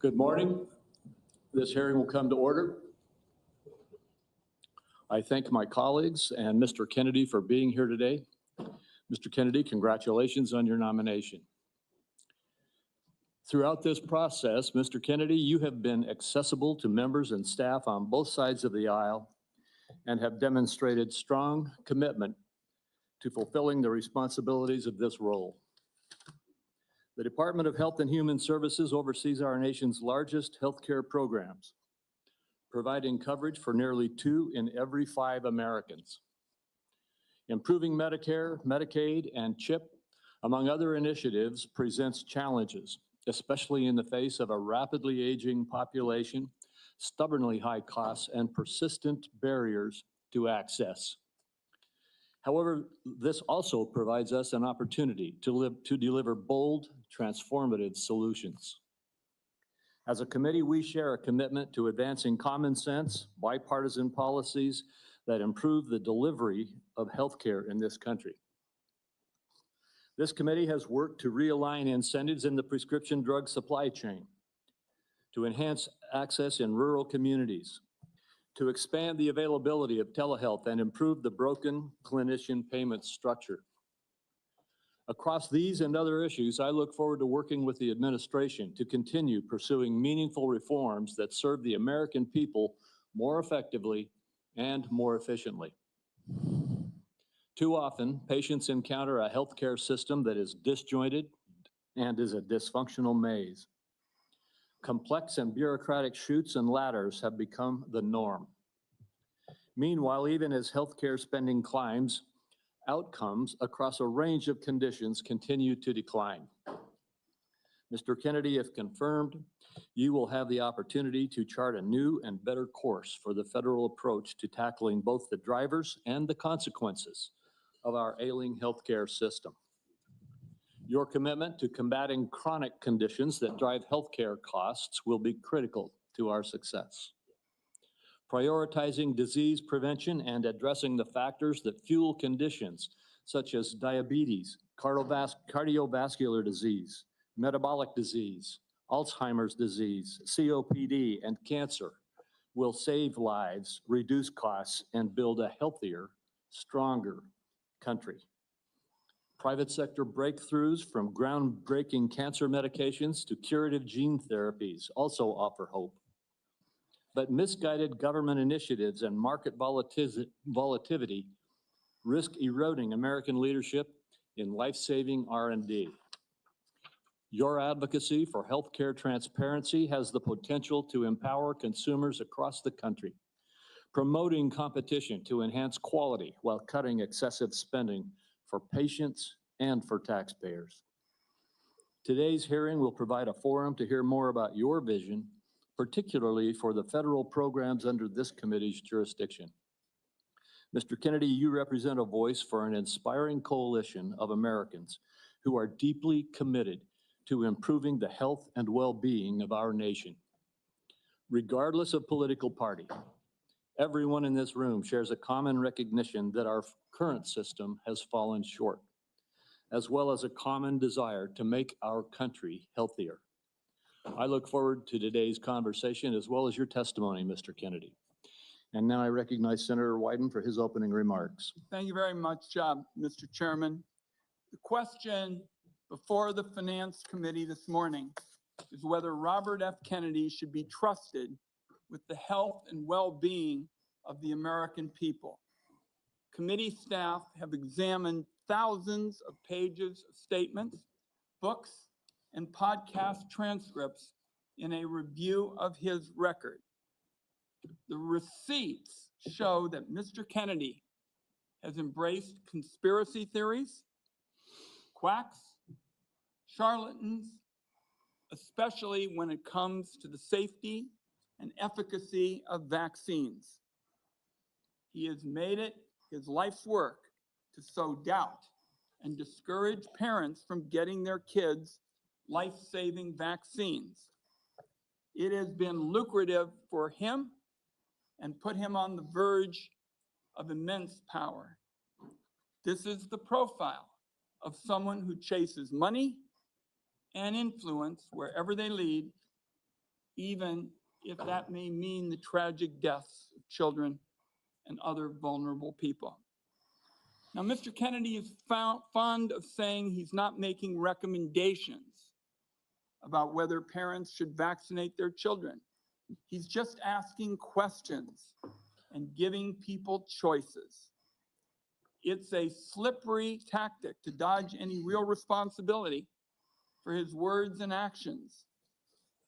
Good morning. This hearing will come to order. I thank my colleagues and Mr. Kennedy for being here today. Mr. Kennedy, congratulations on your nomination. Throughout this process, Mr. Kennedy, you have been accessible to members and staff on both sides of the aisle and have demonstrated strong commitment to fulfilling the responsibilities of this role. The Department of Health and Human Services oversees our nation's largest healthcare programs, providing coverage for nearly 2 in every 5 Americans. Improving Medicare, Medicaid, and CHIP, among other initiatives, presents challenges, especially in the face of a rapidly aging population, stubbornly high costs, and persistent barriers to access. However, this also provides us an opportunity to deliver bold, transformative solutions. As a committee, we share a commitment to advancing common sense, bipartisan policies that improve the delivery of healthcare in this country. This committee has worked to realign incentives in the prescription drug supply chain, to enhance access in rural communities, to expand the availability of telehealth and improve the broken clinician payment structure. Across these and other issues, I look forward to working with the administration to continue pursuing meaningful reforms that serve the American people more effectively and more efficiently. Too often, patients encounter a healthcare system that is disjointed and is a dysfunctional maze. Complex and bureaucratic chutes and ladders have become the norm. Meanwhile, even as healthcare spending climbs, outcomes across a range of conditions continue to decline. Mr. Kennedy, if confirmed, you will have the opportunity to chart a new and better course for the federal approach to tackling both the drivers and the consequences of our ailing healthcare system. Your commitment to combating chronic conditions that drive healthcare costs will be critical to our success. Prioritizing disease prevention and addressing the factors that fuel conditions such as diabetes, cardiovascular disease, metabolic disease, Alzheimer's disease, COPD, and cancer will save lives, reduce costs, and build a healthier, stronger country. Private sector breakthroughs from groundbreaking cancer medications to curative gene therapies also offer hope. But misguided government initiatives and market volatility risk eroding American leadership in life-saving R&D. Your advocacy for healthcare transparency has the potential to empower consumers across the country, promoting competition to enhance quality while cutting excessive spending for patients and for taxpayers. Today's hearing will provide a forum to hear more about your vision, particularly for the federal programs under this committee's jurisdiction. Mr. Kennedy, you represent a voice for an inspiring coalition of Americans who are deeply committed to improving the health and well-being of our nation. Regardless of political party, everyone in this room shares a common recognition that our current system has fallen short, as well as a common desire to make our country healthier. I look forward to today's conversation as well as your testimony, Mr. Kennedy. And now I recognize Senator Wyden for his opening remarks. Thank you very much, Mr. Chairman. The question before the Finance Committee this morning is whether Robert F. Kennedy should be trusted with the health and well-being of the American people. Committee staff have examined thousands of pages of statements, books, and podcast transcripts in a review of his record. The receipts show that Mr. Kennedy has embraced conspiracy theories, quacks, charlatans, especially when it comes to the safety and efficacy of vaccines. He has made it his life's work to sow doubt and discourage parents from getting their kids life-saving vaccines. It has been lucrative for him and put him on the verge of immense power. This is the profile of someone who chases money and influence wherever they lead, even if that may mean the tragic deaths of children and other vulnerable people. Now, Mr. Kennedy is fond of saying he's not making recommendations about whether parents should vaccinate their children. He's just asking questions and giving people choices. It's a slippery tactic to dodge any real responsibility for his words and actions.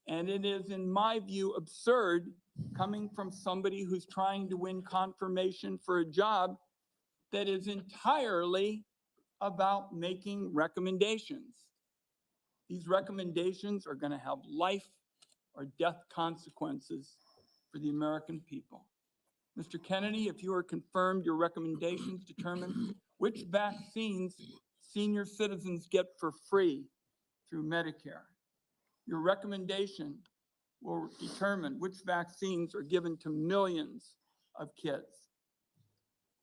And it is, in my view, absurd coming from somebody who's trying to win confirmation for a job that is entirely about making recommendations. These recommendations are going to have life or death consequences for the American people. Mr. Kennedy, if you are confirmed, your recommendations determine which vaccines senior citizens get for free through Medicare. Your recommendation will determine which vaccines are given to millions of kids.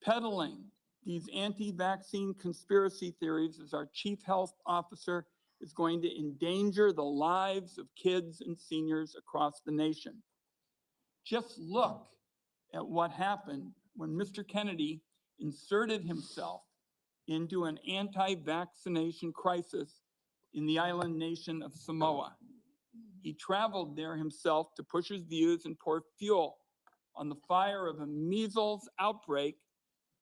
Peddling these anti-vaccine conspiracy theories as our chief health officer is going to endanger the lives of kids and seniors across the nation. Just look at what happened when Mr. Kennedy inserted himself into an anti-vaccination crisis in the island nation of Samoa. He traveled there himself to push his views and pour fuel on the fire of a measles outbreak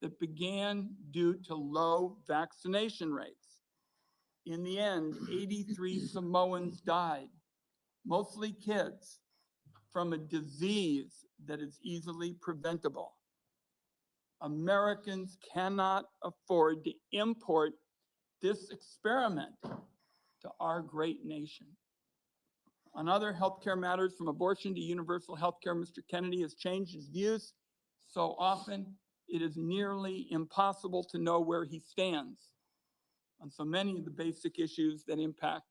that began due to low vaccination rates. In the end, 83 Samoans died, mostly kids, from a disease that is easily preventable. Americans cannot afford to import this experiment to our great nation. On other healthcare matters, from abortion to universal healthcare, Mr. Kennedy has changed his views so often it is nearly impossible to know where he stands on so many of the basic issues that impact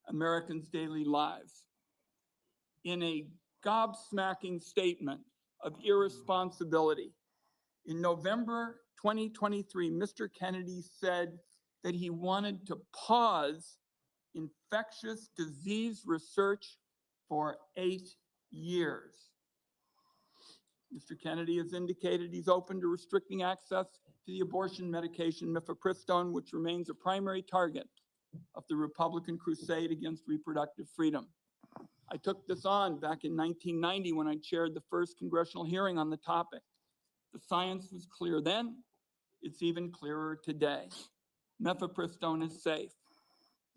Americans' daily lives. In a gobsmacking statement of irresponsibility, in November 2023, Mr. Kennedy said that he wanted to pause infectious disease research for 8 years. Mr. Kennedy has indicated he's open to restricting access to the abortion medication mifepristone, which remains a primary target of the Republican crusade against reproductive freedom. I took this on back in 1990 when I chaired the first congressional hearing on the topic. The science was clear then, it's even clearer today. Mifepristone is safe.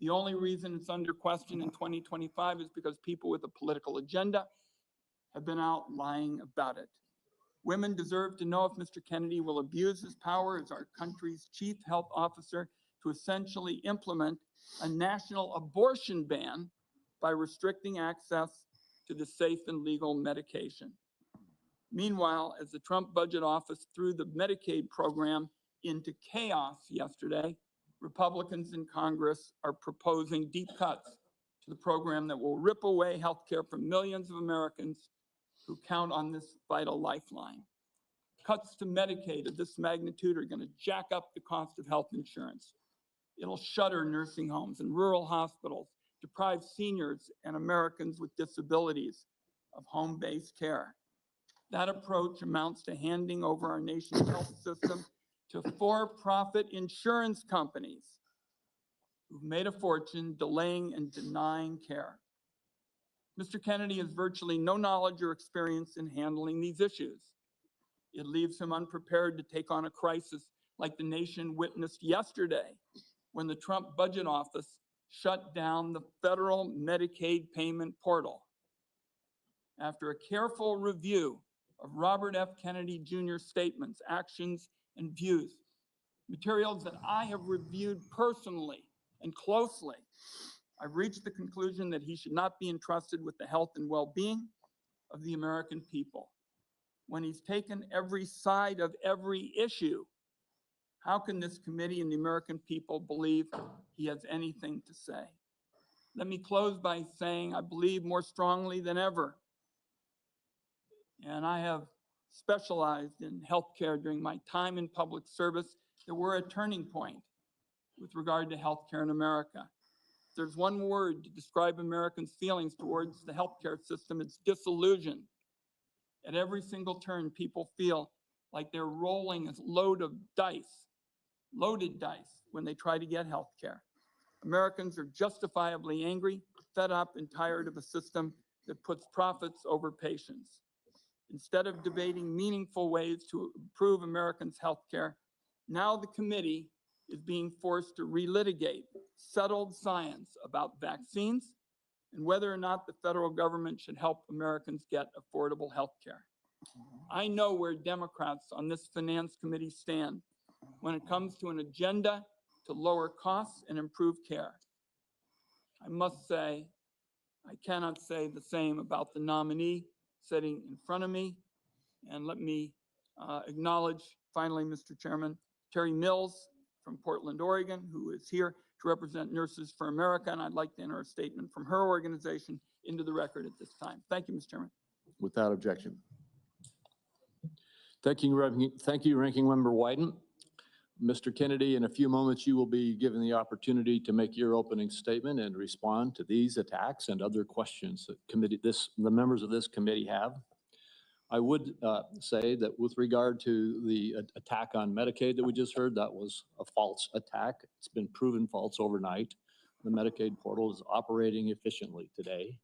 The only reason it's under question in 2025 is because people with a political agenda have been out lying about it. Women deserve to know if Mr. Kennedy will abuse his power as our country's chief health officer to essentially implement a national abortion ban by restricting access to the safe and legal medication. Meanwhile, as the Trump budget office threw the Medicaid program into chaos yesterday, Republicans in Congress are proposing deep cuts to the program that will rip away health care from millions of Americans who count on this vital lifeline. Cuts to Medicaid of this magnitude are going to jack up the cost of health insurance. It'll shutter nursing homes and rural hospitals, deprive seniors and Americans with disabilities of home-based care. That approach amounts to handing over our nation's health system to for-profit insurance companies who've made a fortune delaying and denying care. Mr. Kennedy has virtually no knowledge or experience in handling these issues. It leaves him unprepared to take on a crisis like the nation witnessed yesterday when the Trump budget office shut down the federal Medicaid payment portal. After a careful review of Robert F. Kennedy Jr.'s statements, actions, and views, materials that I have reviewed personally and closely, I've reached the conclusion that he should not be entrusted with the health and well-being of the American people. When he's taken every side of every issue, how can this committee and the American people believe he has anything to say? Let me close by saying I believe more strongly than ever, and I have specialized in healthcare during my time in public service, that we're a turning point with regard to healthcare in America. If there's one word to describe Americans' feelings towards the healthcare system, it's disillusion. At every single turn, people feel like they're rolling a load of dice, loaded dice, when they try to get health care. Americans are justifiably angry, fed up, and tired of a system that puts profits over patients. Instead of debating meaningful ways to improve Americans' health care, now the committee is being forced to relitigate settled science about vaccines and whether or not the federal government should help Americans get affordable health care. I know where Democrats on this Finance Committee stand when it comes to an agenda to lower costs and improve care. I must say, I cannot say the same about the nominee sitting in front of me. And let me acknowledge, finally, Mr. Chairman, Terry Mills from Portland, Oregon, who is here to represent Nurses for America, and I'd like to enter a statement from her organization into the record at this time. Thank you, Mr. Chairman. Without objection. Thank you, Ranking Member Wyden. Mr. Kennedy, in a few moments, you will be given the opportunity to make your opening statement and respond to these attacks and other questions that the members of this committee have. I would say that with regard to the attack on Medicaid that we just heard, that was a false attack. It's been proven false overnight. The Medicaid portal is operating efficiently today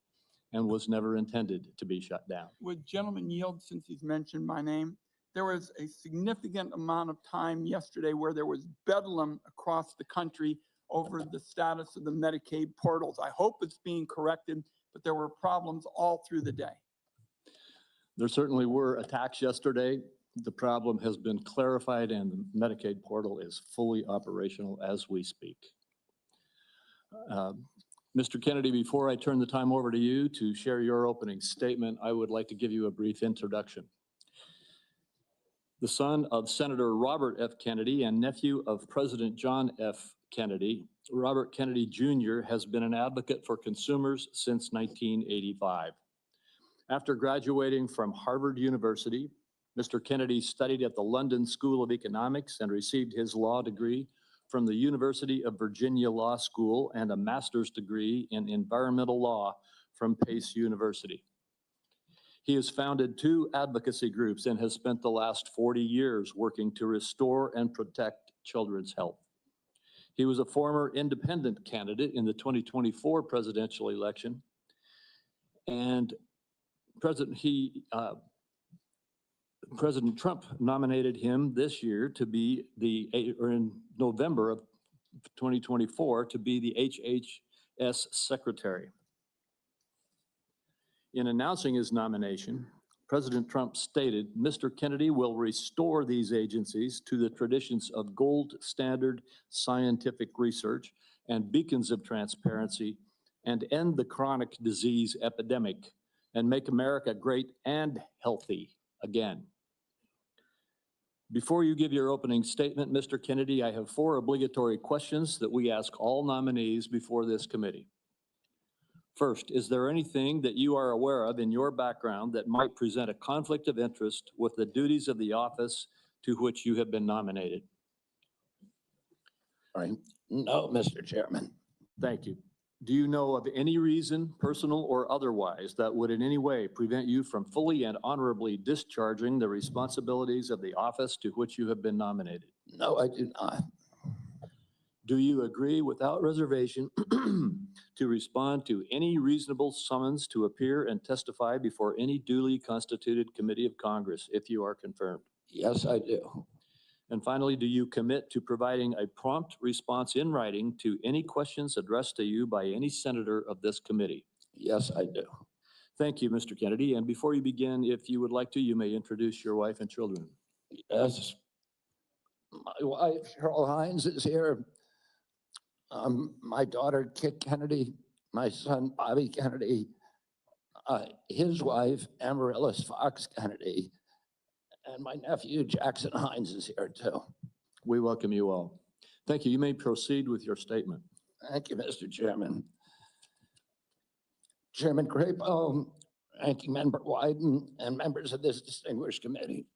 and was never intended to be shut down. Would gentleman yield, since he's mentioned my name? There was a significant amount of time yesterday where there was bedlam across the country over the status of the Medicaid portals. I hope it's being corrected, but there were problems all through the day. There certainly were attacks yesterday. The problem has been clarified and the Medicaid portal is fully operational as we speak. Mr. Kennedy, before I turn the time over to you to share your opening statement, I would like to give you a brief introduction. The son of Senator Robert F. Kennedy and nephew of President John F. Kennedy, Robert Kennedy Jr. has been an advocate for consumers since 1985. After graduating from Harvard University, Mr. Kennedy studied at the London School of Economics and received his law degree from the University of Virginia Law School and a master's degree in environmental law from Pace University. He has founded 2 advocacy groups and has spent the last 40 years working to restore and protect children's health. He was a former independent candidate in the 2024 presidential election, and President Trump nominated him this year to be in November of 2024 to be the HHS secretary. In announcing his nomination, President Trump stated, "Mr. Kennedy will restore these agencies to the traditions of gold standard scientific research and beacons of transparency and end the chronic disease epidemic and make America great and healthy again." Before you give your opening statement, Mr. Kennedy, I have 4 obligatory questions that we ask all nominees before this committee. First, is there anything that you are aware of in your background that might present a conflict of interest with the duties of the office to which you have been nominated? Right. No, Mr. Chairman. Thank you. Do you know of any reason, personal or otherwise, that would in any way prevent you from fully and honorably discharging the responsibilities of the office to which you have been nominated? No, I do not. Do you agree without reservation to respond to any reasonable summons to appear and testify before any duly constituted committee of Congress if you are confirmed? Yes, I do. And finally, do you commit to providing a prompt response in writing to any questions addressed to you by any senator of this committee? Yes, I do. Thank you, Mr. Kennedy. And before you begin, if you would like to, you may introduce your wife and children. Yes. My wife, Cheryl Hines, is here. My daughter, Kit Kennedy, my son, Bobby Kennedy, his wife, Amaryllis Fox Kennedy, and my nephew, Jackson Hines, is here too. We welcome you all. Thank you. You may proceed with your statement. Thank you, Mr. Chairman. Chairman Crapo, Ranking Member Wyden, and members of this distinguished committee.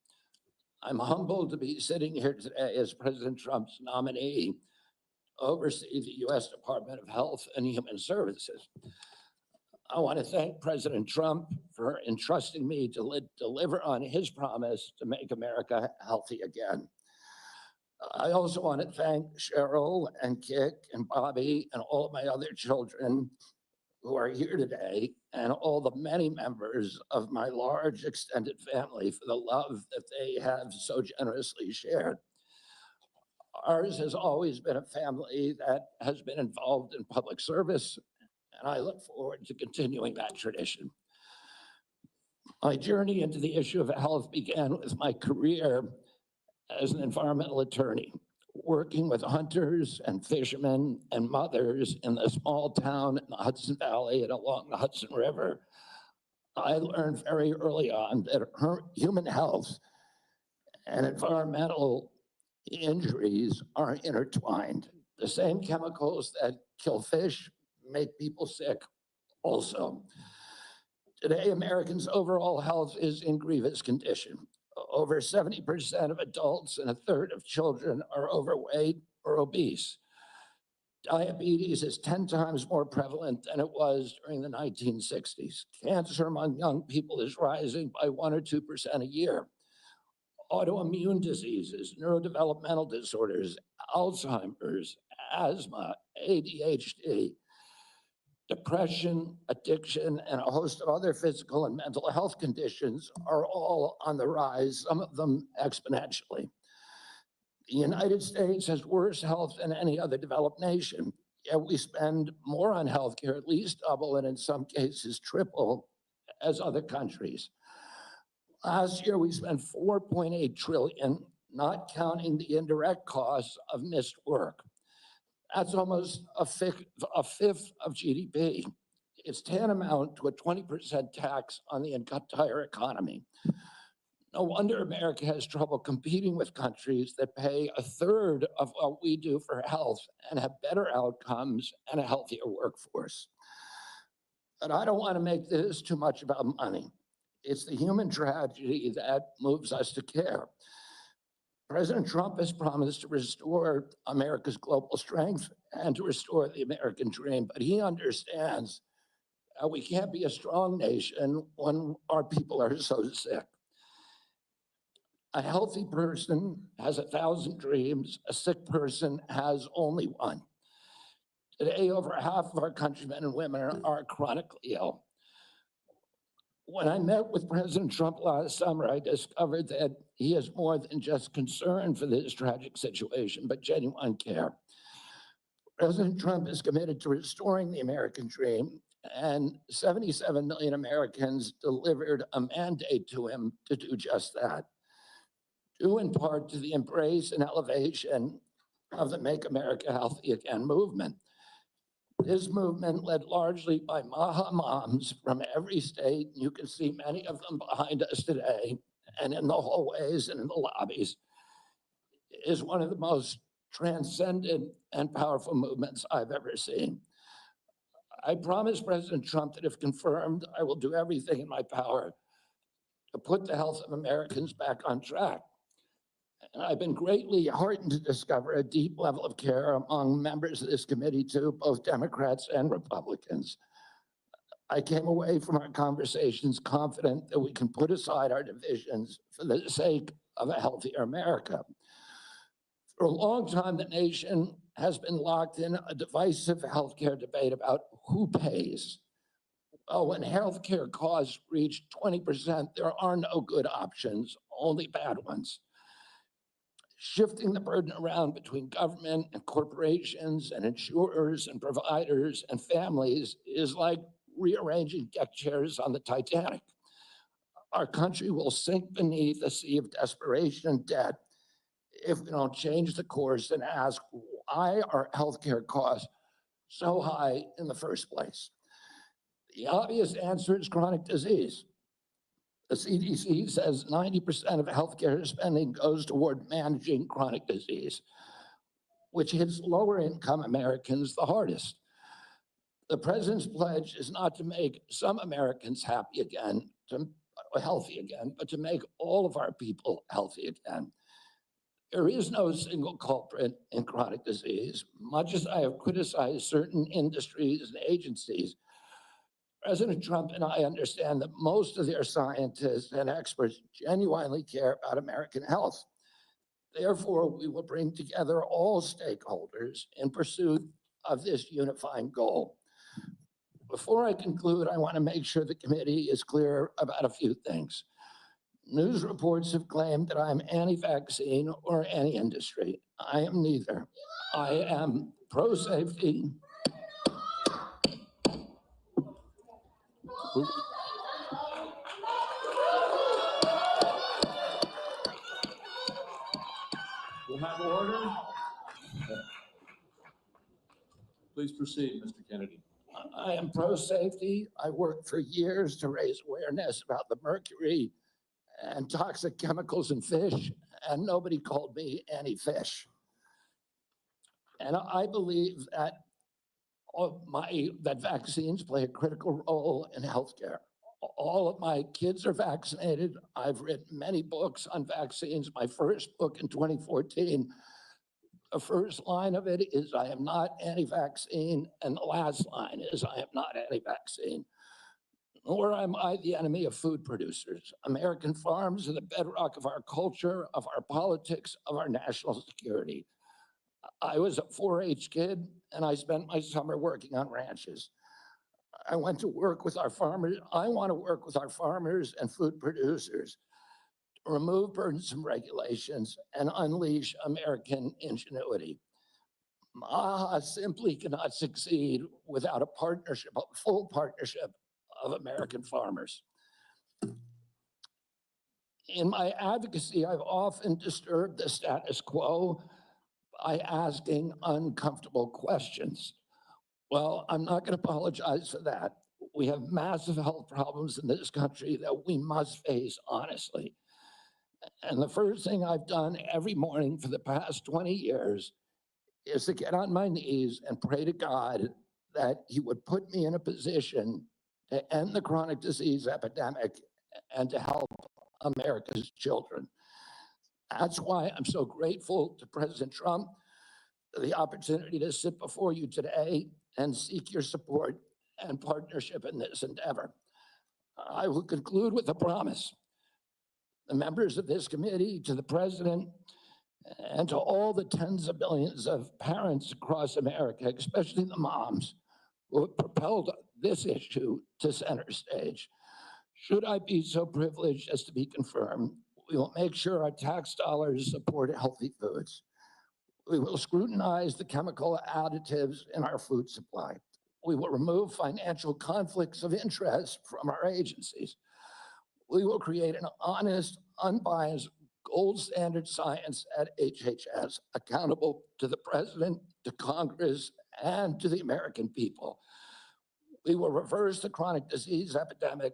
I'm humbled to be sitting here today as President Trump's nominee to oversee the U.S. Department of Health and Human Services. I want to thank President Trump for entrusting me to deliver on his promise to make America healthy again. I also want to thank Cheryl and Kik and Bobby and all of my other children who are here today and all the many members of my large extended family for the love that they have so generously shared. Ours has always been a family that has been involved in public service, and I look forward to continuing that tradition. My journey into the issue of health began with my career as an environmental attorney, working with hunters and fishermen and mothers in the small town in the Hudson Valley and along the Hudson River. I learned very early on that human health and environmental injuries are intertwined. The same chemicals that kill fish make people sick also. Today, Americans' overall health is in grievous condition. Over 70% of adults and a third of children are overweight or obese. Diabetes is 10 times more prevalent than it was during the 1960s. Cancer among young people is rising by 1 or 2% a year. Autoimmune diseases, neurodevelopmental disorders, Alzheimer's, asthma, ADHD, depression, addiction, and a host of other physical and mental health conditions are all on the rise, some of them exponentially. The United States has worse health than any other developed nation, yet we spend more on healthcare, at least double, and in some cases triple, as other countries. Last year, we spent 4.8 trillion, not counting the indirect costs of missed work. That's almost a fifth of GDP. It's tantamount to a 20% tax on the entire economy. No wonder America has trouble competing with countries that pay a third of what we do for health and have better outcomes and a healthier workforce. But I don't want to make this too much about money. It's the human tragedy that moves us to care. President Trump has promised to restore America's global strength and to restore the American dream, but he understands that we can't be a strong nation when our people are so sick. A healthy person has 1,000 dreams. A sick person has only one. Today, over half of our countrymen and women are chronically ill. When I met with President Trump last summer, I discovered that he is more than just concerned for this tragic situation, but genuine care. President Trump is committed to restoring the American dream, and 77 million Americans delivered a mandate to him to do just that, due in part to the embrace and elevation of the Make America Healthy Again movement. This movement, led largely by Maha moms from every state, you can see many of them behind us today, and in the hallways and in the lobbies, is one of the most transcendent and powerful movements I've ever seen. I promise President Trump that if confirmed, I will do everything in my power to put the health of Americans back on track. And I've been greatly heartened to discover a deep level of care among members of this committee too, both Democrats and Republicans. I came away from our conversations confident that we can put aside our divisions for the sake of a healthier America. For a long time, the nation has been locked in a divisive healthcare debate about who pays. Well, when healthcare costs reach 20%, there are no good options, only bad ones. Shifting the burden around between government and corporations and insurers and providers and families is like rearranging deck chairs on the Titanic. Our country will sink beneath a sea of desperation and debt if we don't change the course and ask, why are healthcare costs so high in the first place? The obvious answer is chronic disease. The CDC says 90% of healthcare spending goes toward managing chronic disease, which hits lower income Americans the hardest. The president's pledge is not to make some Americans healthy again, but to make all of our people healthy again. There is no single culprit in chronic disease. Much as I have criticized certain industries and agencies, President Trump and I understand that most of their scientists and experts genuinely care about American health. Therefore, we will bring together all stakeholders in pursuit of this unifying goal. Before I conclude, I want to make sure the committee is clear about a few things. News reports have claimed that I'm anti-vaccine or anti-industry. I am neither. I am pro-safety. We'll have order. Please proceed, Mr. Kennedy. I am pro-safety. I worked for years to raise awareness about the mercury and toxic chemicals in fish, and nobody called me anti-fish. And I believe that that vaccines play a critical role in healthcare. All of my kids are vaccinated. I've written many books on vaccines. My first book in 2014 The first line of it is I am not anti-vaccine, and the last line is I am not anti-vaccine. Nor am I the enemy of food producers. American farms are the bedrock of our culture, of our politics, of our national security. I was a 4-H kid, and I spent my summer working on ranches. I went to work with our farmers. I want to work with our farmers and food producers to remove burdensome regulations and unleash American ingenuity. MAHA simply cannot succeed without a partnership, a full partnership of American farmers. In my advocacy, I've often disturbed the status quo by asking uncomfortable questions. Well, I'm not going to apologize for that. We have massive health problems in this country that we must face honestly. And the first thing I've done every morning for the past 20 years is to get on my knees and pray to God that he would put me in a position to end the chronic disease epidemic and to help America's children. That's why I'm so grateful to President Trump for the opportunity to sit before you today and seek your support and partnership in this endeavor. I will conclude with a promise. The members of this committee, to the president, and to all the tens of millions of parents across America, especially the moms, who have propelled this issue to center stage. Should I be so privileged as to be confirmed, we will make sure our tax dollars support healthy foods. We will scrutinize the chemical additives in our food supply. We will remove financial conflicts of interest from our agencies. We will create an honest, unbiased, gold standard science at HHS, accountable to the president, to Congress, and to the American people. We will reverse the chronic disease epidemic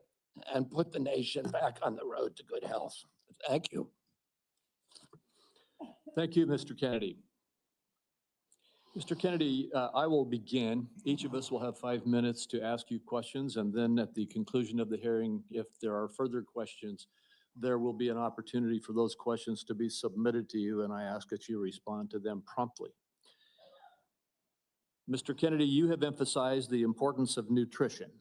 and put the nation back on the road to good health. Thank you. Thank you, Mr. Kennedy. Mr. Kennedy, I will begin. Each of us will have 5 minutes to ask you questions, and then at the conclusion of the hearing, if there are further questions, there will be an opportunity for those questions to be submitted to you, and I ask that you respond to them promptly. Mr. Kennedy, you have emphasized the importance of nutrition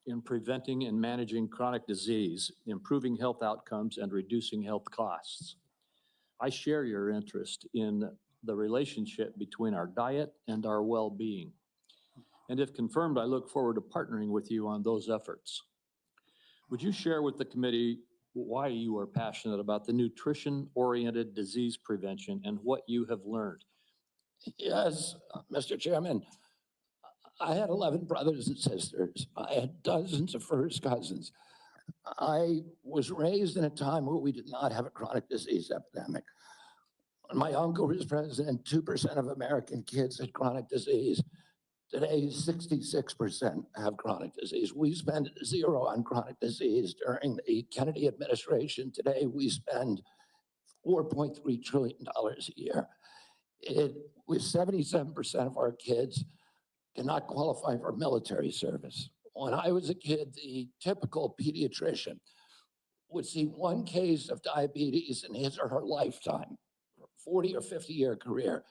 in preventing and managing chronic disease, improving health outcomes, and reducing health costs. I share your interest in the relationship between our diet and our well-being. And if confirmed, I look forward to partnering with you on those efforts. Would you share with the committee why you are passionate about the nutrition-oriented disease prevention and what you have learned? Yes, Mr. Chairman. I had 11 brothers and sisters. I had dozens of first cousins. I was raised in a time where we did not have a chronic disease epidemic. When my uncle was president, 2% of American kids had chronic disease. Today, 66% have chronic disease. We spend zero on chronic disease during the Kennedy administration. Today, we spend $4.3 trillion a year. With 77% of our kids cannot qualify for military service. When I was a kid, the typical pediatrician would see one case of diabetes in his or her lifetime, 40 or 50-year career.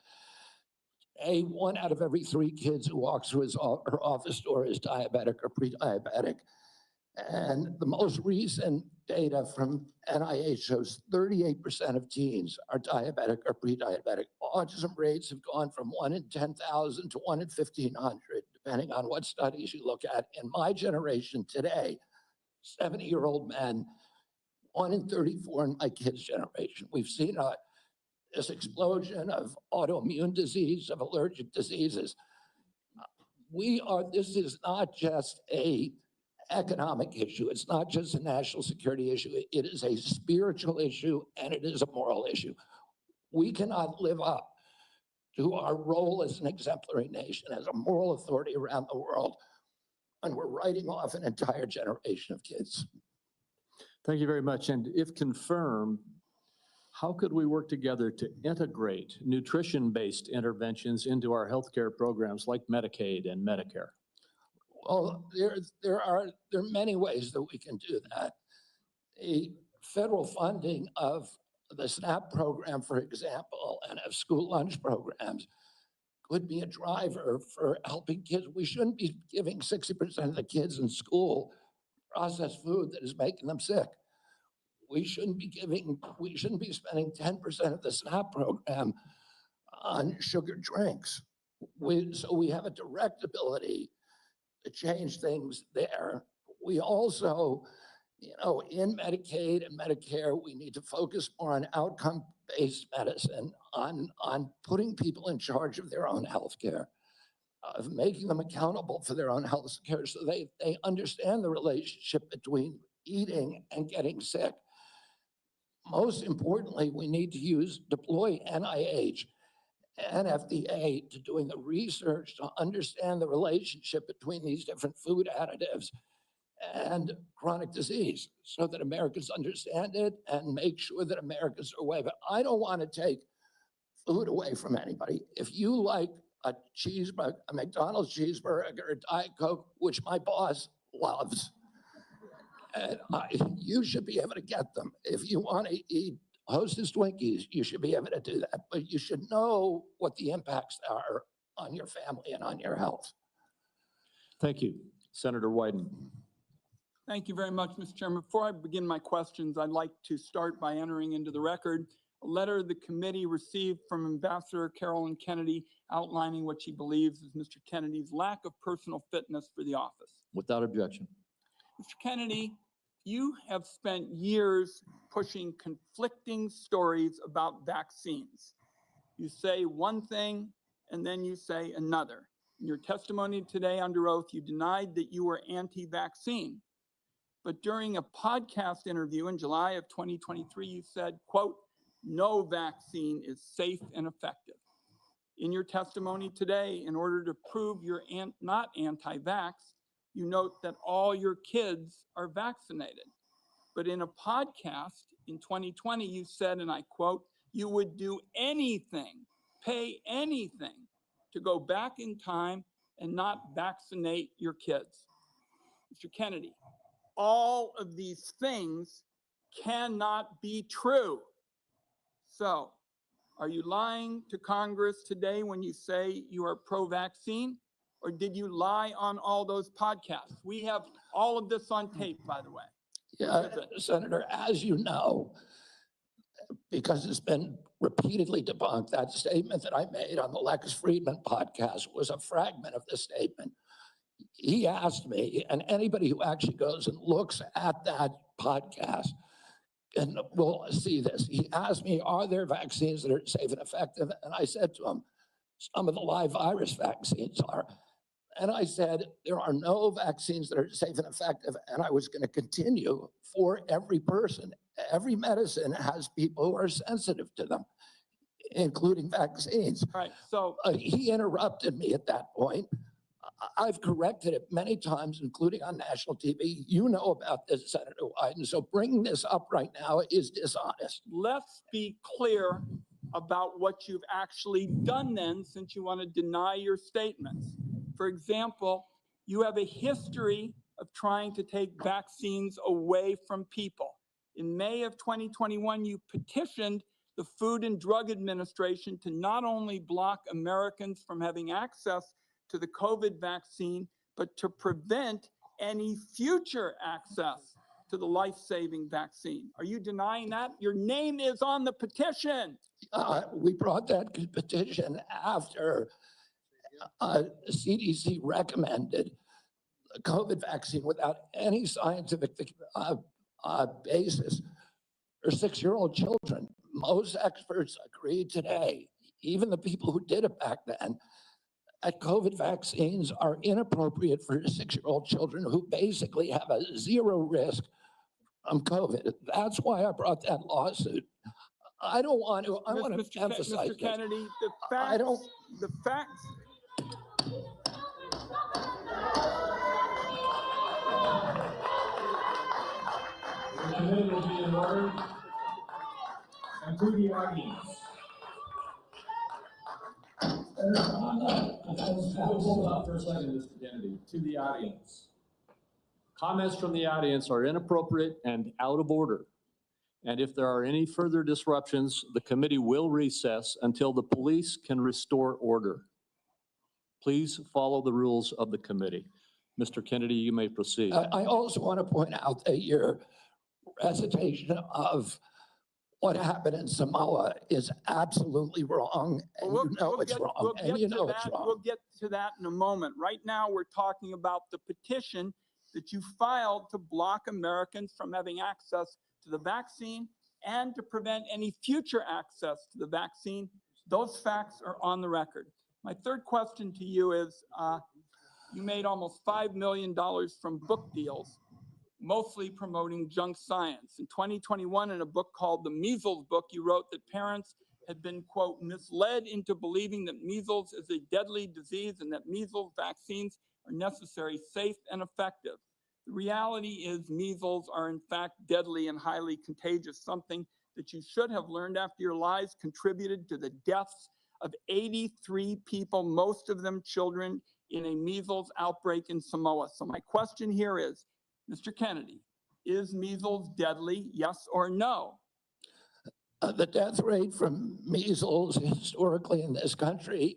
Today, 1 out of every 3 kids who walks through her office door is diabetic or pre-diabetic. And the most recent data from NIH shows 38% of teens are diabetic or pre-diabetic. Autism rates have gone from 1 in 10,000 to 1 in 1,500, depending on what studies you look at. In my generation today, 70-year-old men, 1 in 34 in my kids' generation. We've seen this explosion of autoimmune disease, of allergic diseases. This is not just a economic issue. It's not just a national security issue. It is a spiritual issue, and it is a moral issue. We cannot live up to our role as an exemplary nation, as a moral authority around the world, and we're writing off an entire generation of kids. Thank you very much. And if confirmed, how could we work together to integrate nutrition-based interventions into our healthcare programs like Medicaid and Medicare? Well, there are many ways that we can do that. The federal funding of The SNAP program, for example, and have school lunch programs could be a driver for helping kids. We shouldn't be giving 60% of the kids in school processed food that is making them sick. We shouldn't be spending 10% of the SNAP program on sugar drinks. So we have a direct ability to change things there. We also, in Medicaid and Medicare, we need to focus more on outcome-based medicine, on putting people in charge of their own health care, of making them accountable for their own health care so they understand the relationship between eating and getting sick. Most importantly, we need to deploy NIH and FDA to doing the research to understand the relationship between these different food additives and chronic disease so that Americans understand it and make sure that Americans are aware. But I don't want to take food away from anybody. If you like a cheeseburger, a McDonald's cheeseburger, or a Diet Coke, which my boss loves, and you should be able to get them. If you want to eat Hostess Twinkies, you should be able to do that. But you should know what the impacts are on your family and on your health. Thank you. Senator Wyden. Thank you very much, Mr. Chairman. Before I begin my questions, I'd like to start by entering into the record a letter the committee received from Ambassador Carolyn Kennedy outlining what she believes is Mr. Kennedy's lack of personal fitness for the office. Without objection. Mr. Kennedy, you have spent years pushing conflicting stories about vaccines. You say one thing and then you say another. In your testimony today under oath, you denied that you were anti-vaccine. But during a podcast interview in July of 2023, you said, quote, "No vaccine is safe and effective." In your testimony today, in order to prove you're not anti-vax, you note that all your kids are vaccinated. But in a podcast in 2020, you said, and I quote, "You would do anything, pay anything to go back in time and not vaccinate your kids." Mr. Kennedy, all of these things cannot be true. So, are you lying to Congress today when you say you are pro-vaccine? Or did you lie on all those podcasts? We have all of this on tape, by the way. Yeah, Senator, as you know, because it's been repeatedly debunked, that statement that I made on the Lex Friedman podcast was a fragment of the statement. He asked me, and anybody who actually goes and looks at that podcast and will see this. He asked me, are there vaccines that are safe and effective? And I said to him, some of the live virus vaccines are. And I said, there are no vaccines that are safe and effective. And I was going to continue for every person. Every medicine has people who are sensitive to them, including vaccines. All right, so he interrupted me at that point. I've corrected it many times, including on national TV. You know about this, Senator Wyden. So bringing this up right now is dishonest. let's be clear about what you've actually done then, since you want to deny your statements. For example, you have a history of trying to take vaccines away from people. In May of 2021, you petitioned the Food and Drug Administration to not only block Americans from having access to the COVID vaccine, but to prevent any future access to the life-saving vaccine. Are you denying that? Your name is on the petition. We brought that petition after the CDC recommended the COVID vaccine without any scientific basis for 6-year-old children. Most experts agree today, even the people who did it back then, that COVID vaccines are inappropriate for 6-year-old children who basically have a zero risk from COVID. That's why I brought that lawsuit. I don't want to, I want to emphasize Mr. Kennedy, the facts. The committee will be in order. And to the audience. Hold on for a second, Mr. Kennedy. To the audience. Comments from the audience are inappropriate and out of order. And if there are any further disruptions, the committee will recess until the police can restore order. Please follow the rules of the committee. Mr. Kennedy, you may proceed. I also want to point out that your recitation of what happened in Samoa is absolutely wrong, and Well, you know it's wrong, and you know it's We'll wrong. get to that in a moment. Right now, we're talking about the petition that you filed to block Americans from having access to the vaccine and to prevent any future access to the vaccine. Those facts are on the record. My third question to you is, you made almost $5 million from book deals, mostly promoting junk science. In 2021, in a book called The Measles Book, you wrote that parents had been, quote, misled into believing that measles is a deadly disease and that measles vaccines are necessary, safe, and effective. The reality is measles are in fact deadly and highly contagious, something that you should have learned after your lies contributed to the deaths of 83 people, most of them children, in a measles outbreak in Samoa. So my question here is, Mr. Kennedy, is measles deadly, yes or no? The death rate from measles historically in this country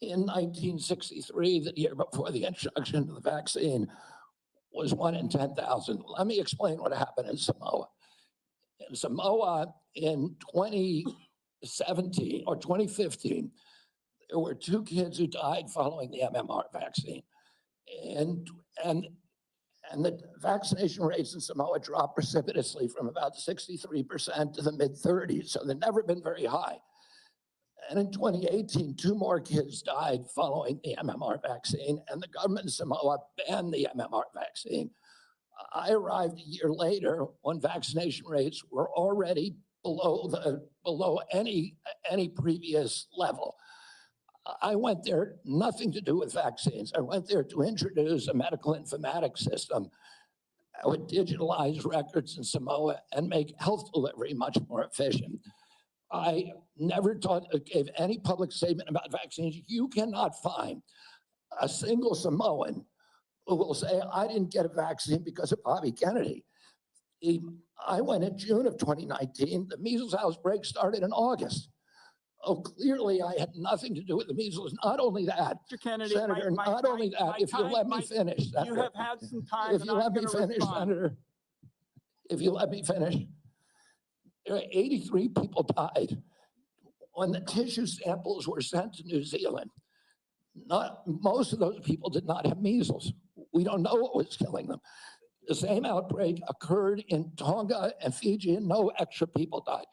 in 1963, the year before the introduction of the vaccine, was 1 in 10,000. Let me explain what happened in Samoa. In Samoa in 2017 or 2015, there were 2 kids who died following the MMR vaccine. And the vaccination rates in Samoa dropped precipitously from about 63% to the mid-30s, so they've never been very high. And in 2018, 2 more kids died following the MMR vaccine, and the government of Samoa banned the MMR vaccine. I arrived a year later when vaccination rates were already below any previous level. I went there, nothing to do with vaccines. I went there to introduce a medical informatics system that would digitalize records in Samoa and make health delivery much more efficient. I never gave any public statement about vaccines. You cannot find a single Samoan who will say, I didn't get a vaccine because of Bobby Kennedy. I went in June of 2019. The measles outbreak started in August. Oh, clearly I had nothing to do with the measles. Not only that, Mr. Kennedy, Senator, not only that, if you let me finish, you have had some time. if you let me finish, Senator, if you let me finish, there are 83 people died when the tissue samples were sent to New Zealand. Most of those people did not have measles. We don't know what was killing them. The same outbreak occurred in Tonga and Fiji, and no extra people died.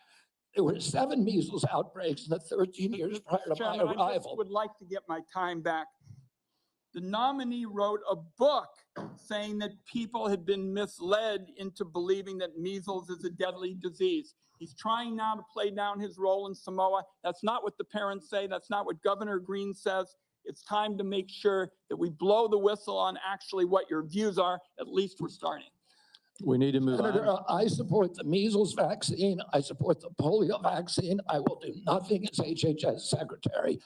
There were 7 measles outbreaks in the 13 years prior to my Chairman, I just arrival. would like to get my time back. The nominee wrote a book saying that people had been misled into believing that measles is a deadly disease. He's trying now to play down his role in Samoa. That's not what the parents say. That's not what Governor Green says. It's time to make sure that we blow the whistle on actually what your views are. At least we're starting. We need to move Senator, on. I support the measles vaccine. I support the polio vaccine. I will do nothing as HHS secretary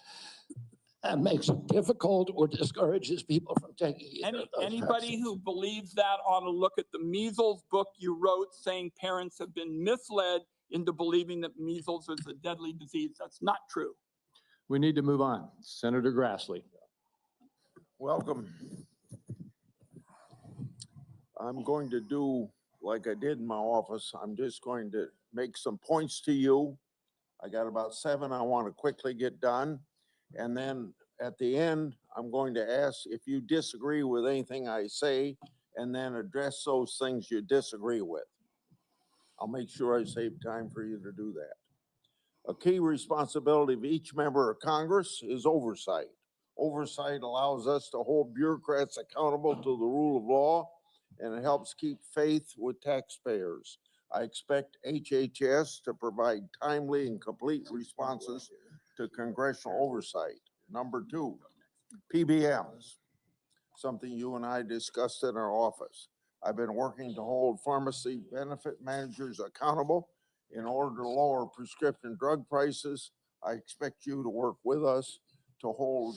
that makes it difficult or discourages people from taking either of those Anybody vaccines. who believes that ought to look at the measles book you wrote saying parents have been misled into believing that measles is a deadly disease. That's not true. We need to move on. Senator Grassley. Welcome. I'm going to do like I did in my office. I'm just going to make some points to you. I got about 7 I want to quickly get done. And then at the end, I'm going to ask if you disagree with anything I say and then address those things you disagree with. I'll make sure I save time for you to do that. A key responsibility of each member of Congress is oversight. Oversight allows us to hold bureaucrats accountable to the rule of law, and it helps keep faith with taxpayers. I expect HHS to provide timely and complete responses to congressional oversight. Number 2, PBMs, something you and I discussed in our office. I've been working to hold pharmacy benefit managers accountable in order to lower prescription drug prices. I expect you to work with us to hold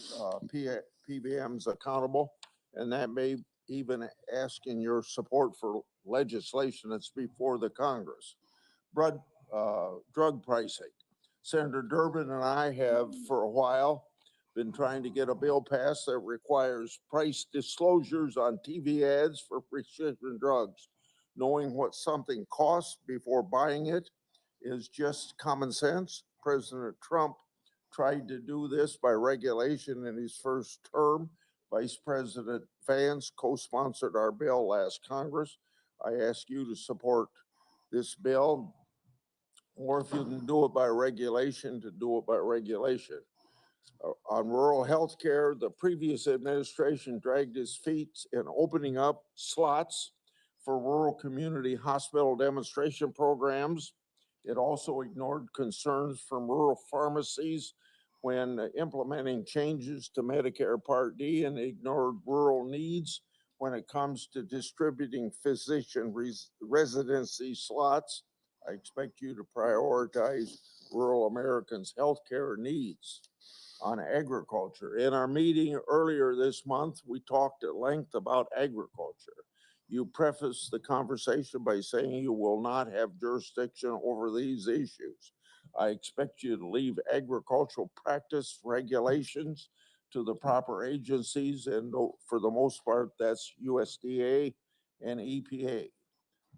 PBMs accountable, and that may even ask in your support for legislation that's before the Congress. drug pricing. Senator Durbin and I have for a while been trying to get a bill passed that requires price disclosures on TV ads for prescription drugs. Knowing what something costs before buying it is just common sense. President Trump tried to do this by regulation in his first term. Vice President Vance co-sponsored our bill last Congress. I ask you to support this bill, or if you can do it by regulation, to do it by regulation. On rural health care, the previous administration dragged its feet in opening up slots for rural community hospital demonstration programs. It also ignored concerns from rural pharmacies when implementing changes to Medicare Part D, and ignored rural needs when it comes to distributing physician residency slots. I expect you to prioritize rural Americans' healthcare needs. On agriculture, in our meeting earlier this month, we talked at length about agriculture. You prefaced the conversation by saying you will not have jurisdiction over these issues. I expect you to leave agricultural practice regulations to the proper agencies, and for the most part, that's USDA and EPA.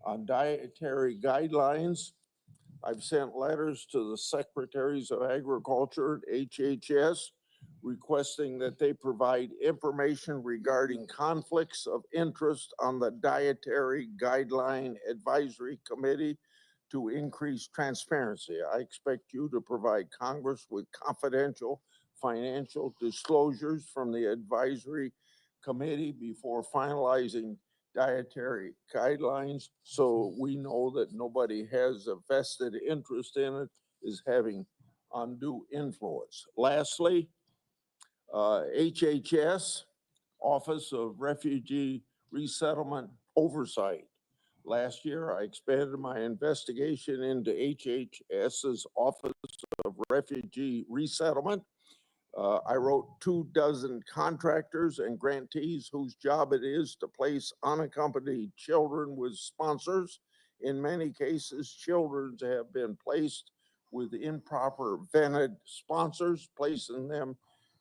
On dietary guidelines, I've sent letters to the secretaries of agriculture at HHS requesting that they provide information regarding conflicts of interest on the Dietary Guideline Advisory Committee to increase transparency. I expect you to provide Congress with confidential financial disclosures from the advisory committee before finalizing dietary guidelines, so we know that nobody has a vested interest in it, is having undue influence. Lastly, HHS, Office of Refugee Resettlement Oversight. Last year, I expanded my investigation into HHS's Office of Refugee Resettlement. I wrote 24 contractors and grantees whose job it is to place unaccompanied children with sponsors. In many cases, children have been placed with improper vetted sponsors, placing them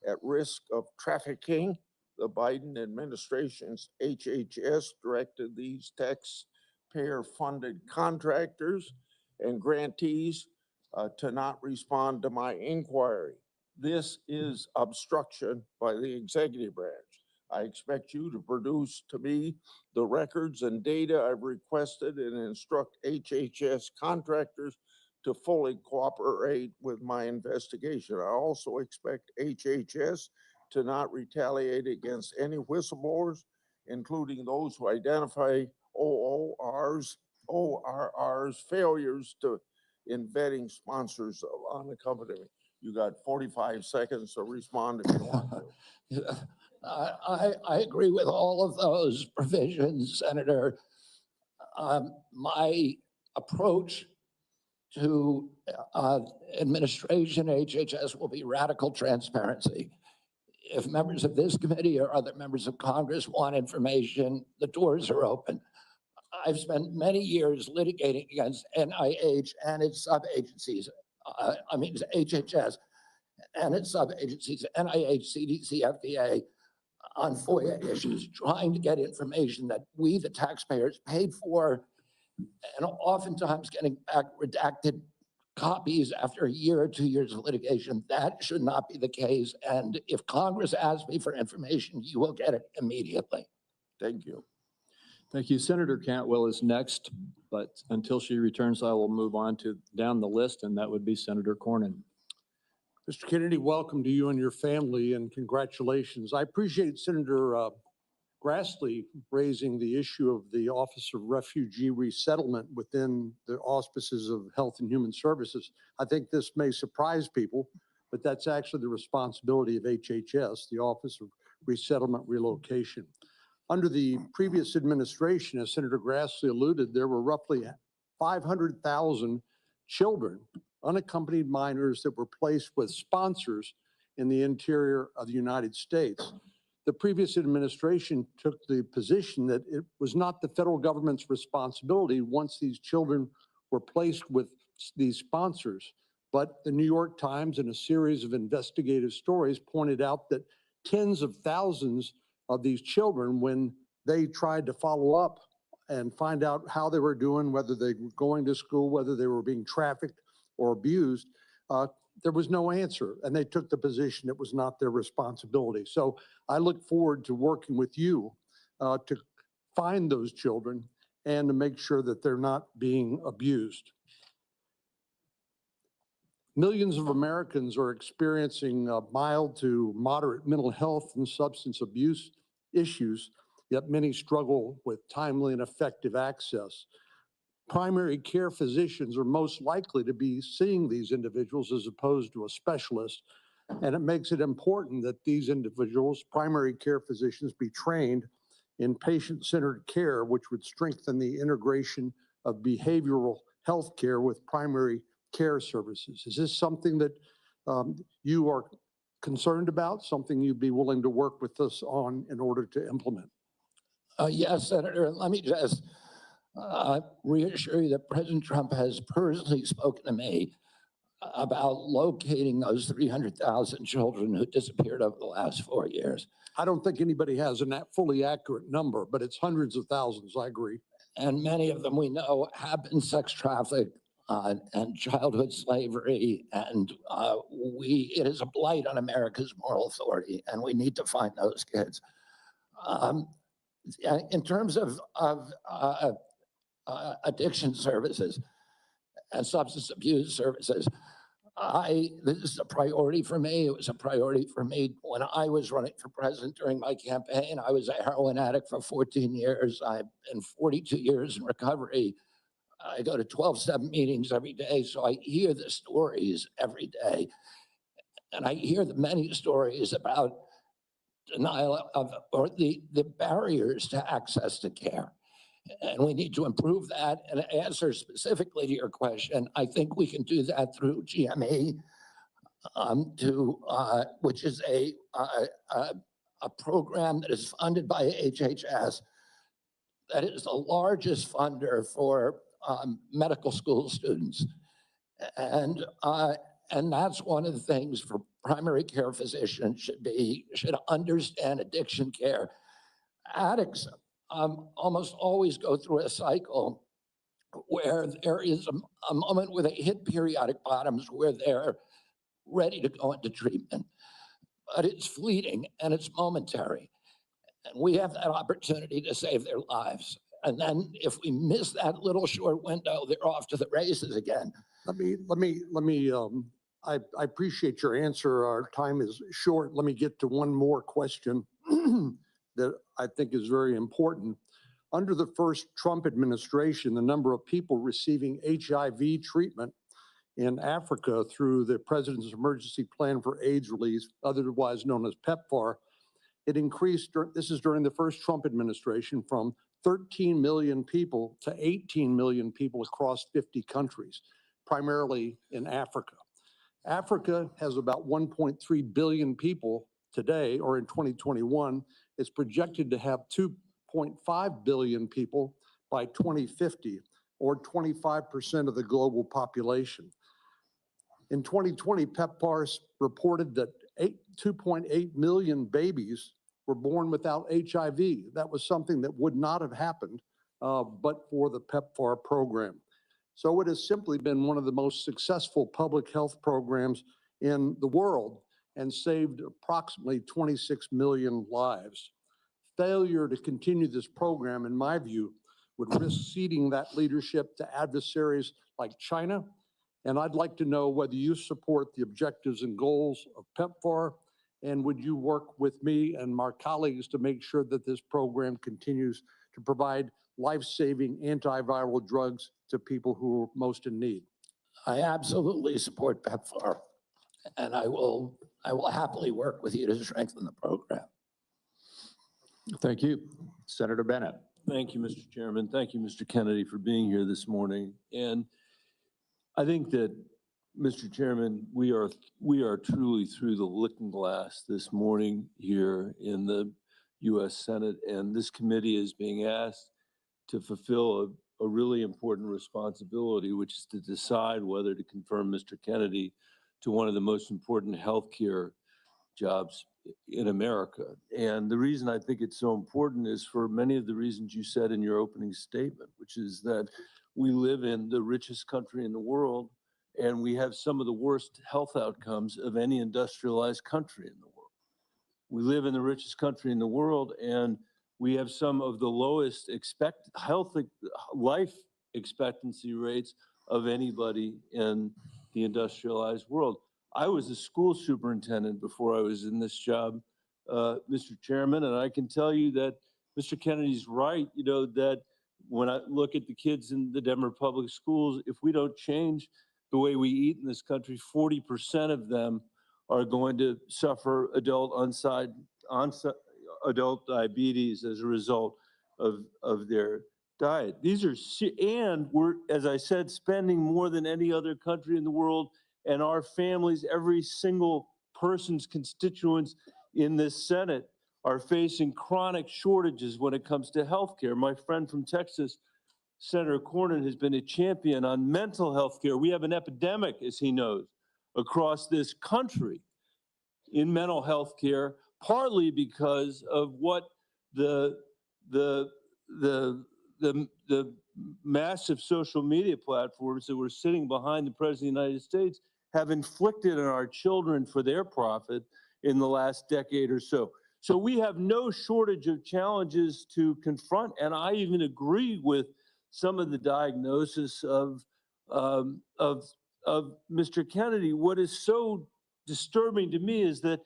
at risk of trafficking. The Biden administration's HHS directed these taxpayer-funded contractors and grantees to not respond to my inquiry. This is obstruction by the executive branch. I expect you to produce to me the records and data I've requested and instruct HHS contractors to fully cooperate with my investigation. I also expect HHS to not retaliate against any whistleblowers, including those who identify ORR's failures in vetting sponsors of unaccompanied. You got 45 seconds to respond if you want to. I agree with all of those provisions, Senator. My approach to administration HHS will be radical transparency. If members of this committee or other members of Congress want information, the doors are open. I've spent many years litigating against NIH and its sub-agencies. HHS and its sub-agencies, NIH, CDC, FDA, on FOIA issues, trying to get information that we, the taxpayers, paid for, and oftentimes getting back redacted copies after a year or 2 years of litigation. That should not be the case. And if Congress asks me for information, you will get it immediately. Thank you. Thank you. Senator Cantwell is next, but until she returns, I will move on to down the list, and that would be Senator Cornyn. Mr. Kennedy, welcome to you and your family, and congratulations. I appreciate Senator Grassley raising the issue of the Office of Refugee Resettlement within the auspices of Health and Human Services. I think this may surprise people, but that's actually the responsibility of HHS, the Office of Resettlement Relocation. Under the previous administration, as Senator Grassley alluded, there were roughly 500,000 children, unaccompanied minors, that were placed with sponsors in the interior of the United States. The previous administration took the position that it was not the federal government's responsibility once these children were placed with these sponsors. But the New York Times and a series of investigative stories pointed out that tens of thousands of these children, when they tried to follow up and find out how they were doing, whether they were going to school, whether they were being trafficked or abused, there was no answer. And they took the position it was not their responsibility. So I look forward to working with you to find those children and to make sure that they're not being abused. Millions of Americans are experiencing mild to moderate mental health and substance abuse issues, yet many struggle with timely and effective access. Primary care physicians are most likely to be seeing these individuals as opposed to a specialist, and it makes it important that these individuals, primary care physicians, be trained in patient-centered care, which would strengthen the integration of behavioral health care with primary care services. Is this something that you are concerned about, something you'd be willing to work with us on in order to implement? Yes, Senator, and let me just reassure you that President Trump has personally spoken to me about locating those 300,000 children who disappeared over the last 4 years. I don't think anybody has a fully accurate number, but it's hundreds of thousands, I agree. And many of them we know have been sex trafficked and childhood slavery. And it is a blight on America's moral authority, and we need to find those kids. In terms of addiction services and substance abuse services, this is a priority for me. It was a priority for me when I was running for president during my campaign. I was a heroin addict for 14 years. I've been 42 years in recovery. I go to 12-step meetings every day, so I hear the stories every day. And I hear the many stories about denial of, or the barriers to access to care. And we need to improve that. And to answer specifically to your question, I think we can do that through GME, which is a program that is funded by HHS, that is the largest funder for medical school students. And that's one of the things for primary care physicians should understand addiction care. Addicts almost always go through a cycle where there is a moment where they hit periodic bottoms where they're ready to go into treatment, but it's fleeting and it's momentary. And we have that opportunity to save their lives. And then if we miss that little short window, they're off to the races again. I appreciate your answer. Our time is short. Let me get to one more question that I think is very important. Under the first Trump administration, the number of people receiving HIV treatment in Africa through the President's Emergency Plan for AIDS Relief, otherwise known as PEPFAR, it increased, this is during the first Trump administration, from 13 million people to 18 million people across 50 countries, primarily in Africa. Africa has about 1.3 billion people today, or in 2021. It's projected to have 2.5 billion people by 2050, or 25% of the global population. In 2020, PEPFAR reported that 2.8 million babies were born without HIV. That was something that would not have happened but for the PEPFAR program. So it has simply been one of the most successful public health programs in the world and saved approximately 26 million lives. Failure to continue this program, in my view, would risk ceding that leadership to adversaries like China. And I'd like to know whether you support the objectives and goals of PEPFAR, and would you work with me and my colleagues to make sure that this program continues to provide life-saving antiviral drugs to people who are most in need? I absolutely support PEPFAR, and I will happily work with you to strengthen the program. Thank you. Senator Bennett. Thank you, Mr. Chairman. Thank you, Mr. Kennedy, for being here this morning. And I think that, Mr. Chairman, we are truly through the looking glass this morning here in the U.S. Senate, and this committee is being asked to fulfill a really important responsibility, which is to decide whether to confirm Mr. Kennedy to one of the most important healthcare jobs in America. And the reason I think it's so important is for many of the reasons you said in your opening statement, which is that we live in the richest country in the world, and we have some of the worst health outcomes of any industrialized country in the world. We live in the richest country in the world, and we have some of the lowest life expectancy rates of anybody in the industrialized world. I was a school superintendent before I was in this job, Mr. Chairman, and I can tell you that Mr. Kennedy's right, that when I look at the kids in the Denver public schools, if we don't change the way we eat in this country, 40% of them are going to suffer adult diabetes as a result of their diet. And we're, as I said, spending more than any other country in the world, and our families, every single person's constituents in this Senate are facing chronic shortages when it comes to healthcare. My friend from Texas, Senator Cornyn, has been a champion on mental health care. We have an epidemic, as he knows, across this country in mental health care, partly because of what the massive social media platforms that were sitting behind the President of the United States have inflicted on our children for their profit in the last decade or so. So we have no shortage of challenges to confront, and I even agree with some of the diagnosis of Mr. Kennedy. What is so disturbing to me is that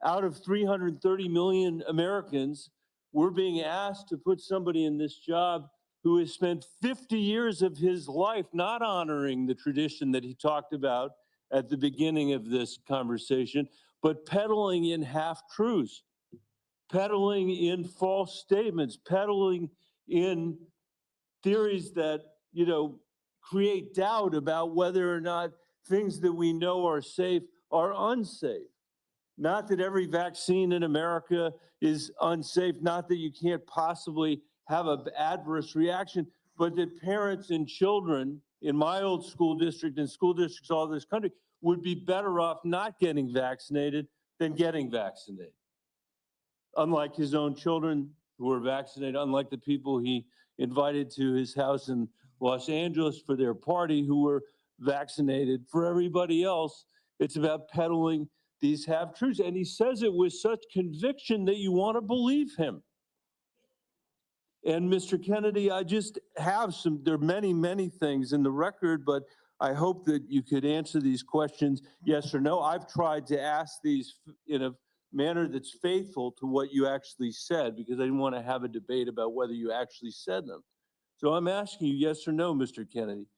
out of 330 million Americans, we're being asked to put somebody in this job who has spent 50 years of his life not honoring the tradition that he talked about at the beginning of this conversation, but peddling in half-truths, peddling in false statements, peddling in theories that, create doubt about whether or not things that we know are safe are unsafe. Not that every vaccine in America is unsafe, not that you can't possibly have an adverse reaction, but that parents and children in my old school district and school districts all over this country would be better off not getting vaccinated than getting vaccinated. Unlike his own children who were vaccinated, unlike the people he invited to his house in Los Angeles for their party who were vaccinated. For everybody else, it's about peddling these half-truths. And he says it with such conviction that you want to believe him. And Mr. Kennedy, I just have there are many, many things in the record, but I hope that you could answer these questions, yes or no. I've tried to ask these in a manner that's faithful to what you actually said, because I didn't want to have a debate about whether you actually said them. So I'm asking you, yes or no, Mr. Kennedy.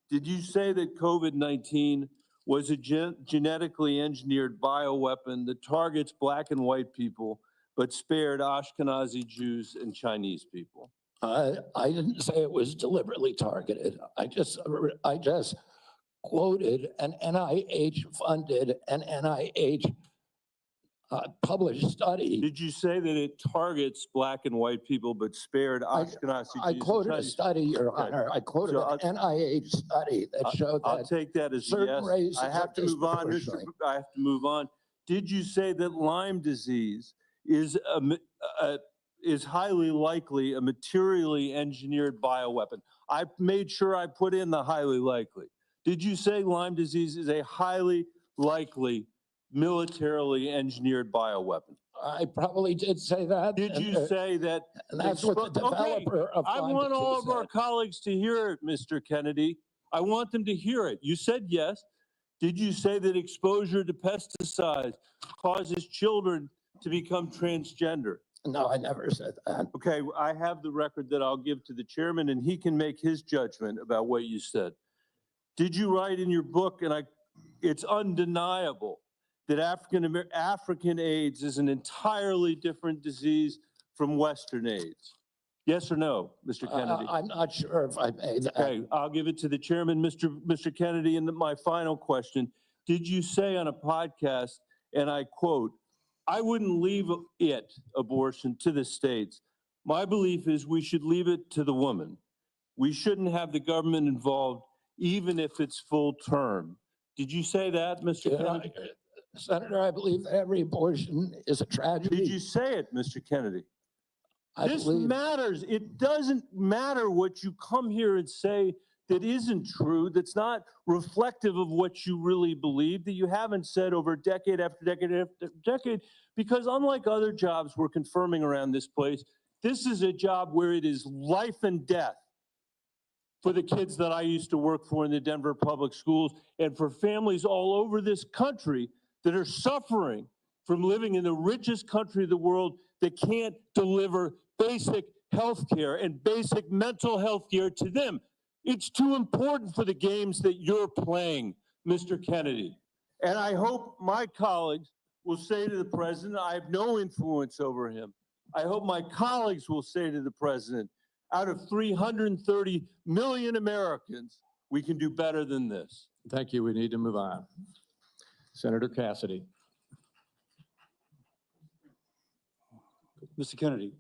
Did you say that COVID-19 was a genetically engineered bioweapon that targets Black and white people, but spared Ashkenazi Jews and Chinese people? I didn't say it was deliberately targeted. I just quoted an NIH-funded and NIH published study. Did you say that it targets Black and white people, but spared Ashkenazi Jews? I quoted a study, Your Honor. I quoted an NIH study that showed that I'll take that as a yes. I have to move on, I have to move on. Did you say that Lyme disease is highly likely a materially engineered bioweapon? I made sure I put in the highly likely. Did you say Lyme disease is a highly likely militarily engineered bioweapon? I probably did say that. Did you say that? And that's what the developer of I Lyme want all disease of our said. colleagues to hear it, Mr. Kennedy. I want them to hear it. You said yes. Did you say that exposure to pesticides causes children to become transgender? No, I never said that. Okay, I have the record that I'll give to the chairman, and he can make his judgment about what you said. Did you write in your book, and it's undeniable, that African AIDS is an entirely different disease from Western AIDS? Yes or no, Mr. Kennedy? I'm not sure if I made that. Okay, I'll give it to the chairman, Mr. Kennedy. And my final question, did you say on a podcast, and I quote, "I wouldn't leave abortion, to the states. My belief is we should leave it to the woman. We shouldn't have the government involved, even if it's full term. Did you say that, Mr. Yeah, Kennedy? Senator, I believe every abortion is a Did tragedy. you say it, Mr. Kennedy? I This believe, matters. It doesn't matter what you come here and say that isn't true, that's not reflective of what you really believe, that you haven't said over decade after decade after decade, because unlike other jobs we're confirming around this place, this is a job where it is life and death for the kids that I used to work for in the Denver public schools and for families all over this country that are suffering from living in the richest country of the world that can't deliver basic health care and basic mental health care to them. It's too important for the games that you're playing, Mr. Kennedy. And I hope my colleagues will say to the president, I have no influence over him. I hope my colleagues will say to the president, out of 330 million Americans, we can do better than this. Thank you. We need to move on. Senator Cassidy. Mr. Kennedy,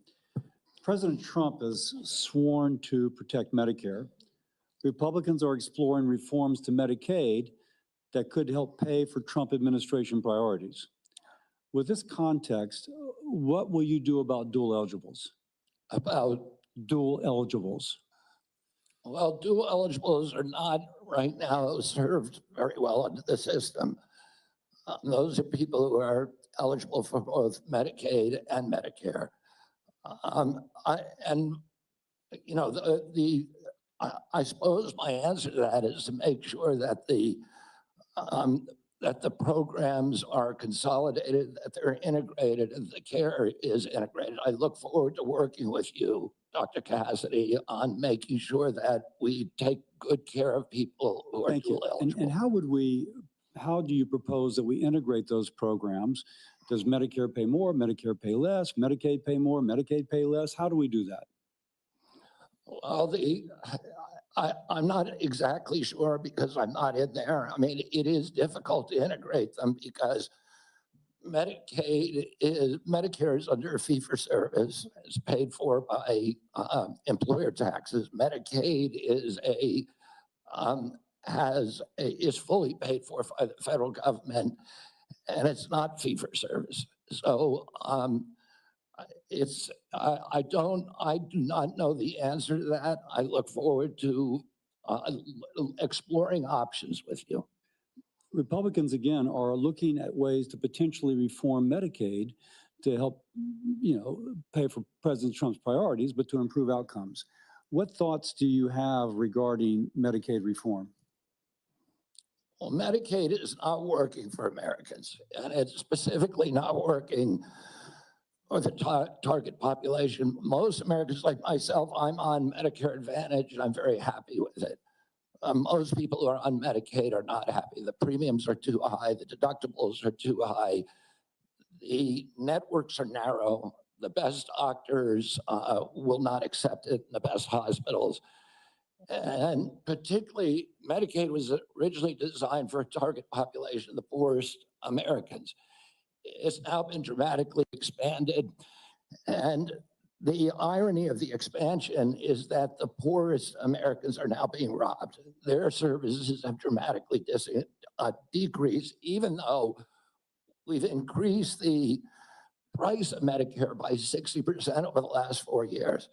President Trump has sworn to protect Medicare. Republicans are exploring reforms to Medicaid that could help pay for Trump administration priorities. With this context, what will you do about dual eligibles? about, Dual eligibles. well, dual eligibles are not right now served very well under the system. Those are people who are eligible for both Medicaid and Medicare. I suppose my answer to that is to make sure that the programs are consolidated, that they're integrated, and the care is integrated. I look forward to working with you, Dr. Cassidy, on making sure that we take good care of people who are Thank you. dual eligible. And how do you propose that we integrate those programs? Does Medicare pay more, Medicare pay less, Medicaid pay more, Medicaid pay less? How do we do that? Well, I'm not exactly sure because I'm not in there. I mean, it is difficult to integrate them because Medicare is under fee-for-service. It's paid for by employer taxes. Medicaid is fully paid for by the federal government, and it's not fee-for-service. So I do not know the answer to that. I look forward to exploring options with you. Republicans, again, are looking at ways to potentially reform Medicaid to help, pay for President Trump's priorities, but to improve outcomes. What thoughts do you have regarding Medicaid reform? Well, Medicaid is not working for Americans, and it's specifically not working for the target population. Most Americans like myself, I'm on Medicare Advantage, and I'm very happy with it. Most people who are on Medicaid are not happy. The premiums are too high. The deductibles are too high. The networks are narrow. The best doctors will not accept it in the best hospitals. And particularly, Medicaid was originally designed for a target population, the poorest Americans. It's now been dramatically expanded. And the irony of the expansion is that the poorest Americans are now being robbed. Their services have dramatically decreased, even though we've increased the price of Medicare by 60% over the last 4 years.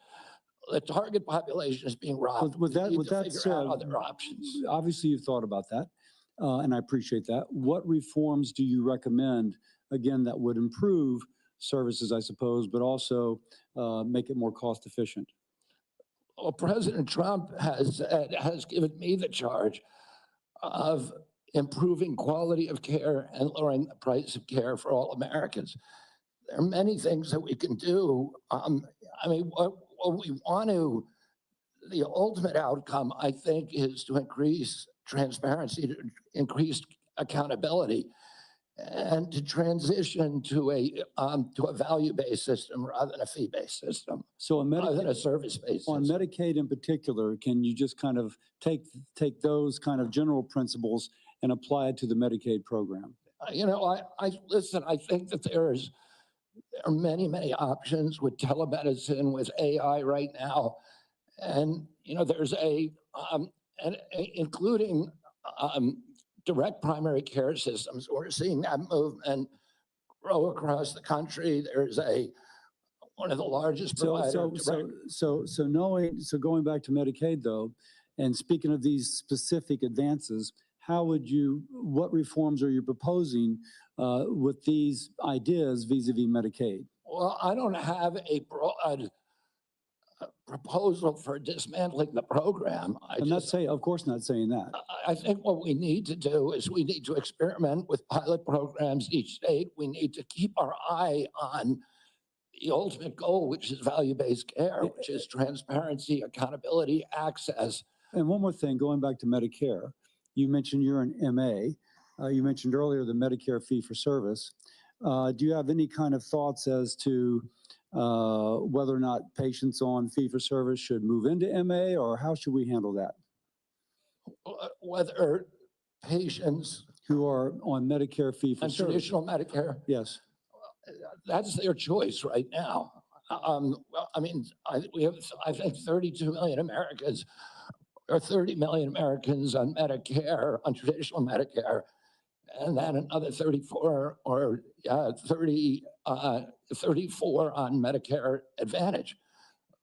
The target population is being robbed. With that figure out other options. Obviously, you've thought about that, and I appreciate that. What reforms do you recommend, again, that would improve services, I suppose, but also make it more cost efficient? Well, President Trump has given me the charge of improving quality of care and lowering the price of care for all Americans. There are many things that we can do. What we want to, the ultimate outcome, I think, is to increase transparency, to increase accountability, and to transition to a value-based system rather than a fee-based system. So rather than a service-based on system. Medicaid in particular, can you just kind of take those kind of general principles and apply it to the Medicaid program? Listen, I think that there are many, many options with telemedicine, with AI right now. And, you know, there's including direct primary care systems. We're seeing that movement grow across the country. There's one of the largest providers. So going back to Medicaid though, and speaking of these specific advances, what reforms are you proposing with these ideas vis-a-vis Medicaid? Well, I don't have a broad proposal for dismantling the program. Of course not saying that. I think what we need to do is we need to experiment with pilot programs in each state. We need to keep our eye on the ultimate goal, which is value-based care, which is transparency, accountability, access. And one more thing, going back to Medicare, you mentioned you're an MA. You mentioned earlier the Medicare fee for service. Do you have any kind of thoughts as to whether or not patients on fee for service should move into MA, or how should we handle that? Whether patients who are on Medicare fee for and service. traditional Medicare, Yes. that's their choice right now. Well, I mean, we have, I think, 32 million Americans or 30 million Americans on Medicare, on traditional Medicare, and then another 34 or 34 on Medicare Advantage,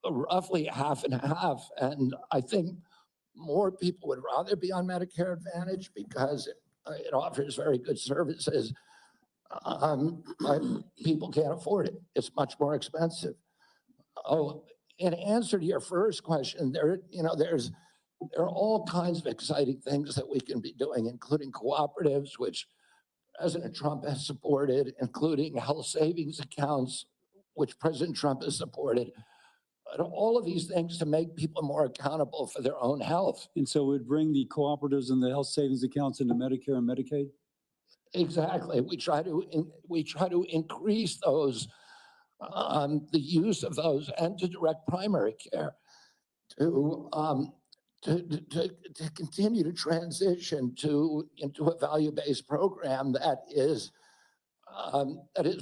roughly half and half. And I think more people would rather be on Medicare Advantage because it offers very good services. But people can't afford it. It's much more expensive. Oh, in answer to your first question, there are all kinds of exciting things that we can be doing, including cooperatives, which President Trump has supported, including health savings accounts, which President Trump has supported. But all of these things to make people more accountable for their own health. And so we'd bring the cooperatives and the health savings accounts into Medicare and Medicaid? Exactly. We try to increase those, the use of those, and to direct primary care to continue to transition into a value-based program that is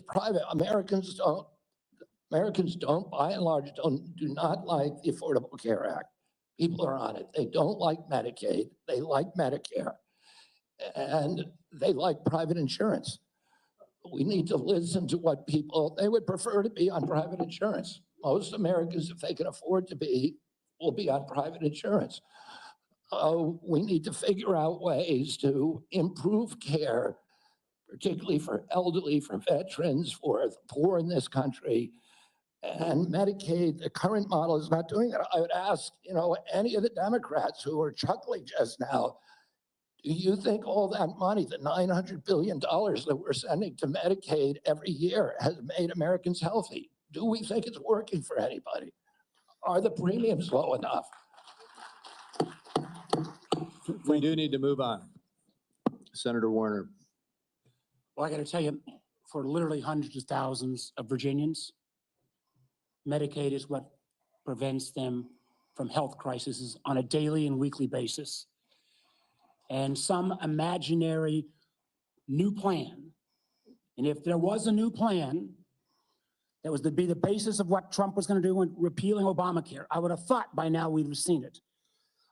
private. Americans don't, by and large, do not like the Affordable Care Act. People are on it. They don't like Medicaid. They like Medicare. And they like private insurance. We need to listen to what they would prefer to be on private insurance. Most Americans, if they can afford to be, will be on private insurance. We need to figure out ways to improve care, particularly for elderly, for veterans, for the poor in this country. And Medicaid, the current model is not doing that. I would ask, any of the Democrats who are chuckling just now, do you think all that money, the $900 billion that we're sending to Medicaid every year, has made Americans healthy? Do we think it's working for anybody? Are the premiums low enough? We do need to move on. Senator Warner. Well, I got to tell you, for literally hundreds of thousands of Virginians, Medicaid is what prevents them from health crises on a daily and weekly basis. And some imaginary new plan, and if there was a new plan that was to be the basis of what Trump was going to do when repealing Obamacare, I would have thought by now we'd have seen it.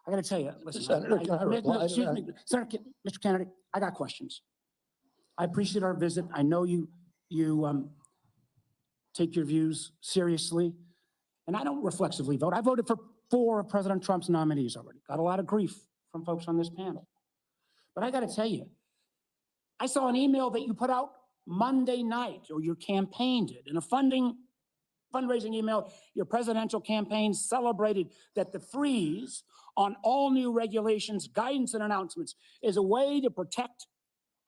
I got to tell you, listen, Senator, can I reply to that? Senator, Mr. Kennedy, I got questions. I appreciate our visit. I know you take your views seriously, and I don't reflexively vote. I voted for 4 of President Trump's nominees already. Got a lot of grief from folks on this panel. But I got to tell you, I saw an email that you put out Monday night, or your campaign did, in a fundraising email. Your presidential campaign celebrated that the freeze on all new regulations, guidance, and announcements is a way to protect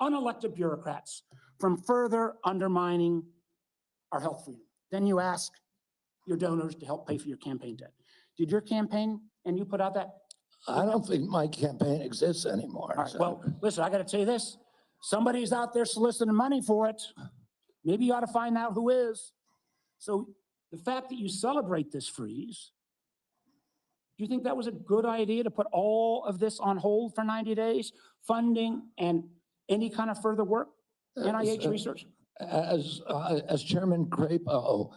unelected bureaucrats from further undermining our health freedom. Then you ask your donors to help pay for your campaign debt. Did your campaign, and you put out that? I don't think my campaign exists anymore. All right, so. well, listen, I got to tell you this. Somebody's out there soliciting money for it. Maybe you ought to find out who is. So the fact that you celebrate this freeze, do you think that was a good idea to put all of this on hold for 90 days, funding and any kind of further work, NIH research? As Chairman Crapo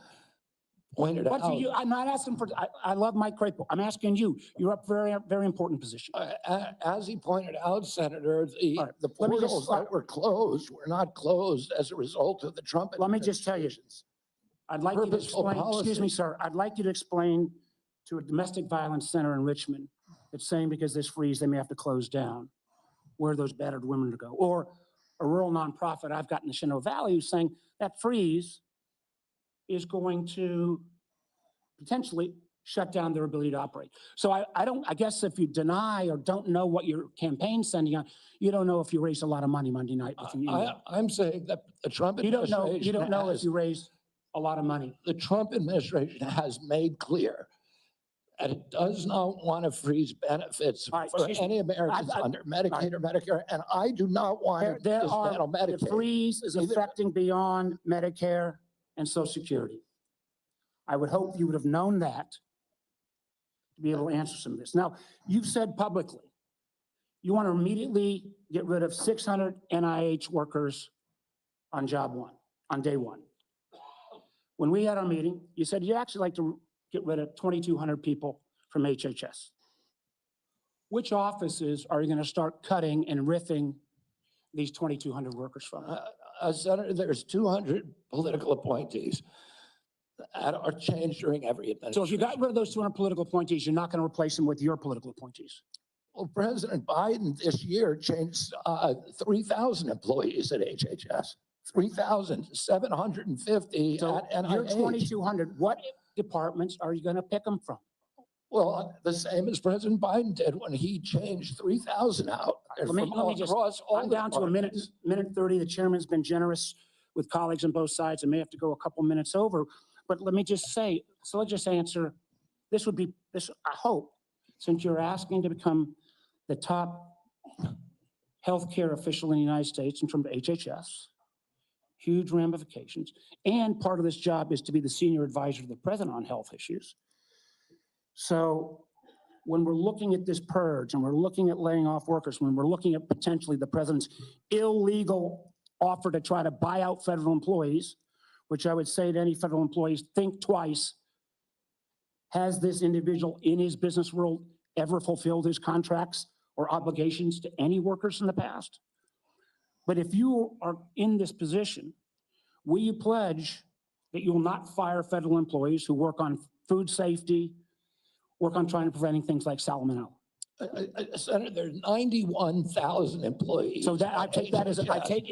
pointed What do out, you, I'm not asking for, I love Mike Crapo. I'm asking you, you're up very, very important position. as he pointed out, Senator, the, All right, the let me just- portals that were closed were not closed as a result of the Trump Let me just tell you, administration's I'd like you to purposeful explain, excuse me, policy. sir, I'd like you to explain to a domestic violence center in Richmond that's saying because this freeze, they may have to close down, where those battered women to go. Or a rural nonprofit I've got in the Shenandoah Valley who's saying that freeze is going to potentially shut down their ability to operate. So I guess if you deny or don't know what your campaign's sending out, you don't know if you raised a lot of money Monday night with the union. I'm saying that the Trump You don't administration know if has, you raised a lot of money. the Trump administration has made clear that it does not want to freeze benefits All right, for excuse me. any Americans under Medicaid or Medicare, and I do not want to There dismantle are, the Medicaid. freeze is Either- affecting beyond Medicare and Social Security. I would hope you would have known that to be able to answer some of this. Now, you've said publicly, you want to immediately get rid of 600 NIH workers on job one, on day one. When we had our meeting, you said you'd actually like to get rid of 2,200 people from HHS. Which offices are you going to start cutting and riffing these 2,200 workers from? Senator, there's 200 political appointees that are changed during every administration. So if you got rid of those 200 political appointees, you're not going to replace them with your political appointees. Well, President Biden this year changed 3,000 employees at HHS, 3,750 So at your NIH. 2,200, what departments are you going to pick them from? Well, the same as President Biden did when he changed 3,000 out. Let me just, I'm down to a minute 30. The chairman's been generous with colleagues on both sides. I may have to go a couple minutes over, but let me just say, so let's just answer, this would be, this, I hope, since you're asking to become the top healthcare official in the United States in terms of HHS, huge ramifications, and part of this job is to be the senior advisor to the president on health issues. So when we're looking at this purge and we're looking at laying off workers, when we're looking at potentially the president's illegal offer to try to buy out federal employees, which I would say to any federal employees, think twice. Has this individual in his business world ever fulfilled his contracts or obligations to any workers in the past? But if you are in this position, will you pledge that you will not fire federal employees who work on food safety, work on trying to preventing things like salmonella? Senator, there's 91,000 employees. So that, I take that as,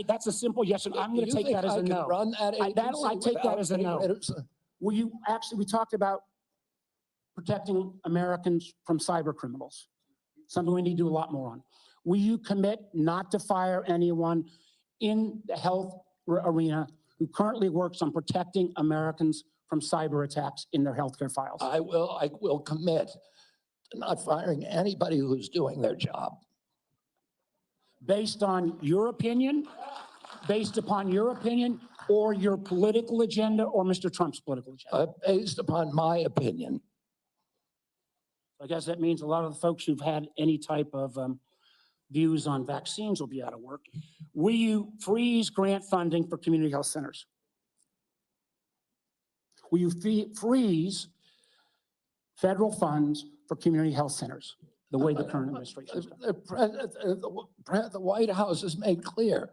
that's a simple yes, and I'm going to take that as a no. Run that I agency take that without as a getting no. rid of some- Will you, actually, we talked about protecting Americans from cyber criminals, something we need to do a lot more on. Will you commit not to fire anyone in the health arena who currently works on protecting Americans from cyber attacks in their healthcare files? I will commit to not firing anybody who's doing their job. Based on your opinion, based upon your opinion, or your political agenda, or Mr. Trump's political agenda? Based upon my opinion. I guess that means a lot of the folks who've had any type of views on vaccines will be out of work. Will you freeze grant funding for community health centers? Will you freeze federal funds for community health centers, the way the current administration has done? The White House has made clear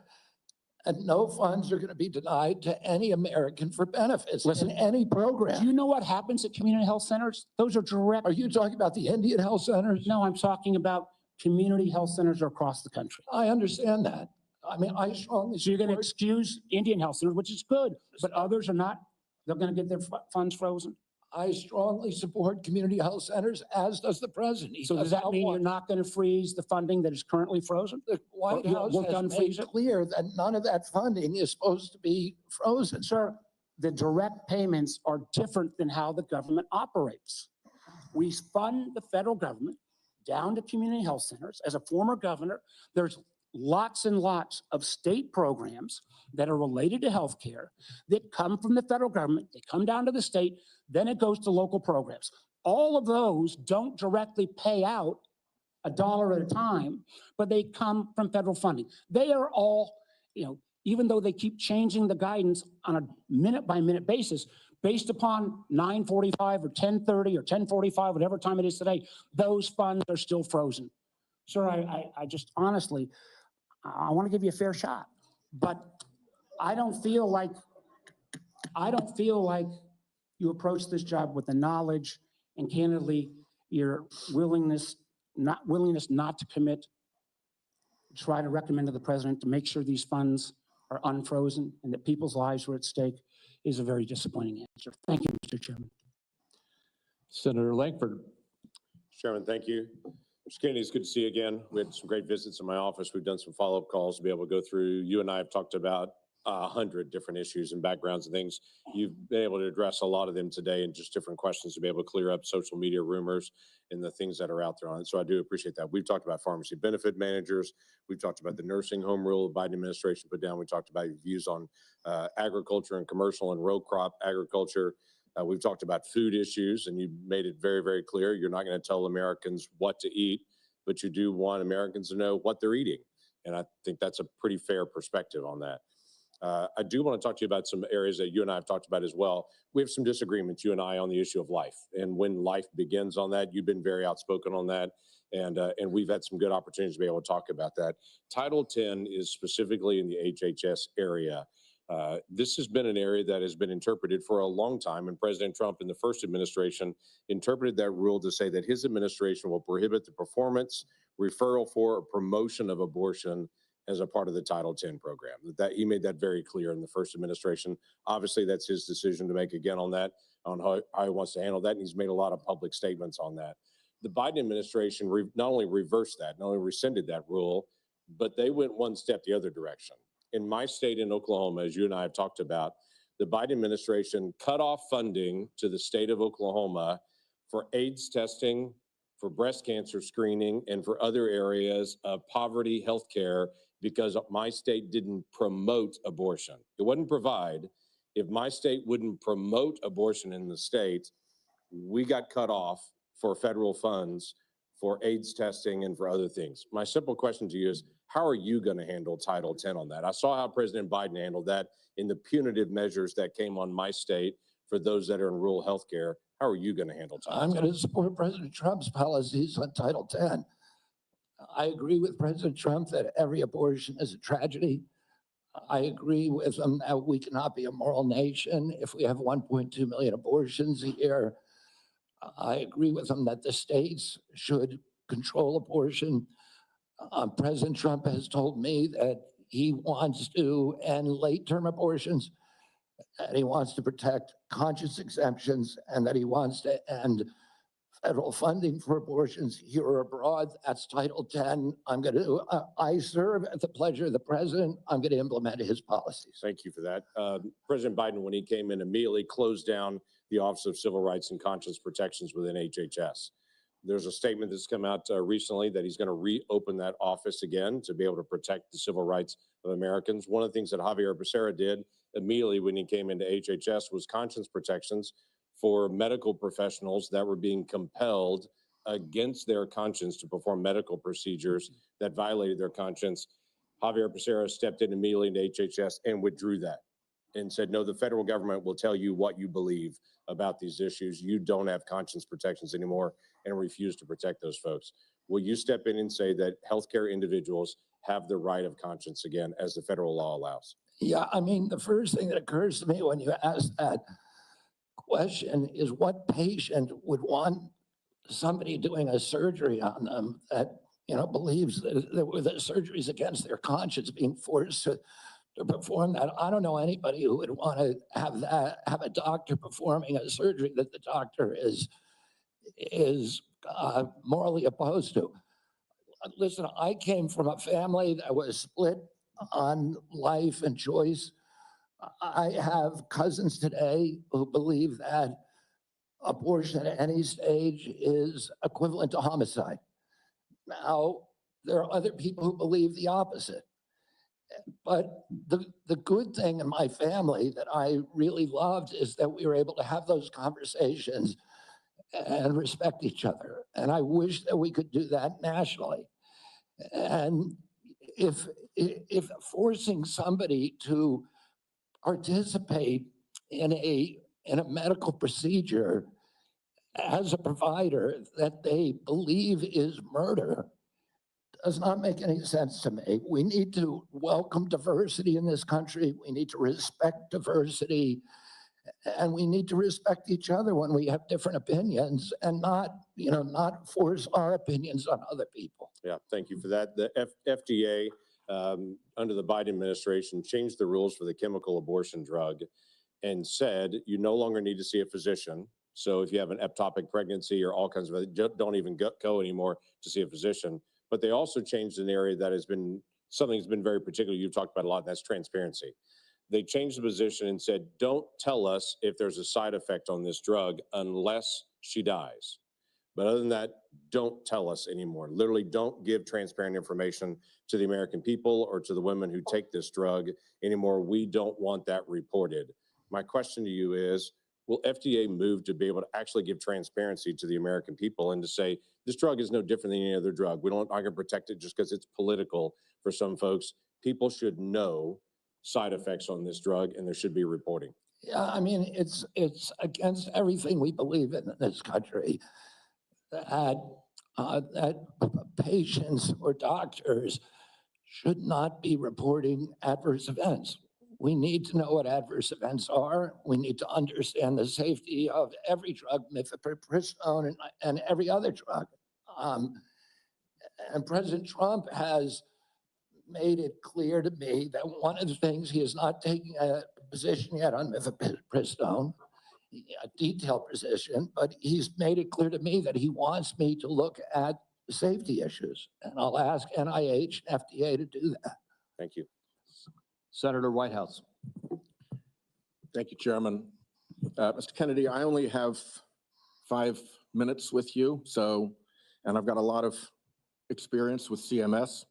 that no funds are going to be denied to any American for benefits in any program. Do you know what happens at community health centers? Those are direct. Are you talking about the Indian health centers? No, I'm talking about community health centers across the country. I understand that. I mean, I strongly So you're going to support- excuse Indian health centers, which is good, but others are not. They're going to get their funds frozen. I strongly support community health centers, as does the president. He So does that not mean want- you're not going to freeze the funding that is currently frozen? The White You'll House work on has made freeze it? clear that none of that funding is supposed to be frozen. Sir, the direct payments are different than how the government operates. We fund the federal government down to community health centers. As a former governor, there's lots and lots of state programs that are related to healthcare that come from the federal government. They come down to the state, then it goes to local programs. All of those don't directly pay out $1 at a time, but they come from federal funding. They are all, even though they keep changing the guidance on a minute by minute basis, based upon 9:45 or 10:30 or 10:45, whatever time it is today, those funds are still frozen. Sir, I just honestly, I want to give you a fair shot, but I don't feel like you approach this job with the knowledge and candidly your willingness not to commit, try to recommend to the president to make sure these funds are unfrozen and that people's lives are at stake is a very disappointing answer. Thank you, Mr. Chairman. Senator Langford. Chairman, thank you. Mr. Kennedy, it's good to see you again. We had some great visits in my office. We've done some follow-up calls to be able to go through. You and I have talked about 100 different issues and backgrounds and things. You've been able to address a lot of them today and just different questions to be able to clear up social media rumors and the things that are out there on it. So I do appreciate that. We've talked about pharmacy benefit managers. We've talked about the nursing home rule the Biden administration put down. We talked about your views on agriculture and commercial and row crop agriculture. We've talked about food issues, and you made it very, very clear. You're not going to tell Americans what to eat, but you do want Americans to know what they're eating. And I think that's a pretty fair perspective on that. I do want to talk to you about some areas that you and I have talked about as well. We have some disagreements, you and I, on the issue of life and when life begins on that. You've been very outspoken on that, and we've had some good opportunities to be able to talk about that. Title 10 is specifically in the HHS area. This has been an area that has been interpreted for a long time, and President Trump in the first administration interpreted that rule to say that his administration will prohibit the performance, referral for, or promotion of abortion as a part of the Title 10 program. That he made that very clear in the first administration. Obviously, that's his decision to make again on that, on how he wants to handle that, and he's made a lot of public statements on that. The Biden administration not only reversed that, not only rescinded that rule, but they went one step the other direction. In my state in Oklahoma, as you and I have talked about, the Biden administration cut off funding to the state of Oklahoma for AIDS testing, for breast cancer screening, and for other areas of poverty healthcare because my state didn't promote abortion. It wouldn't provide. If my state wouldn't promote abortion in the state, we got cut off for federal funds for AIDS testing and for other things. My simple question to you is, how are you going to handle Title 10 on that? I saw how President Biden handled that in the punitive measures that came on my state for those that are in rural healthcare. How are you going to handle Title 10? I'm going to support President Trump's policies on Title 10. I agree with President Trump that every abortion is a tragedy. I agree with him that we cannot be a moral nation if we have 1.2 million abortions a year. I agree with him that the states should control abortion. President Trump has told me that he wants to end late-term abortions, that he wants to protect conscience exemptions, and that he wants to end federal funding for abortions here or abroad. That's Title 10. I serve at the pleasure of the president. I'm going to implement his policies. Thank you for that. President Biden, when he came in, immediately closed down the Office of Civil Rights and Conscience Protections within HHS. There's a statement that's come out recently that he's going to reopen that office again to be able to protect the civil rights of Americans. One of the things that Javier Becerra did immediately when he came into HHS was conscience protections for medical professionals that were being compelled against their conscience to perform medical procedures that violated their conscience. Javier Becerra stepped in immediately into HHS and withdrew that and said, no, the federal government will tell you what you believe about these issues. You don't have conscience protections anymore, and refuse to protect those folks. Will you step in and say that healthcare individuals have the right of conscience again, as the federal law allows? Yeah, I mean, the first thing that occurs to me when you ask that question is what patient would want somebody doing a surgery on them that, believes that the surgery is against their conscience being forced to perform that. I don't know anybody who would want to have a doctor performing a surgery that the doctor is morally opposed to. Listen, I came from a family that was split on life and choice. I have cousins today who believe that abortion at any stage is equivalent to homicide. Now, there are other people who believe the opposite. But the good thing in my family that I really loved is that we were able to have those conversations and respect each other. And I wish that we could do that nationally. And if forcing somebody to participate in a in a medical procedure as a provider that they believe is murder does not make any sense to me. We need to welcome diversity in this country. We need to respect diversity. And we need to respect each other when we have different opinions and not force our opinions on other people. Yeah, thank you for that. The FDA, under the Biden administration, changed the rules for the chemical abortion drug and said you no longer need to see a physician. So if you have an ectopic pregnancy or all kinds of, don't even go anymore to see a physician. But they also changed an area that has been, something that's been very particular, you've talked about a lot, and that's transparency. They changed the position and said, don't tell us if there's a side effect on this drug unless she dies. But other than that, don't tell us anymore. Literally, don't give transparent information to the American people or to the women who take this drug anymore. We don't want that reported. My question to you is, will FDA move to be able to actually give transparency to the American people and to say, this drug is no different than any other drug. We don't, I can protect it just because it's political for some folks. People should know side effects on this drug and there should be reporting. Yeah, I mean, it's against everything we believe in this country that patients or doctors should not be reporting adverse events. We need to know what adverse events are. We need to understand the safety of every drug, mifepristone and every other drug. And President Trump has made it clear to me that one of the things, he is not taking a position yet on mifepristone, a detailed position, but he's made it clear to me that he wants me to look at safety issues. And I'll ask NIH, FDA to do that. Thank you. Senator Whitehouse. Thank you, Chairman. Mr. Kennedy, I only have 5 minutes with you, and I've got a lot of experience with CMS,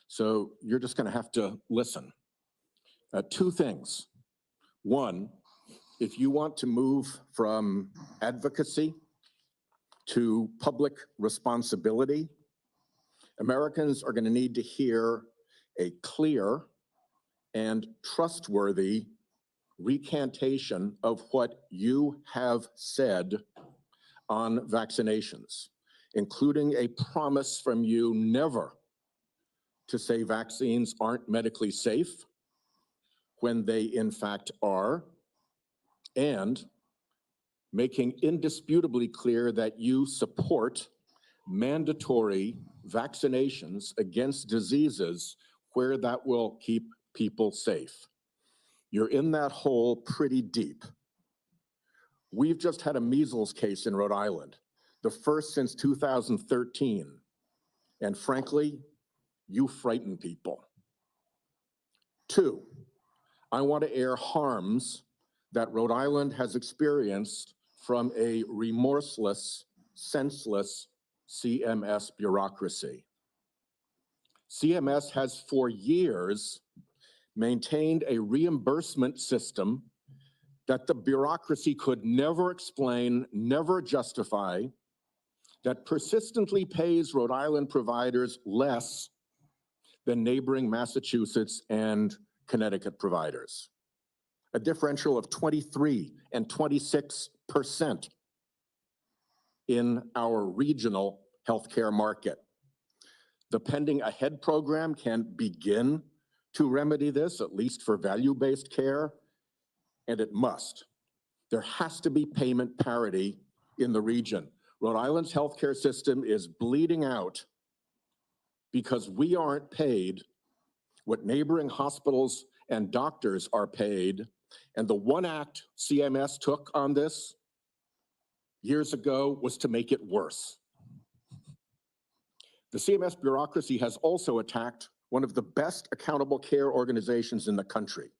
so you're just going to have to listen. 2 things. One, if you want to move from advocacy to public responsibility, Americans are going to need to hear a clear and trustworthy recantation of what you have said on vaccinations, including a promise from you never to say vaccines aren't medically safe when they in fact are, and making indisputably clear that you support mandatory vaccinations against diseases where that will keep people safe. You're in that hole pretty deep. We've just had a measles case in Rhode Island, the first since 2013. And frankly, you frighten people. 2, I want to air harms that Rhode Island has experienced from a remorseless, senseless CMS bureaucracy. CMS has for years maintained a reimbursement system that the bureaucracy could never explain, never justify, that persistently pays Rhode Island providers less than neighboring Massachusetts and Connecticut providers. A differential of 23 and 26% in our regional healthcare market. The Pending Ahead program can begin to remedy this, at least for value-based care, and it must. There has to be payment parity in the region. Rhode Island's healthcare system is bleeding out because we aren't paid what neighboring hospitals and doctors are paid. And the one act CMS took on this years ago was to make it worse. The CMS bureaucracy has also attacked one of the best accountable care organizations in the country,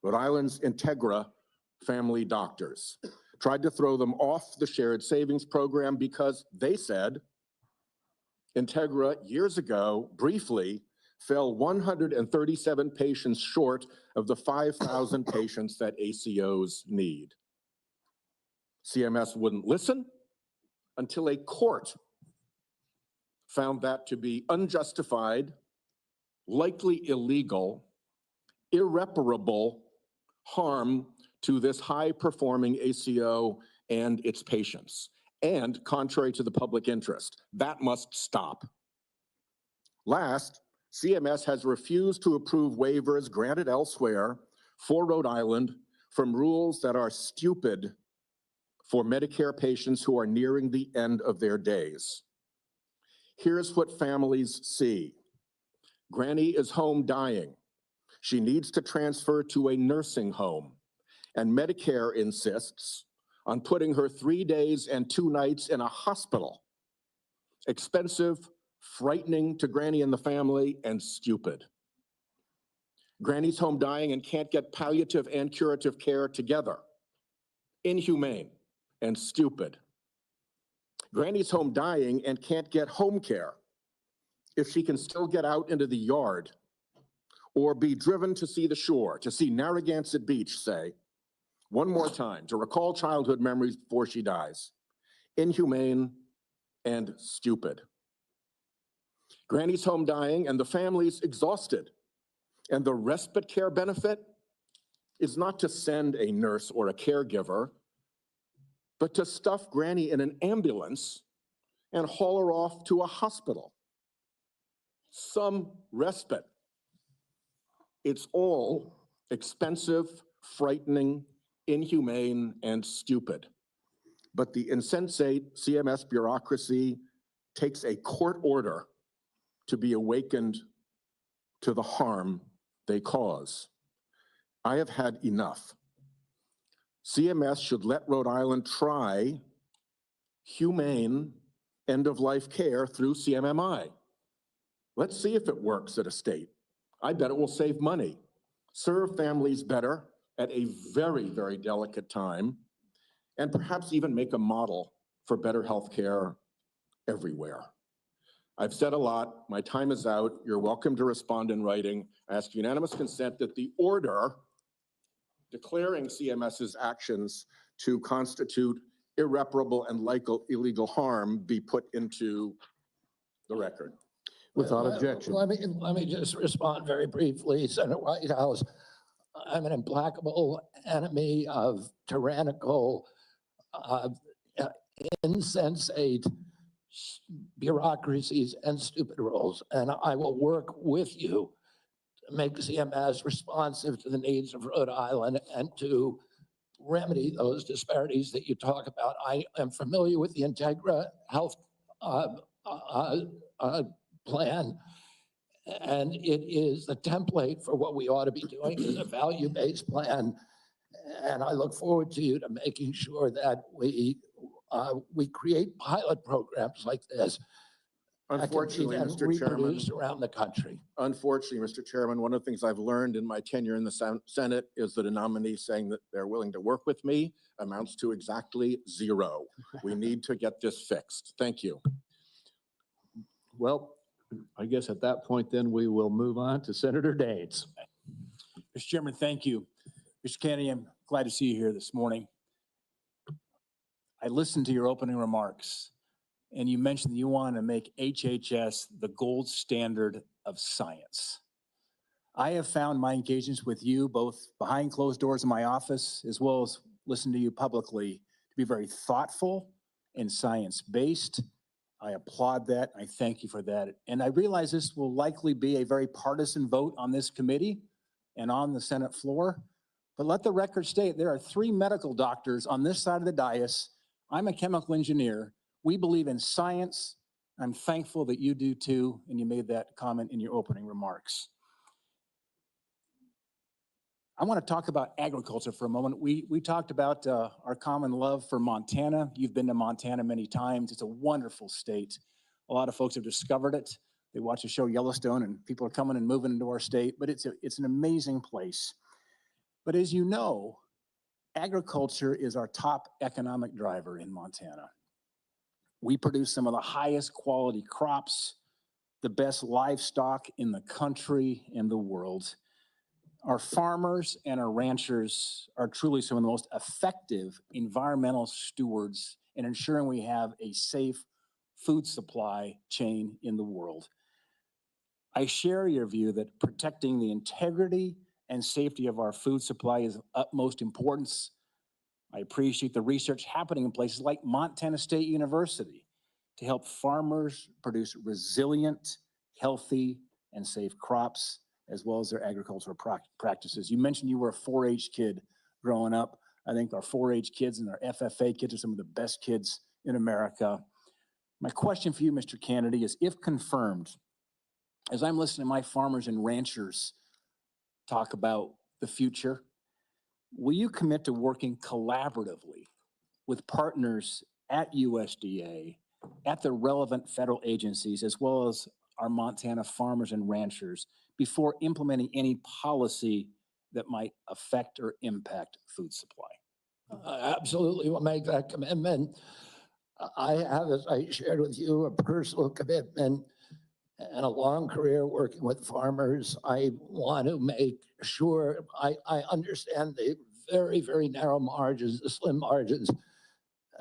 Rhode Island's Integra Family Doctors. Tried to throw them off the shared savings program because they said Integra years ago briefly fell 137 patients short of the 5,000 patients that ACOs need. CMS wouldn't listen until a court found that to be unjustified, likely illegal, irreparable harm to this high-performing ACO and its patients, and contrary to the public interest. That must stop. Last, CMS has refused to approve waivers granted elsewhere for Rhode Island from rules that are stupid for Medicare patients who are nearing the end of their days. Here's what families see. Granny is home dying. She needs to transfer to a nursing home, and Medicare insists on putting her 3 days and 2 nights in a hospital. Expensive, frightening to Granny and the family, and stupid. Granny's home dying and can't get palliative and curative care together. Inhumane and stupid. Granny's home dying and can't get home care if she can still get out into the yard or be driven to see the shore, to see Narragansett Beach, say, one more time, to recall childhood memories before she dies. Inhumane and stupid. Granny's home dying and the family's exhausted. And the respite care benefit is not to send a nurse or a caregiver, but to stuff Granny in an ambulance and haul her off to a hospital. Some respite. It's all expensive, frightening, inhumane, and stupid. But the insensate CMS bureaucracy takes a court order to be awakened to the harm they cause. I have had enough. CMS should let Rhode Island try humane end-of-life care through CMMI. Let's see if it works at a state. I bet it will save money, serve families better at a very, very delicate time, and perhaps even make a model for better health care everywhere. I've said a lot. My time is out. You're welcome to respond in writing. I ask unanimous consent that the order declaring CMS's actions to constitute irreparable and illegal harm be put into the record. Without objection. Let me just respond very briefly, Senator Whitehouse. I'm an implacable enemy of tyrannical, insensate bureaucracies and stupid rules, and I will work with you to make CMS responsive to the needs of Rhode Island and to remedy those disparities that you talk about. I am familiar with the Integra Health plan, and it is the template for what we ought to be doing is a value-based plan. And I look forward to you to making sure that we create pilot programs like this. Unfortunately, that can be Mr. Chairman, reproduced around the country. unfortunately, Mr. Chairman, one of the things I've learned in my tenure in the Senate is that a nominee saying that they're willing to work with me amounts to exactly 0. We need to get this fixed. Thank you. Well, I guess at that point, then we will move on to Senator Daines. Mr. Chairman, thank you. Mr. Kennedy, I'm glad to see you here this morning. I listened to your opening remarks, and you mentioned that you want to make HHS the gold standard of science. I have found my engagements with you, both behind closed doors in my office, as well as listening to you publicly, to be very thoughtful and science-based. I applaud that. I thank you for that. And I realize this will likely be a very partisan vote on this committee and on the Senate floor. But let the record state there are 3 medical doctors on this side of the dais. I'm a chemical engineer. We believe in science. I'm thankful that you do too, and you made that comment in your opening remarks. I want to talk about agriculture for a moment. We talked about our common love for Montana. You've been to Montana many times. It's a wonderful state. A lot of folks have discovered it. They watch the show Yellowstone, and people are coming and moving into our state, but it's an amazing place. But as you know, agriculture is our top economic driver in Montana. We produce some of the highest quality crops, the best livestock in the country and the world. Our farmers and our ranchers are truly some of the most effective environmental stewards in ensuring we have a safe food supply chain in the world. I share your view that protecting the integrity and safety of our food supply is of utmost importance. I appreciate the research happening in places like Montana State University to help farmers produce resilient, healthy, and safe crops, as well as their agricultural practices. You mentioned you were a 4-H kid growing up. I think our 4-H kids and our FFA kids are some of the best kids in America. My question for you, Mr. Kennedy, is if confirmed, as I'm listening to my farmers and ranchers talk about the future, will you commit to working collaboratively with partners at USDA, at the relevant federal agencies, as well as our Montana farmers and ranchers before implementing any policy that might affect or impact food supply? Absolutely will make that commitment. I have, as I shared with you, a personal commitment and a long career working with farmers. I want to make sure I understand the very, very narrow margins, the slim margins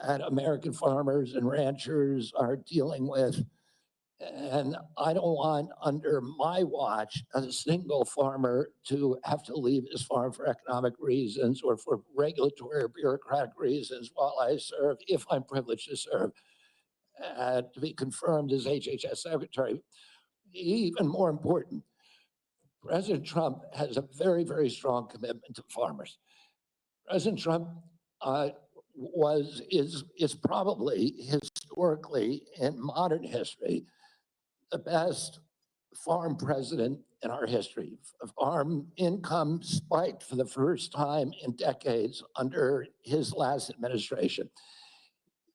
that American farmers and ranchers are dealing with. And I don't want under my watch a single farmer to have to leave his farm for economic reasons or for regulatory or bureaucratic reasons while I serve, if I'm privileged to serve, to be confirmed as HHS Secretary. Even more important, President Trump has a very, very strong commitment to farmers. President Trump is probably historically in modern history the best farm president in our history. Farm income spiked for the first time in decades under his last administration.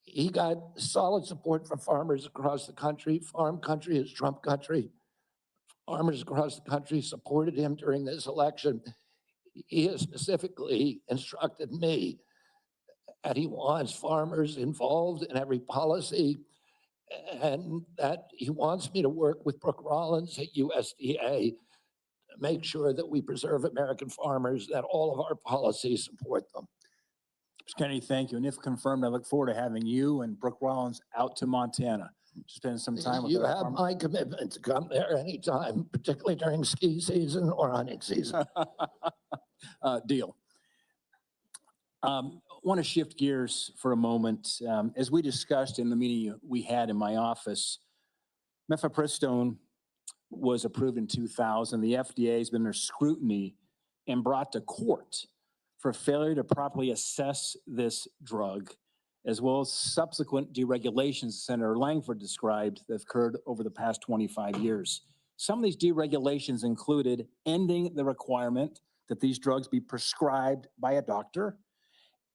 He got solid support from farmers across the country. Farm country is Trump country. Farmers across the country supported him during this election. He has specifically instructed me that he wants farmers involved in every policy and that he wants me to work with Brooke Rollins at USDA to make sure that we preserve American farmers, that all of our policies support them. Mr. Kennedy, thank you. And if confirmed, I look forward to having you and Brooke Rollins out to Montana to spend some time with you. our Have farmers. my commitment to come there anytime, particularly during ski season or hunting season. Deal. Want to shift gears for a moment. As we discussed in the meeting we had in my office, mifepristone was approved in 2000. The FDA has been under scrutiny and brought to court for failure to properly assess this drug, as well as subsequent deregulations Senator Langford described that have occurred over the past 25 years. Some of these deregulations included ending the requirement that these drugs be prescribed by a doctor,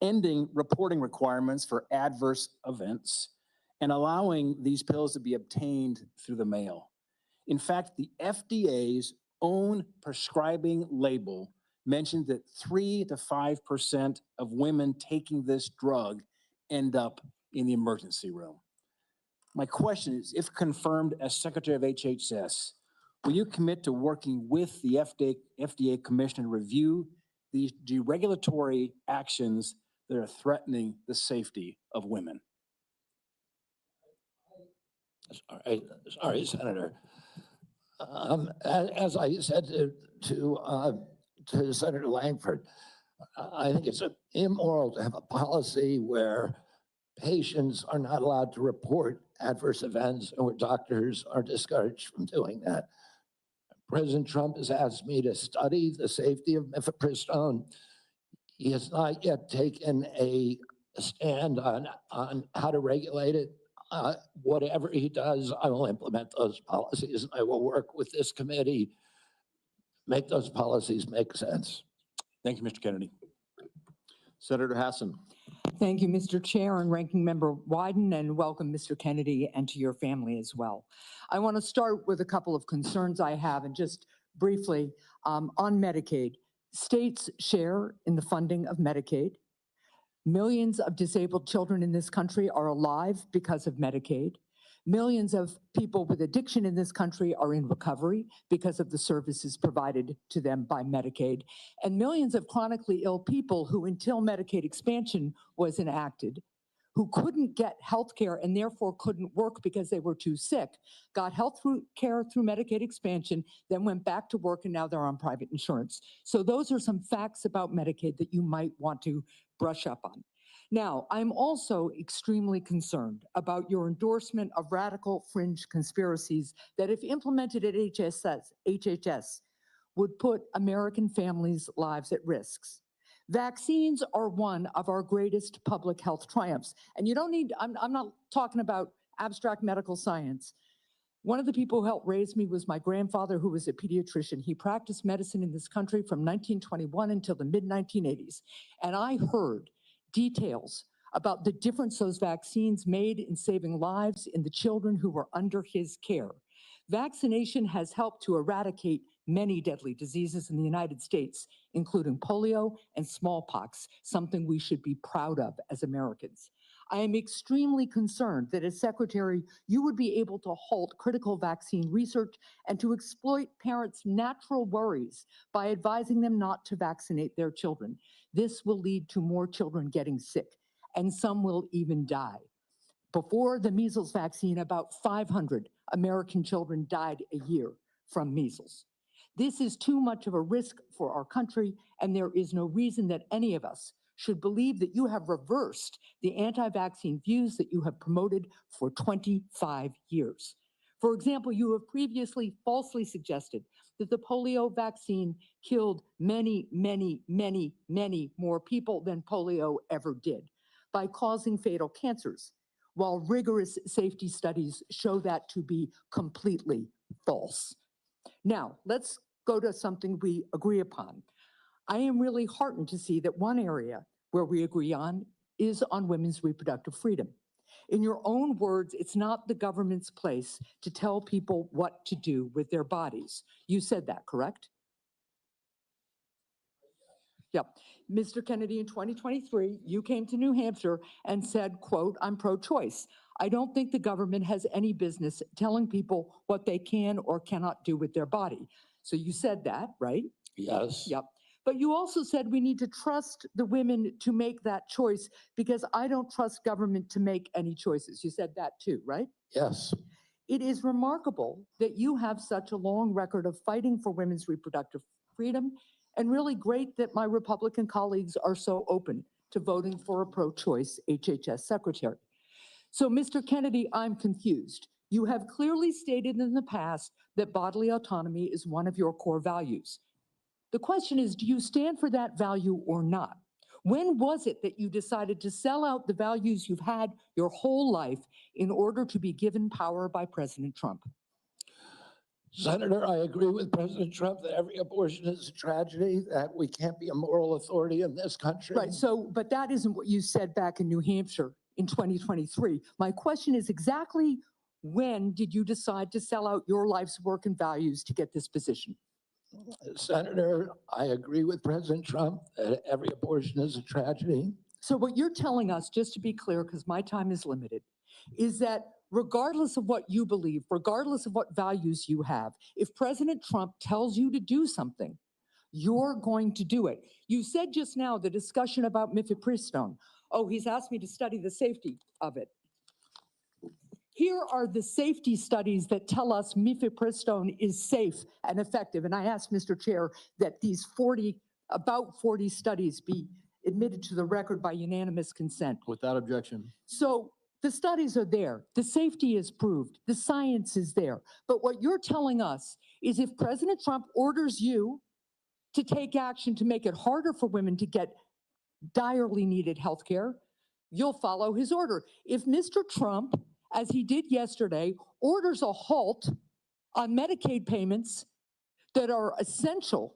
ending reporting requirements for adverse events, and allowing these pills to be obtained through the mail. In fact, the FDA's own prescribing label mentioned that 3 to 5% of women taking this drug end up in the emergency room. My question is, if confirmed as Secretary of HHS, will you commit to working with the FDA Commissioner to review these deregulatory actions that are threatening the safety of women? Sorry, Senator. As I said to Senator Langford, I think it's immoral to have a policy where patients are not allowed to report adverse events and where doctors are discouraged from doing that. President Trump has asked me to study the safety of mifepristone. He has not yet taken a stand on how to regulate it. Whatever he does, I will implement those policies, and I will work with this committee, make those policies make sense. Thank you, Mr. Kennedy. Senator Hassan. Thank you, Mr. Chair and Ranking Member Wyden, and welcome, Mr. Kennedy, and to your family as well. I want to start with a couple of concerns I have, and just briefly on Medicaid. States share in the funding of Medicaid. Millions of disabled children in this country are alive because of Medicaid. Millions of people with addiction in this country are in recovery because of the services provided to them by Medicaid. And millions of chronically ill people who, until Medicaid expansion was enacted, who couldn't get health care and therefore couldn't work because they were too sick, got health care through Medicaid expansion, then went back to work, and now they're on private insurance. So those are some facts about Medicaid that you might want to brush up on. Now, I'm also extremely concerned about your endorsement of radical fringe conspiracies that, if implemented at HHS, would put American families' lives at risks. Vaccines are one of our greatest public health triumphs. And you don't need, I'm not talking about abstract medical science. One of the people who helped raise me was my grandfather, who was a pediatrician. He practiced medicine in this country from 1921 until the mid-1980s. And I heard details about the difference those vaccines made in saving lives in the children who were under his care. Vaccination has helped to eradicate many deadly diseases in the United States, including polio and smallpox, something we should be proud of as Americans. I am extremely concerned that as Secretary, you would be able to halt critical vaccine research and to exploit parents' natural worries by advising them not to vaccinate their children. This will lead to more children getting sick, and some will even die. Before the measles vaccine, about 500 American children died a year from measles. This is too much of a risk for our country, and there is no reason that any of us should believe that you have reversed the anti-vaccine views that you have promoted for 25 years. For example, you have previously falsely suggested that the polio vaccine killed many, many, many, many more people than polio ever did by causing fatal cancers, while rigorous safety studies show that to be completely false. Now, let's go to something we agree upon. I am really heartened to see that one area where we agree on is on women's reproductive freedom. In your own words, it's not the government's place to tell people what to do with their bodies. You said that, correct? Yep. Mr. Kennedy, in 2023, you came to New Hampshire and said, quote, "I'm pro-choice. I don't think the government has any business telling people what they can or cannot do with their body." So you said that, right? Yes. Yep. But you also said we need to trust the women to make that choice because I don't trust government to make any choices. You said that too, right? Yes. It is remarkable that you have such a long record of fighting for women's reproductive freedom, and really great that my Republican colleagues are so open to voting for a pro-choice HHS secretary. So, Mr. Kennedy, I'm confused. You have clearly stated in the past that bodily autonomy is one of your core values. The question is, do you stand for that value or not? When was it that you decided to sell out the values you've had your whole life in order to be given power by President Trump? Senator, I agree with President Trump that every abortion is a tragedy, that we can't be a moral authority in this country. Right, so, but that isn't what you said back in New Hampshire in 2023. My question is exactly when did you decide to sell out your life's work and values to get this position? Senator, I agree with President Trump that every abortion is a tragedy. So what you're telling us, just to be clear, because my time is limited, is that regardless of what you believe, regardless of what values you have, if President Trump tells you to do something, you're going to do it. You said just now the discussion about mifepristone. Oh, he's asked me to study the safety of it. Here are the safety studies that tell us mifepristone is safe and effective. And I asked Mr. Chair that these about 40 studies be admitted to the record by unanimous consent. Without objection. So the studies are there. The safety is proved. The science is there. But what you're telling us is if President Trump orders you to take action to make it harder for women to get direly needed health care, you'll follow his order. If Mr. Trump, as he did yesterday, orders a halt on Medicaid payments that are essential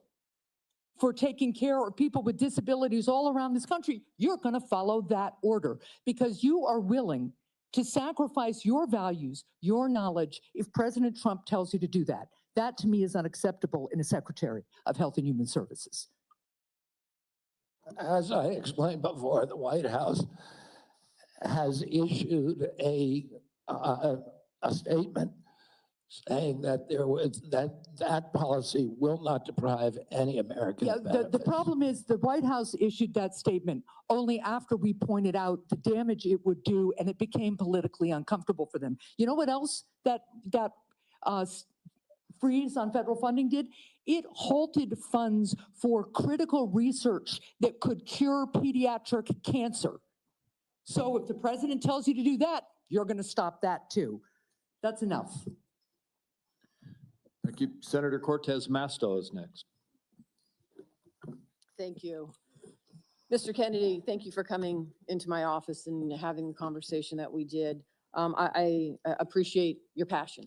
for taking care of people with disabilities all around this country, you're going to follow that order because you are willing to sacrifice your values, your knowledge, if President Trump tells you to do that. That, to me, is unacceptable in a Secretary of Health and Human Services. As I explained before, the White House has issued a statement saying that that policy will not deprive any American Yeah, of the benefits. problem is the White House issued that statement only after we pointed out the damage it would do, and it became politically uncomfortable for them. You know what else that freeze on federal funding did? It halted funds for critical research that could cure pediatric cancer. So if the president tells you to do that, you're going to stop that too. That's enough. Thank you. Senator Cortez Masto is next. Thank you. Mr. Kennedy, thank you for coming into my office and having the conversation that we did. I appreciate your passion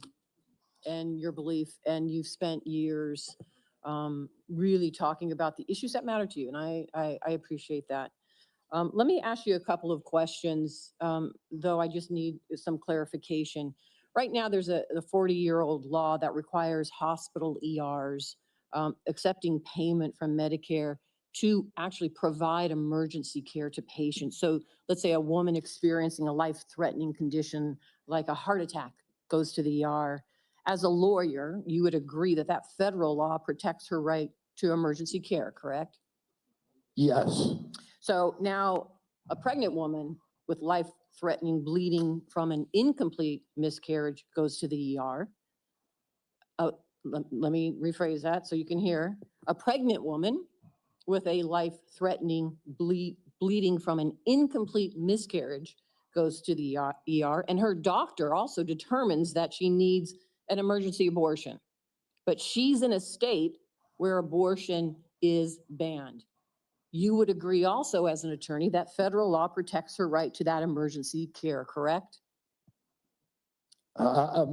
and your belief, and you've spent years really talking about the issues that matter to you, and I appreciate that. Let me ask you a couple of questions, though I just need some clarification. Right now, there's a 40-year-old law that requires hospital ERs accepting payment from Medicare to actually provide emergency care to patients. So let's say a woman experiencing a life-threatening condition like a heart attack goes to the ER. As a lawyer, you would agree that that federal law protects her right to emergency care, correct? Yes. So now a pregnant woman with life-threatening bleeding from an incomplete miscarriage goes to the ER. Let me rephrase that so you can hear. A pregnant woman with a life-threatening bleeding from an incomplete miscarriage goes to the ER, and her doctor also determines that she needs an emergency abortion. But she's in a state where abortion is banned. You would agree also as an attorney that federal law protects her right to that emergency care, correct? I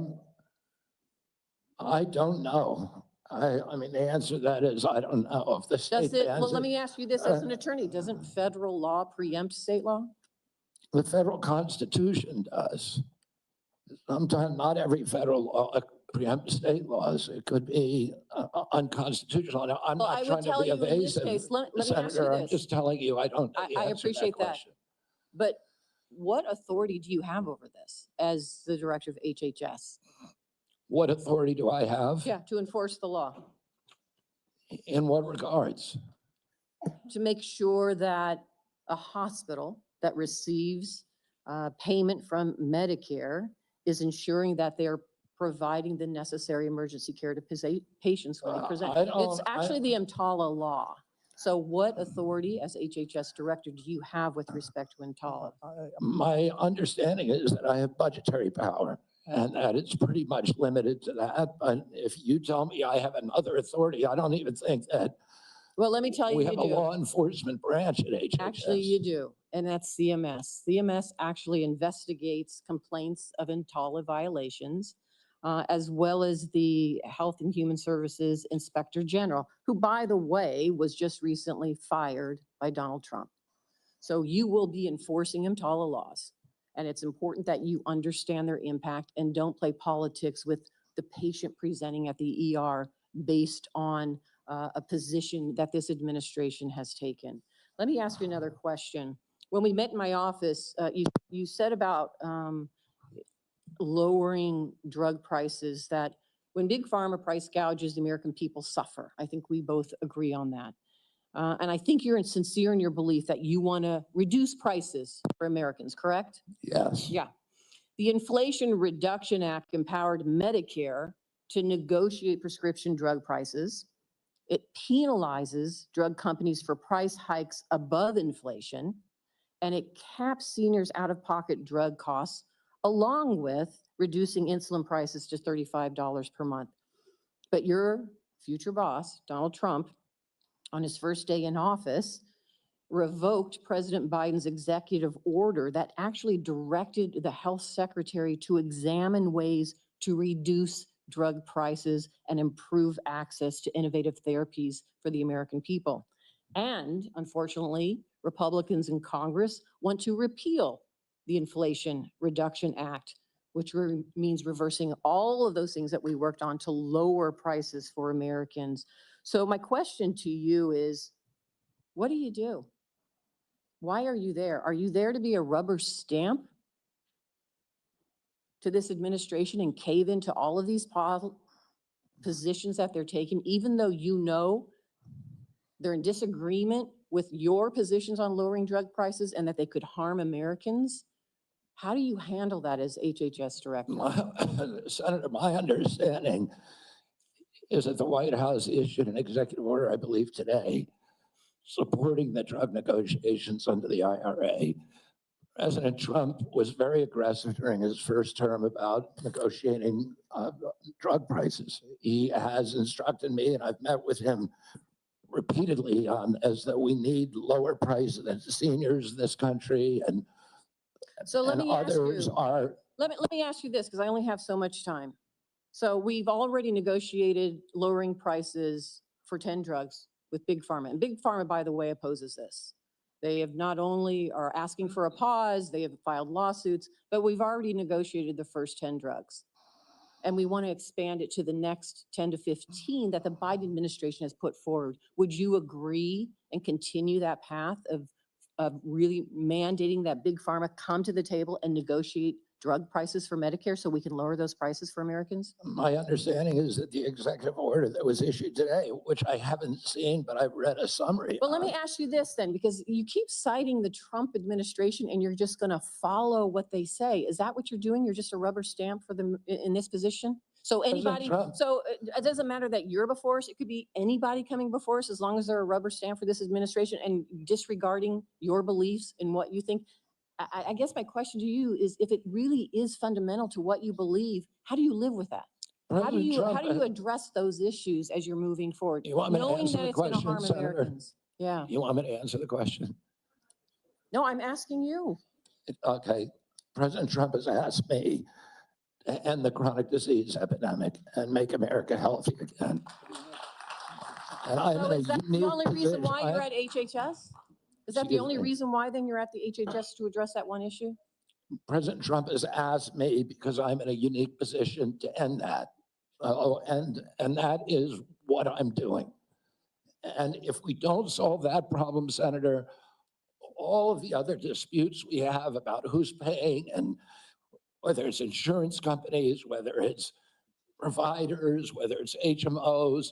don't know. I mean, the answer to that is, I don't know if the state Does it, bans well, let it. me ask you this as an attorney, doesn't federal law preempt state law? The federal constitution does. Sometimes not every federal law preempts state laws. It could be unconstitutional. Now, I'm Well, I not would trying to tell be you in this evasive, case, let me ask you Senator. I'm this. just telling you, I don't know the I answer to appreciate that. question. But what authority do you have over this as the director of HHS? What authority do I have? Yeah, to enforce the law, In what regards? to make sure that a hospital that receives payment from Medicare is ensuring that they're providing the necessary emergency care to patients when they present. It's actually the EMTALA law. So what authority as HHS director do you have with respect to EMTALA? My understanding is that I have budgetary power and that it's pretty much limited to that. But if you tell me I have another authority, I don't even think that Well, let me tell you, we you have a do. law enforcement branch at HHS. Actually, you do, and that's CMS. CMS actually investigates complaints of EMTALA violations, as well as the Health and Human Services Inspector General, who, by the way, was just recently fired by Donald Trump. So you will be enforcing EMTALA laws, and it's important that you understand their impact and don't play politics with the patient presenting at the ER based on a position that this administration has taken. Let me ask you another question. When we met in my office, you said about lowering drug prices, that when Big Pharma price gouges, the American people suffer. I think we both agree on that. And I think you're sincere in your belief that you want to reduce prices for Americans, correct? Yes. Yeah. The Inflation Reduction Act empowered Medicare to negotiate prescription drug prices. It penalizes drug companies for price hikes above inflation, and it caps seniors' out-of-pocket drug costs, along with reducing insulin prices to $35 per month. But your future boss, Donald Trump, on his first day in office, revoked President Biden's executive order that actually directed the health secretary to examine ways to reduce drug prices and improve access to innovative therapies for the American people. And unfortunately, Republicans in Congress want to repeal the Inflation Reduction Act, which means reversing all of those things that we worked on to lower prices for Americans. So my question to you is, what do you do? Why are you there? Are you there to be a rubber stamp? to this administration and cave into all of these positions that they're taking, even though you know they're in disagreement with your positions on lowering drug prices and that they could harm Americans? How do you handle that as HHS director? Senator, my understanding is that the White House issued an executive order, I believe today, supporting the drug negotiations under the IRA. President Trump was very aggressive during his first term about negotiating drug prices. He has instructed me, and I've met with him repeatedly on as that we need lower prices than seniors in this country, and So let me ask others you, are. let me ask you this, because I only have so much time. So we've already negotiated lowering prices for 10 drugs with Big Pharma. And Big Pharma, by the way, opposes this. They have not only are asking for a pause, they have filed lawsuits, but we've already negotiated the first 10 drugs. And we want to expand it to the next 10 to 15 that the Biden administration has put forward. Would you agree and continue that path of really mandating that Big Pharma come to the table and negotiate drug prices for Medicare so we can lower those prices for Americans? My understanding is that the executive order that was issued today, which I haven't seen, but I've read a summary. Well, let me ask you this then, because you keep citing the Trump administration and you're just going to follow what they say. Is that what you're doing? You're just a rubber stamp for them in this position? So anybody, Trump. so it doesn't matter that you're before us. It could be anybody coming before us as long as they're a rubber stamp for this administration and disregarding your beliefs and what you think. I guess my question to you is, if it really is fundamental to what you believe, how do you live with that? How do you address those issues as you're moving forward, You want me to knowing answer that the it's going to question, harm Senator? Americans? Yeah. You want me to answer the question? No, I'm asking you. Okay. President Trump has asked me to end the chronic disease epidemic and make America healthy again. And I'm So in a is that the unique only reason position. why you're at HHS? Is that the Excuse only me. reason why then you're at the HHS to address that one issue? President Trump has asked me because I'm in a unique position to end that. And that is what I'm doing. And if we don't solve that problem, Senator, all of the other disputes we have about who's paying and whether it's insurance companies, whether it's providers, whether it's HMOs,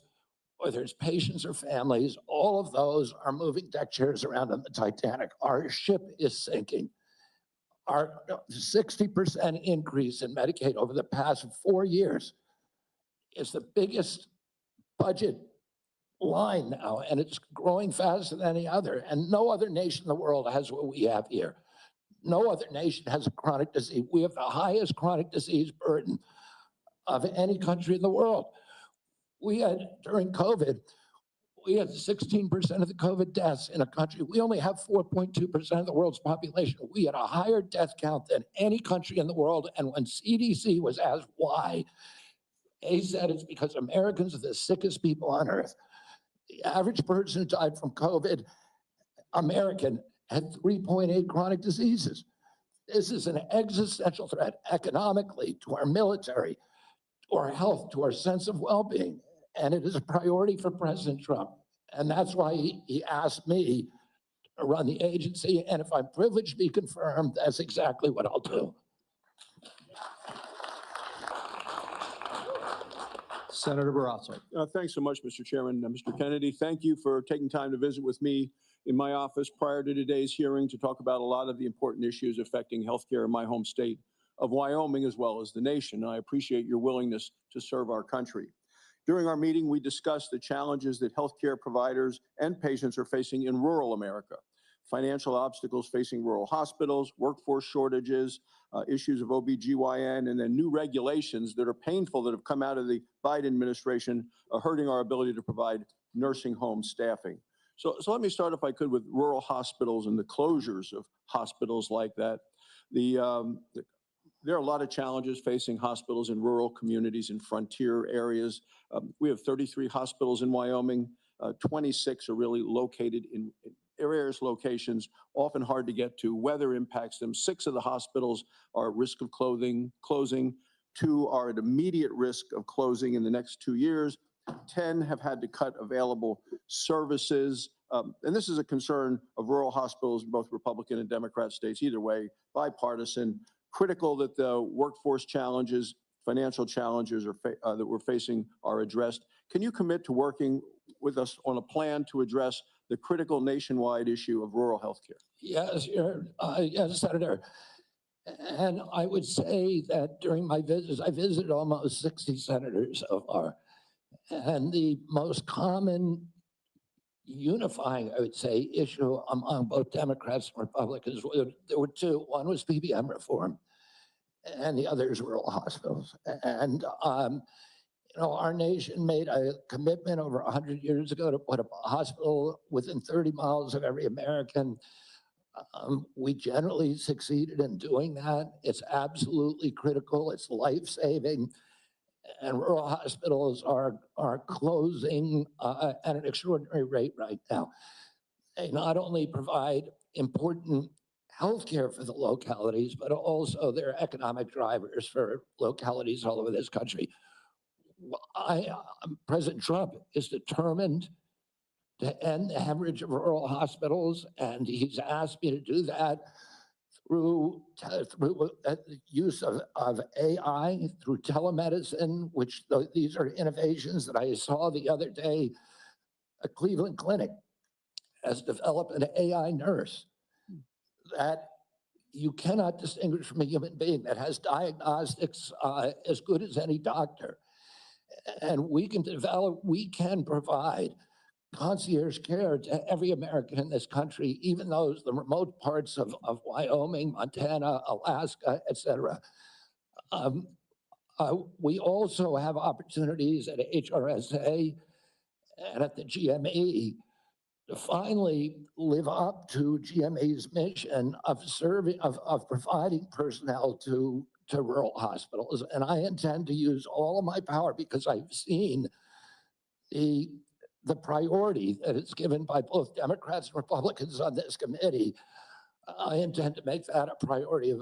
whether it's patients or families, all of those are moving deck chairs around on the Titanic. Our ship is sinking. Our 60% increase in Medicaid over the past 4 years is the biggest budget line now, and it's growing faster than any other. And no other nation in the world has what we have here. No other nation has a chronic disease. We have the highest chronic disease burden of any country in the world. We had, during COVID, we had 16% of the COVID deaths in a country. We only have 4.2% of the world's population. We had a higher death count than any country in the world. And when CDC was asked why, they said it's because Americans are the sickest people on earth. The average person who died from COVID, American, had 3.8 chronic diseases. This is an existential threat economically to our military, to our health, to our sense of well-being. And it is a priority for President Trump. And that's why he asked me to run the agency. And if I'm privileged to be confirmed, that's exactly what I'll do. Senator Barrasso. Thanks so much, Mr. Chairman. Mr. Kennedy, thank you for taking time to visit with me in my office prior to today's hearing to talk about a lot of the important issues affecting healthcare in my home state of Wyoming, as well as the nation. I appreciate your willingness to serve our country. During our meeting, we discussed the challenges that healthcare providers and patients are facing in rural America. Financial obstacles facing rural hospitals, workforce shortages, issues of OBGYN, and then new regulations that are painful that have come out of the Biden administration, hurting our ability to provide nursing home staffing. So let me start, if I could, with rural hospitals and the closures of hospitals like that. There are a lot of challenges facing hospitals in rural communities and frontier areas. We have 33 hospitals in Wyoming. 26 are really located in various locations, often hard to get to. Weather impacts them. 6 of the hospitals are at risk of closing. 2 are at immediate risk of closing in the next 2 years. 10 have had to cut available services. And this is a concern of rural hospitals in both Republican and Democrat states. Either way, bipartisan. critical that the workforce challenges, financial challenges that we're facing are addressed. Can you commit to working with us on a plan to address the critical nationwide issue of rural healthcare? Yes, yes, Senator. And I would say that during my visits, I visited almost 60 senators so far. And the most common unifying, I would say, issue among both Democrats and Republicans, there were two. One was PBM reform, and the other is rural hospitals. And our nation made a commitment over 100 years ago to put a hospital within 30 miles of every American. We generally succeeded in doing that. It's absolutely critical. It's life-saving. And rural hospitals are closing at an extraordinary rate right now. They not only provide important healthcare for the localities, but also they're economic drivers for localities all over this country. President Trump is determined to end the hemorrhage of rural hospitals, and he's asked me to do that through the use of AI, through telemedicine, which these are innovations that I saw the other day. A Cleveland clinic has developed an AI nurse that you cannot distinguish from a human being, that has diagnostics as good as any doctor. And we can provide concierge care to every American in this country, even those the remote parts of Wyoming, Montana, Alaska, et cetera. We also have opportunities at HRSA and at the GME to finally live up to GME's mission of providing personnel to rural hospitals. And I intend to use all of my power, because I've seen the priority that is given by both Democrats and Republicans on this committee. I intend to make that a priority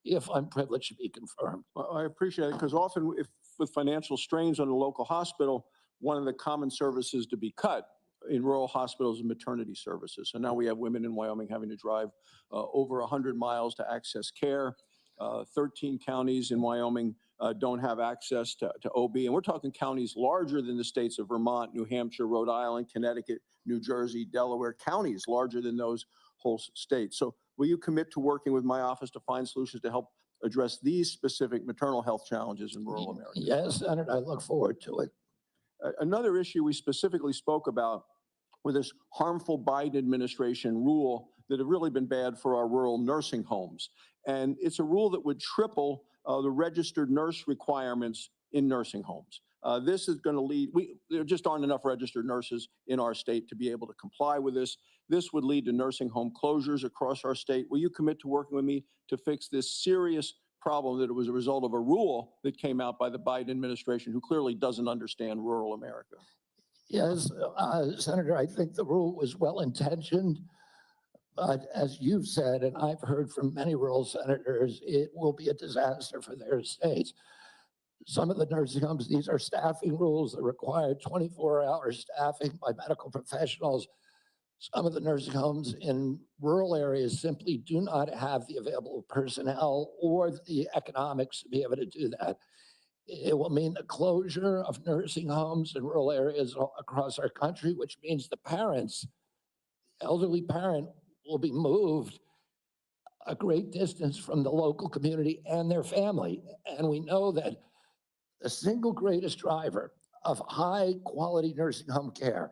if I'm privileged to be confirmed. Well, I appreciate it, because often with financial strains on the local hospital, one of the common services to be cut in rural hospitals is maternity services. So now we have women in Wyoming having to drive over 100 miles to access care. 13 counties in Wyoming don't have access to OB. And we're talking counties larger than the states of Vermont, New Hampshire, Rhode Island, Connecticut, New Jersey, Delaware, counties larger than those whole states. So will you commit to working with my office to find solutions to help address these specific maternal health challenges in rural America? Yes, Senator, I look forward to it. Another issue we specifically spoke about with this harmful Biden administration rule that have really been bad for our rural nursing homes. And it's a rule that would triple the registered nurse requirements in nursing homes. This is going to lead, there just aren't enough registered nurses in our state to be able to comply with this. This would lead to nursing home closures across our state. Will you commit to working with me to fix this serious problem that it was a result of a rule that came out by the Biden administration, who clearly doesn't understand rural America? Yes, Senator, I think the rule was well-intentioned. But as you've said, and I've heard from many rural senators, it will be a disaster for their states. Some of the nursing homes, these are staffing rules that require 24-hour staffing by medical professionals. Some of the nursing homes in rural areas simply do not have the available personnel or the economics to be able to do that. It will mean the closure of nursing homes in rural areas across our country, which means the parents, elderly parent, will be moved a great distance from the local community and their family. And we know that the single greatest driver of high quality nursing home care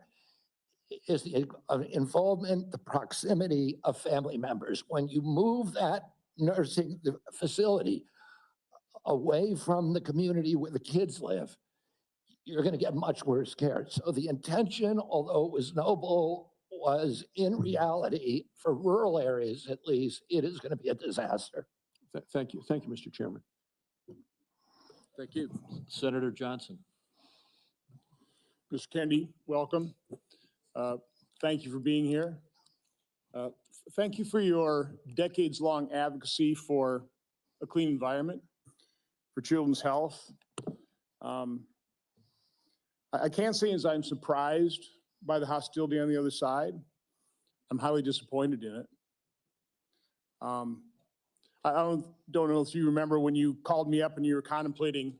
is the involvement, the proximity of family members. When you move that nursing facility away from the community where the kids live, you're going to get much worse care. So the intention, although it was noble, was in reality, for rural areas at least, it is going to be a disaster. Thank you. Thank you, Mr. Chairman. Thank you. Senator Johnson. Mr. Kennedy, welcome. Thank you for being here. Thank you for your decades-long advocacy for a clean environment, for children's health. I can't say as I'm surprised by the hostility on the other side. I'm highly disappointed in it. I don't know if you remember when you called me up and you were contemplating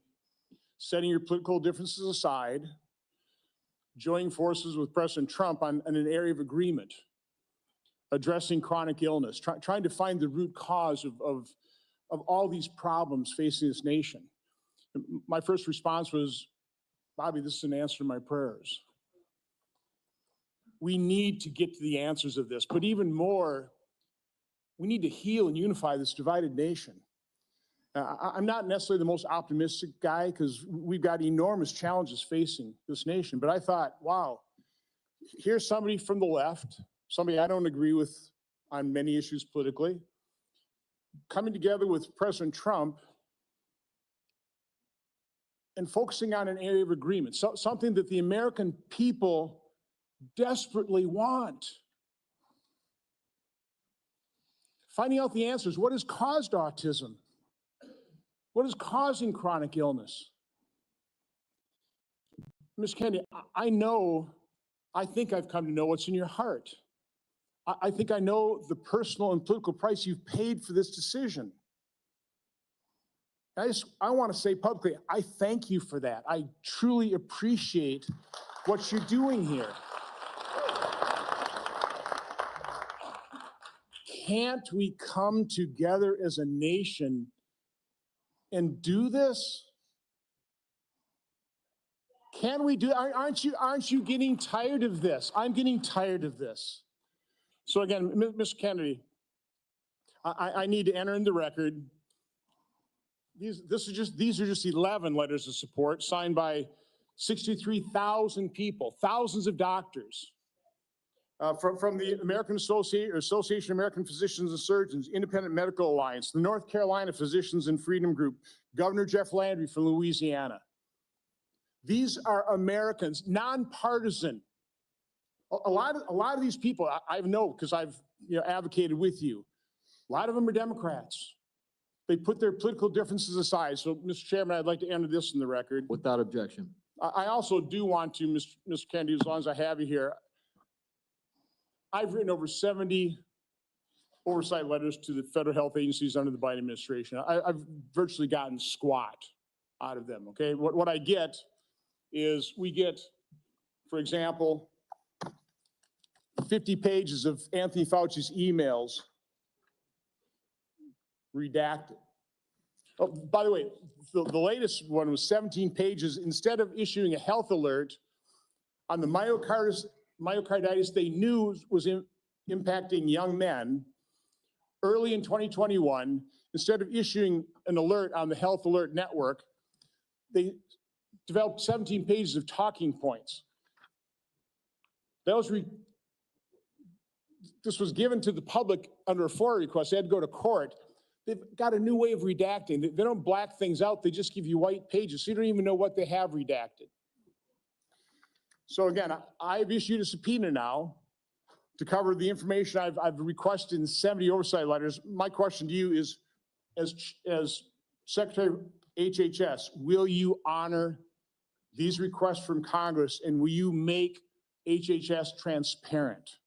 setting your political differences aside, joining forces with President Trump on an area of agreement, addressing chronic illness, trying to find the root cause of all these problems facing this nation. My first response was, Bobby, this is an answer to my prayers. We need to get to the answers of this, but even more, we need to heal and unify this divided nation. I'm not necessarily the most optimistic guy because we've got enormous challenges facing this nation, but I thought, wow, here's somebody from the left, somebody I don't agree with on many issues politically, coming together with President Trump and focusing on an area of agreement, something that the American people desperately want. Finding out the answers. What has caused autism? What is causing chronic illness? Ms. Kennedy, I think I've come to know what's in your heart. I think I know the personal and political price you've paid for this decision. I want to say publicly, I thank you for that. I truly appreciate what you're doing here. Can't we come together as a nation and do this? Can we do? Aren't you getting tired of this? I'm getting tired of this. So again, Mr. Kennedy, I need to enter in the record. These are just 11 letters of support signed by 63,000 people, thousands of doctors. From the American Association of American Physicians and Surgeons, Independent Medical Alliance, the North Carolina Physicians and Freedom Group, Governor Jeff Landry from Louisiana. These are Americans, nonpartisan. A lot of these people, I know because I've advocated with you. A lot of them are Democrats. They put their political differences aside. So, Mr. Chairman, I'd like to enter this in the record. Without objection. I also do want to, Mr. Kennedy, as long as I have you here, I've written over 70 oversight letters to the federal health agencies under the Biden administration. I've virtually gotten squat out of them, okay? What I get is we get, for example, 50 pages of Anthony Fauci's emails redacted. Oh, by the way, the latest one was 17 pages. Instead of issuing a health alert on the myocarditis they knew was impacting young men early in 2021, instead of issuing an alert on the Health Alert Network, they developed 17 pages of talking points. This was given to the public under a FOIA request. They had to go to court. They've got a new way of redacting. They don't black things out. They just give you white pages. So you don't even know what they have redacted. So again, I've issued a subpoena now to cover the information I've requested in 70 oversight letters. My question to you is, as Secretary of HHS, will you honor these requests from Congress and will you make HHS transparent?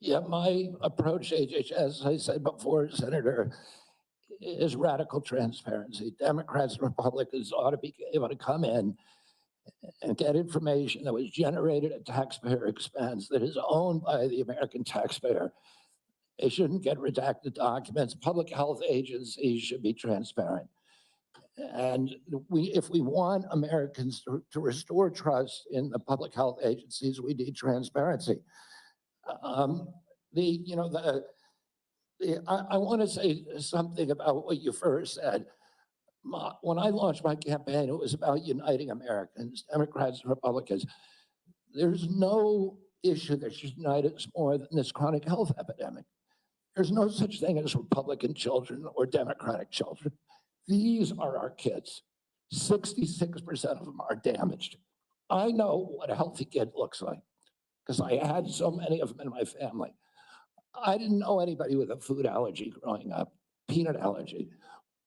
Yeah, my approach to HHS, as I said before, Senator, is radical transparency. Democrats and Republicans ought to be able to come in and get information that was generated at taxpayer expense, that is owned by the American taxpayer. They shouldn't get redacted documents. Public health agencies should be transparent. And if we want Americans to restore trust in the public health agencies, we need transparency. I want to say something about what you first said. When I launched my campaign, it was about uniting Americans, Democrats and Republicans. There's no issue that should unite us more than this chronic health epidemic. There's no such thing as Republican children or Democratic children. These are our kids. 66% of them are damaged. I know what a healthy kid looks like because I had so many of them in my family. I didn't know anybody with a food allergy growing up, peanut allergy.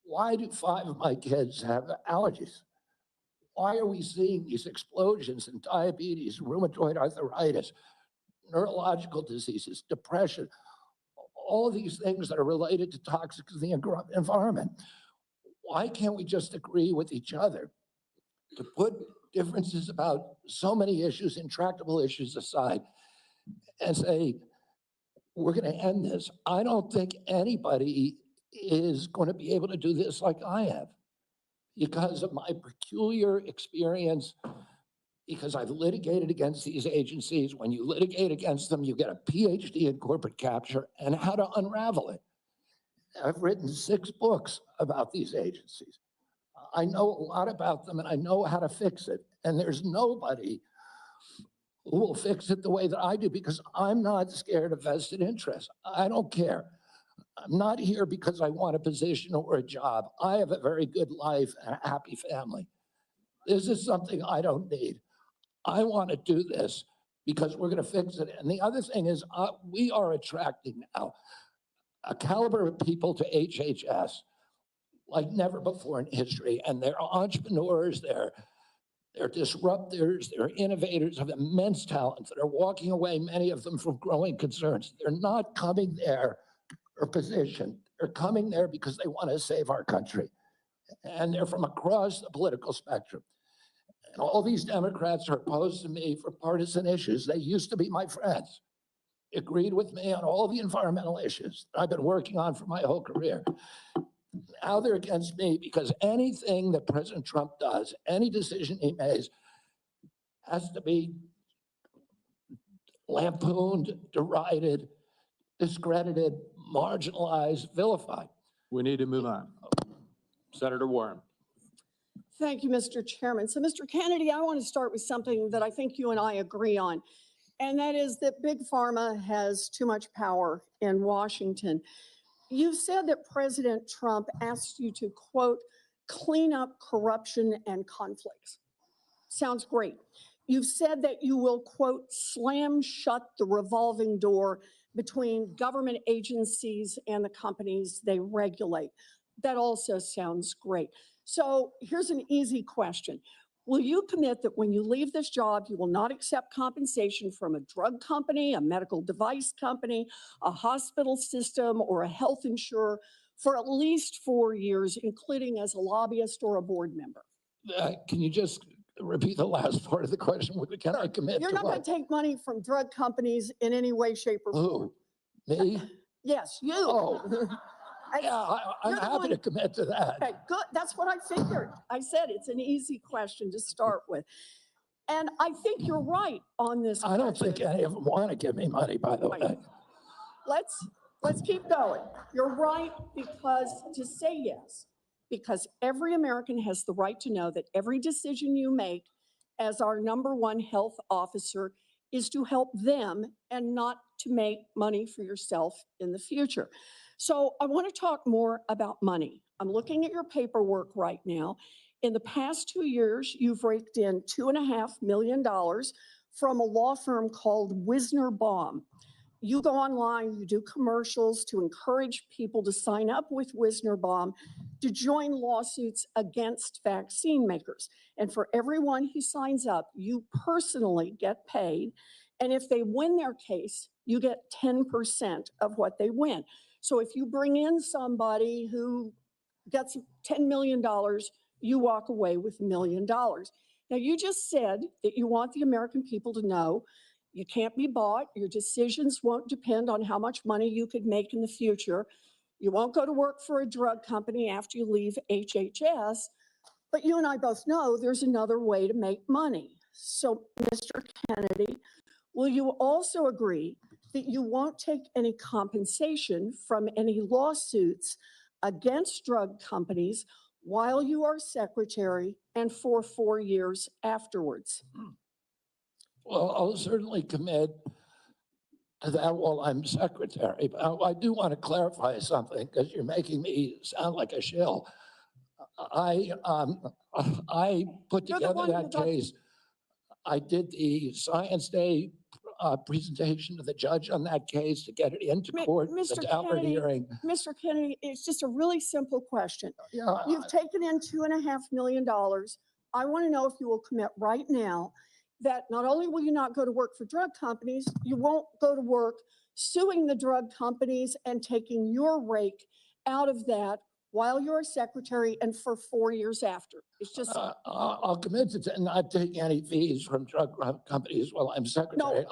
Why do 5 of my kids have allergies? Why are we seeing these explosions in diabetes, rheumatoid arthritis, neurological diseases, depression? all these things that are related to toxic in the environment. Why can't we just agree with each other to put differences about so many issues, intractable issues aside, and say, we're going to end this? I don't think anybody is going to be able to do this like I have because of my peculiar experience, because I've litigated against these agencies. When you litigate against them, you get a PhD in corporate capture and how to unravel it. I've written 6 books about these agencies. I know a lot about them and I know how to fix it. And there's nobody who will fix it the way that I do because I'm not scared of vested interests. I don't care. I'm not here because I want a position or a job. I have a very good life and a happy family. This is something I don't need. I want to do this because we're going to fix it. And the other thing is we are attracting now a caliber of people to HHS like never before in history. And they're entrepreneurs, they're disruptors, they're innovators of immense talent that are walking away, many of them from growing concerns. They're not coming there for position. They're coming there because they want to save our country. And they're from across the political spectrum. And all these Democrats are opposed to me for partisan issues. They used to be my friends, agreed with me on all the environmental issues that I've been working on for my whole career. Now they're against me because anything that President Trump does, any decision he makes, has to be lampooned, derided, discredited, marginalized, vilified. We need to move on. Senator Warren. Thank you, Mr. Chairman. So, Mr. Kennedy, I want to start with something that I think you and I agree on, and that is that Big Pharma has too much power in Washington. You've said that President Trump asked you to, quote, clean up corruption and conflicts. Sounds great. You've said that you will, quote, slam shut the revolving door between government agencies and the companies they regulate. That also sounds great. So here's an easy question. Will you commit that when you leave this job, you will not accept compensation from a drug company, a medical device company, a hospital system, or a health insurer for at least 4 years, including as a lobbyist or a board member? Can you just repeat the last part of the question? Can I commit You're to not going what? to take money from drug companies in any way, shape, or form. Who? Me? Yes, you. Oh. Yeah, I'm You're the happy one- to commit to that. Okay, good. That's what I figured. I said it's an easy question to start with. And I think you're right on this. I don't think any of them want to give me money, by the Right. way. Let's keep going. You're right, because to say yes, because every American has the right to know that every decision you make as our #1 health officer is to help them and not to make money for yourself in the future. So I want to talk more about money. I'm looking at your paperwork right now. In the past 2 years, you've raked in $2.5 million from a law firm called Wisner Baum. You go online, you do commercials to encourage people to sign up with Wisner Baum to join lawsuits against vaccine makers. And for everyone who signs up, you personally get paid. And if they win their case, you get 10% of what they win. So if you bring in somebody who gets $10 million, you walk away with $1 million. Now, you just said that you want the American people to know you can't be bought. Your decisions won't depend on how much money you could make in the future. You won't go to work for a drug company after you leave HHS. But you and I both know there's another way to make money. So, Mr. Kennedy, will you also agree that you won't take any compensation from any lawsuits against drug companies while you are secretary and for 4 years afterwards? Well, I'll certainly commit to that while I'm secretary. But I do want to clarify something because you're making me sound like a shill. I put You're the together one who that got- case. I did the Science Day presentation to the judge on that case to get it into court, the Mr. Daubert Kennedy, hearing. Mr. Kennedy, it's just a really simple question. Yeah, You've taken in $2.5 million. I want to know if you will commit right now that not only will you not go to work for drug companies, you won't go to work suing the drug companies and taking your rake out of that while you're a secretary and for 4 years after. It's just, I'll commit to not taking any fees from drug companies while I'm secretary.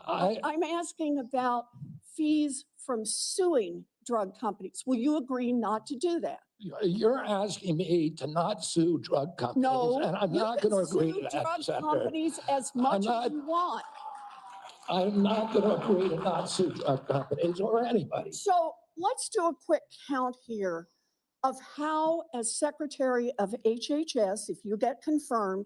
I'm asking about fees from suing drug companies. Will you agree not to do that? You're asking me to not sue drug companies, No, and I'm you not can going to agree sue to that, drug Senator. companies as much as you want. I'm not going to agree to not sue drug companies or anybody. So let's do a quick count here of how, as Secretary of HHS, if you get confirmed,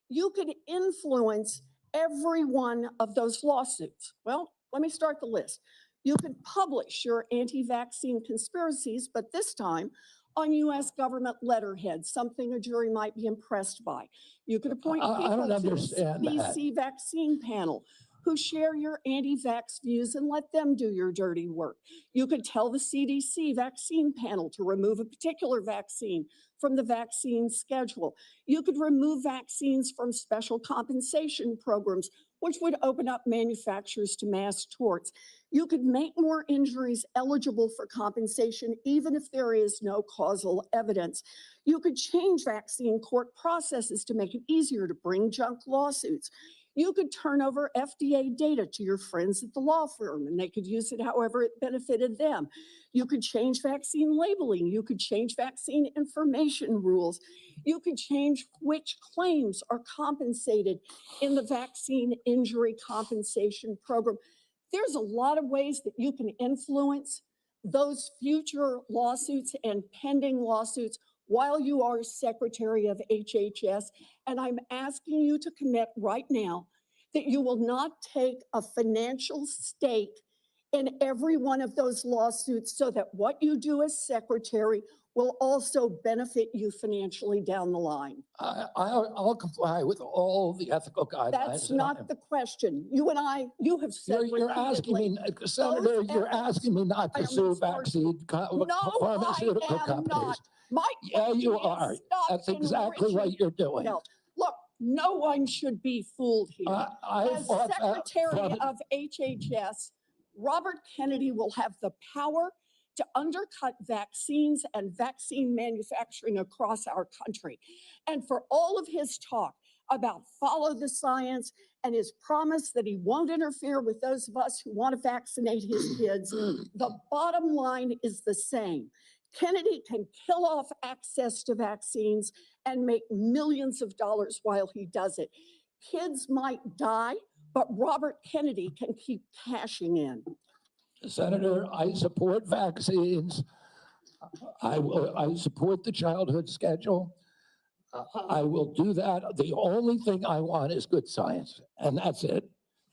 you could influence every one of those lawsuits. Well, let me start the list. You could publish your anti-vaccine conspiracies, but this time on U.S. government letterhead, something a jury might be impressed by. You could appoint I people don't to the understand that. CDC vaccine panel who share your anti-vax views and let them do your dirty work. You could tell the CDC vaccine panel to remove a particular vaccine from the vaccine schedule. You could remove vaccines from special compensation programs, which would open up manufacturers to mass torts. You could make more injuries eligible for compensation, even if there is no causal evidence. You could change vaccine court processes to make it easier to bring junk lawsuits. You could turn over FDA data to your friends at the law firm, and they could use it however it benefited them. You could change vaccine labeling. You could change vaccine information rules. You could change which claims are compensated in the vaccine injury compensation program. There's a lot of ways that you can influence those future lawsuits and pending lawsuits while you are Secretary of HHS. And I'm asking you to commit right now that you will not take a financial stake in every one of those lawsuits so that what you do as secretary will also benefit you financially down the line. I'll comply with all the ethical guidelines. That's not the question. You and I, you have said You're asking me, Senator, you're asking me not to sue vaccine pharmaceutical companies. Yeah, you are. That's exactly what you're doing. No, look, no one should be fooled here. As Secretary of HHS, Robert Kennedy will have the power to undercut vaccines and vaccine manufacturing across our country. And for all of his talk about follow the science and his promise that he won't interfere with those of us who want to vaccinate his kids, the bottom line is the same. Kennedy can kill off access to vaccines and make millions of dollars while he does it. Kids might die, but Robert Kennedy can keep cashing in. Senator, I support vaccines. I support the childhood schedule. I will do that. The only thing I want is good science, and that's it.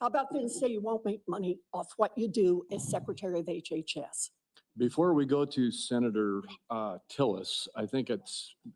How about then say you won't make money off what you do as Secretary of HHS? Before we go to Senator Tillis, I think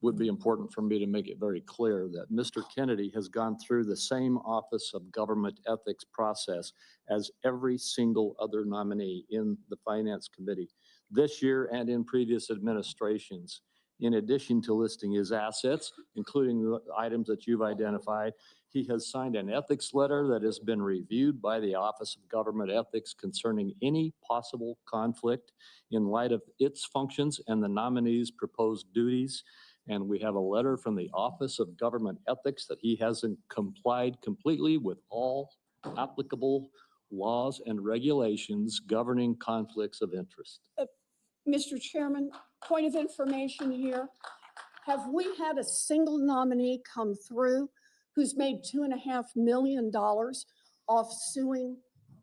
would be important for me to make it very clear that Mr. Kennedy has gone through the same Office of Government Ethics process as every single other nominee in the Finance Committee this year and in previous administrations. In addition to listing his assets, including the items that you've identified, he has signed an ethics letter that has been reviewed by the Office of Government Ethics concerning any possible conflict in light of its functions and the nominee's proposed duties. And we have a letter from the Office of Government Ethics that he hasn't complied completely with all applicable laws and regulations governing conflicts of interest. Mr. Chairman, point of information here. Have we had a single nominee come through who's made $2.5 million off suing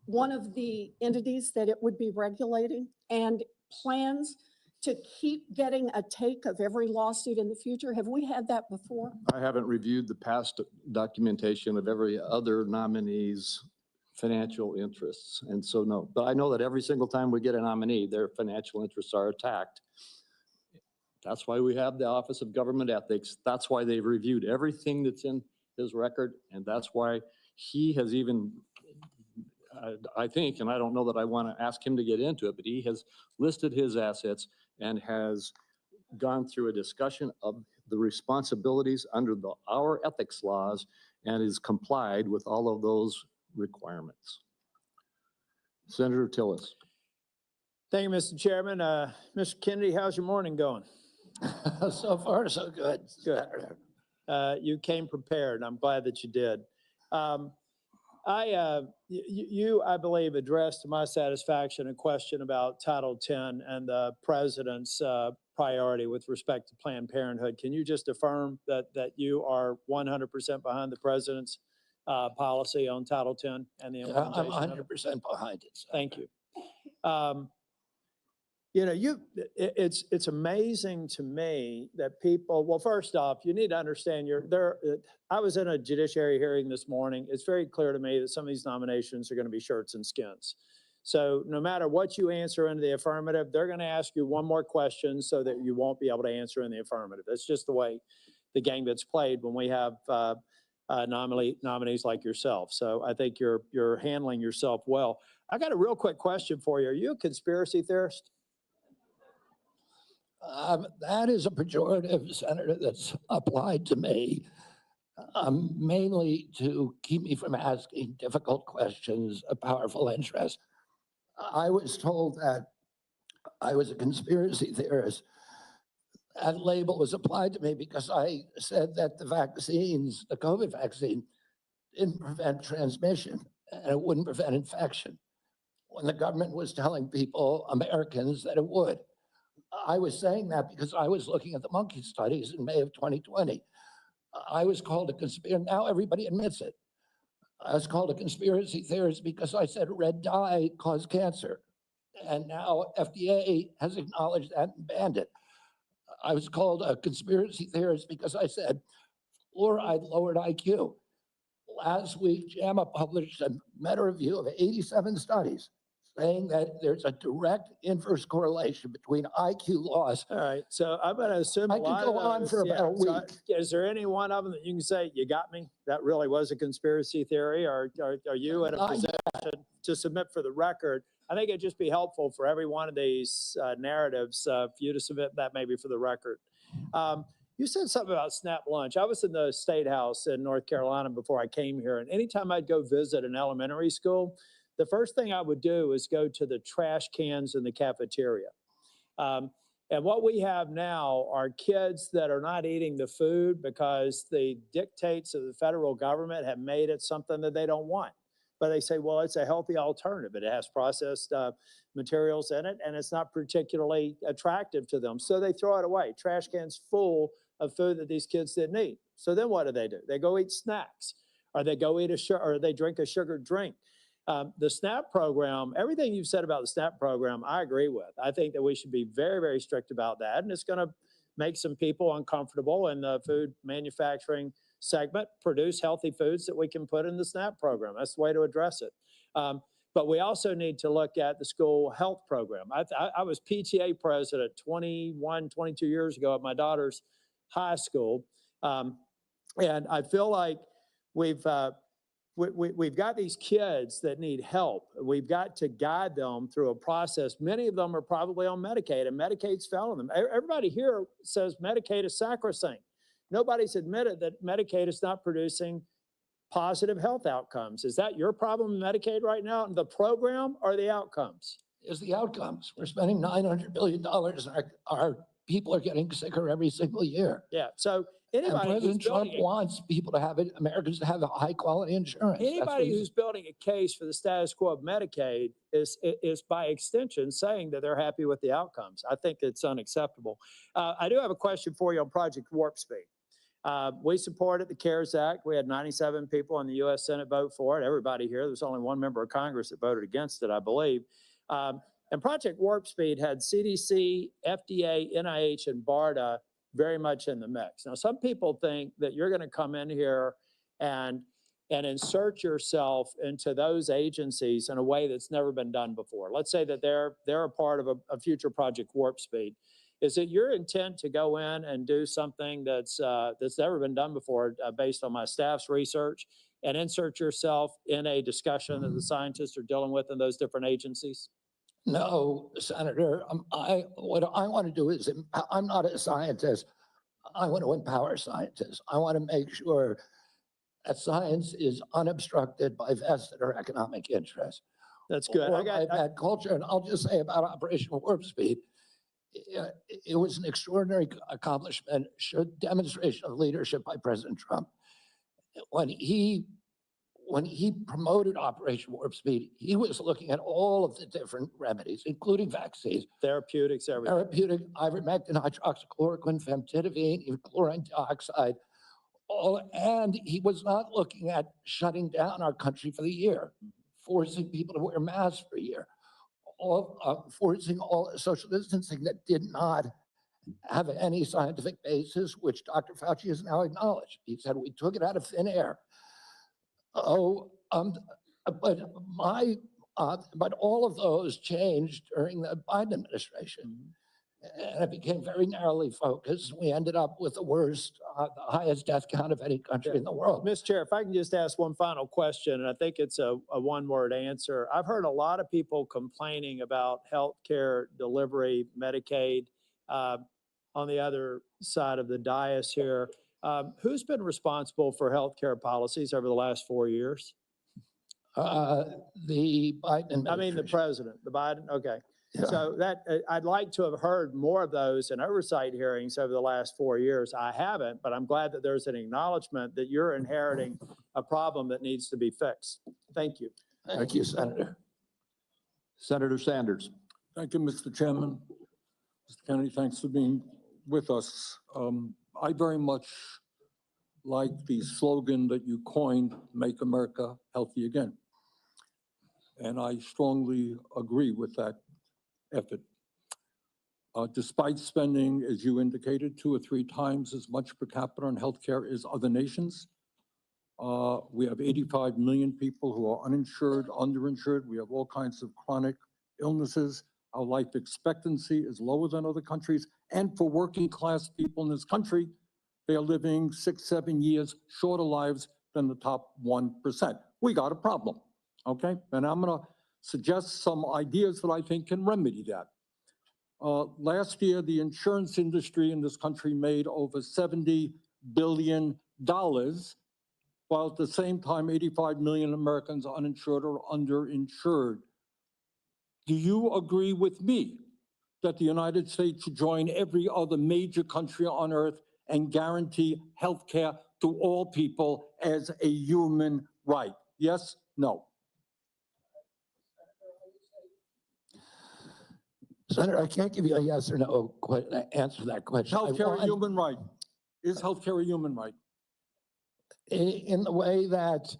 one of the entities that it would be regulating and plans to keep getting a take of every lawsuit in the future? Have we had that before? I haven't reviewed the past documentation of every other nominee's financial interests. And so no, but I know that every single time we get a nominee, their financial interests are attacked. That's why we have the Office of Government Ethics. That's why they've reviewed everything that's in his record. And that's why he has even, I think, and I don't know that I want to ask him to get into it, but he has listed his assets and has gone through a discussion of the responsibilities under our ethics laws and is complied with all of those requirements. Senator Tillis. Thank you, Mr. Chairman. Mr. Kennedy, how's your morning going? So far, so good. Good. You came prepared. I'm glad that you did. You, I believe, addressed to my satisfaction a question about Title X and the president's priority with respect to Planned Parenthood. Can you just affirm that you are 100% behind the president's policy on Title X and the implementation? I'm 100% behind it. Thank you. You know, it's amazing to me that people, well, first off, you need to understand I was in a judiciary hearing this morning. It's very clear to me that some of these nominations are going to be shirts and skins. So no matter what you answer in the affirmative, they're going to ask you one more question so that you won't be able to answer in the affirmative. That's just the way the game gets played when we have nominees like yourself. So I think you're handling yourself well. I got a real quick question for you. Are you a conspiracy theorist? That is a pejorative, Senator, that's applied to me, mainly to keep me from asking difficult questions of powerful interests. I was told that I was a conspiracy theorist. That label was applied to me because I said that the vaccines, the COVID vaccine, didn't prevent transmission and it wouldn't prevent infection, when the government was telling people, Americans, that it would. I was saying that because I was looking at the monkey studies in May of 2020. I was called a conspiracy. Now everybody admits it. I was called a conspiracy theorist because I said red dye caused cancer. And now FDA has acknowledged that and banned it. I was called a conspiracy theorist because I said fluoride lowered IQ. Last week, JAMA published a meta-review of 87 studies saying that there's a direct inverse correlation between IQ loss. All right, so I'm going to assume I could go on for about a week. Is there any one of them that you can say, you got me? That really was a conspiracy theory, or are you in a position to submit for the record? I think it'd just be helpful for every one of these narratives for you to submit that maybe for the record. You said something about SNAP lunch. I was in the State House in North Carolina before I came here, and anytime I'd go visit an elementary school, the first thing I would do is go to the trash cans in the cafeteria. And what we have now are kids that are not eating the food because the dictates of the federal government have made it something that they don't want. But they say, well, it's a healthy alternative. It has processed materials in it, and it's not particularly attractive to them. So they throw it away. Trash cans full of food that these kids didn't eat. So then what do? They go eat snacks, or they go eat or they drink a sugared drink. The SNAP program, everything you've said about the SNAP program, I agree with. I think that we should be very, very strict about that. And it's going to make some people uncomfortable in the food manufacturing segment, produce healthy foods that we can put in the SNAP program. That's the way to address it. But we also need to look at the school health program. I was PTA president 22 years ago at my daughter's high school. And I feel like we've got these kids that need help. We've got to guide them through a process. Many of them are probably on Medicaid, and Medicaid's failing them. Everybody here says Medicaid is sacrosanct. Nobody's admitted that Medicaid is not producing positive health outcomes. Is that your problem in Medicaid right now, the program or the outcomes? Is the outcomes. We're spending $900 billion and our people are getting sicker every single year. Yeah, so anybody President Trump wants people to have it, Americans to have a high quality insurance. Anybody who's building a case for the status quo of Medicaid is by extension saying that they're happy with the outcomes. I think it's unacceptable. I do have a question for you on Project Warp Speed. We supported the CARES Act. We had 97 people in the U.S. Senate vote for it. Everybody here, there's only one member of Congress that voted against it, I believe. And Project Warp Speed had CDC, FDA, NIH, and BARDA very much in the mix. Now, some people think that you're going to come in here and insert yourself into those agencies in a way that's never been done before. Let's say that they're a part of a future Project Warp Speed. Is it your intent to go in and do something that's never been done before, based on my staff's research, and insert yourself in a discussion that the scientists are dealing with in those different agencies? No, Senator, what I want to do is, I'm not a scientist. I want to empower scientists. I want to make sure that science is unobstructed by vested or economic interests. That's good. Or by bad culture. And I'll just say about Operation Warp Speed, it was an extraordinary accomplishment, showed demonstration of leadership by President Trump. When he promoted Operation Warp Speed, he was looking at all of the different remedies, including vaccines, therapeutics, everything. therapeutic, ivermectin, hydroxychloroquine, famotidine, even chlorine dioxide, and he was not looking at shutting down our country for the year, forcing people to wear masks for a year, forcing all social distancing that did not have any scientific basis, which Dr. Fauci has now acknowledged. He said, we took it out of thin air. But all of those changed during the Biden administration. And it became very narrowly focused. We ended up with the worst, the highest death count of any country in the world. Mr. Chair, if I can just ask one final question, and I think it's a one-word answer. I've heard a lot of people complaining about healthcare delivery, Medicaid, on the other side of the dais here. Who's been responsible for healthcare policies over the last 4 years? The Biden administration. I mean, the president, the Biden, okay. Yeah. So that, I'd like to have heard more of those in oversight hearings over the last 4 years. I haven't, but I'm glad that there's an acknowledgement that you're inheriting a problem that needs to be fixed. Thank you. Thank you, Senator. Senator Sanders. Thank you, Mr. Chairman. Mr. Kennedy, thanks for being with us. I very much like the slogan that you coined, Make America Healthy Again. And I strongly agree with that effort. Despite spending, as you indicated, 2 or 3 times as much per capita on healthcare as other nations, we have 85 million people who are uninsured, underinsured. We have all kinds of chronic illnesses. Our life expectancy is lower than other countries. And for working class people in this country, they are living 6, 7 years shorter lives than the top 1%. We got a problem, okay? And I'm gonna suggest some ideas that I think can remedy that. Last year, the insurance industry in this country made over $70 billion, while at the same time, 85 million Americans are uninsured or underinsured. Do you agree with me that the United States should join every other major country on earth and guarantee health care to all people as a human right? Yes, no? Senator, I can't give you a yes or no answer to that question. Healthcare a human right? Is healthcare a human right? In the way that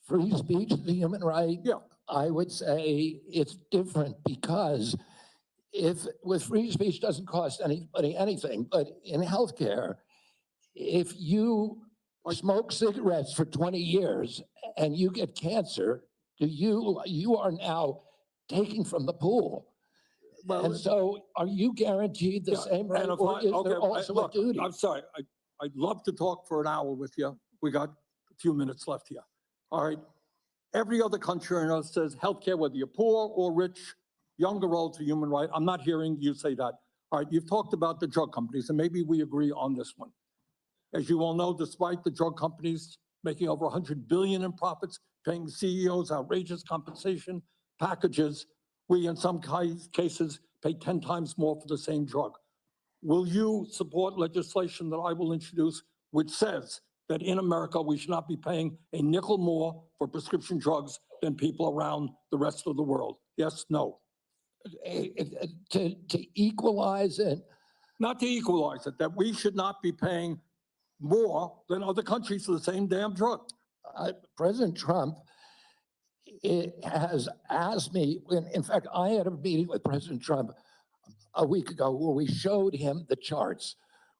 free speech is a human right, yeah. I would say it's different because with free speech doesn't cost anybody anything, but in healthcare, if you smoke cigarettes for 20 years and you get cancer, you are now taking from the pool. Well, and so are you guaranteed the same right, or is there also a duty? I'm sorry, I'd love to talk for an hour with you. We got a few minutes left here. All right. Every other country on earth says healthcare, whether you're poor or rich, young or old, is a human right. I'm not hearing you say that. All right, you've talked about the drug companies, and maybe we agree on this one. As you all know, despite the drug companies making over $100 billion in profits, paying CEOs outrageous compensation packages, we in some cases pay 10 times more for the same drug. Will you support legislation that I will introduce which says that in America we should not be paying a nickel more for prescription drugs than people around the rest of the world? Yes, no? To equalize it? Not to equalize it, that we should not be paying more than other countries for the same damn drug. President Trump has asked me, in fact, I had a meeting with President Trump a week ago where we showed him the charts.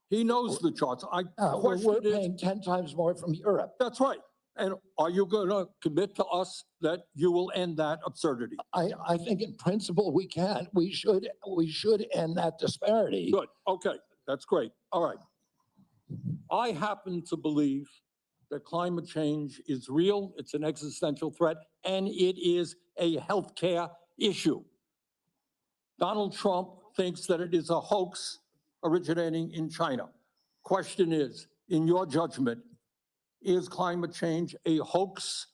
He knows the charts. We're paying 10 times more from Europe. That's right. And are you going to commit to us that you will end that absurdity? I think in principle we can. We should end that disparity. Good. Okay. That's great. All right. I happen to believe that climate change is real. It's an existential threat, and it is a healthcare issue. Donald Trump thinks that it is a hoax originating in China. Question is, in your judgment, is climate change a hoax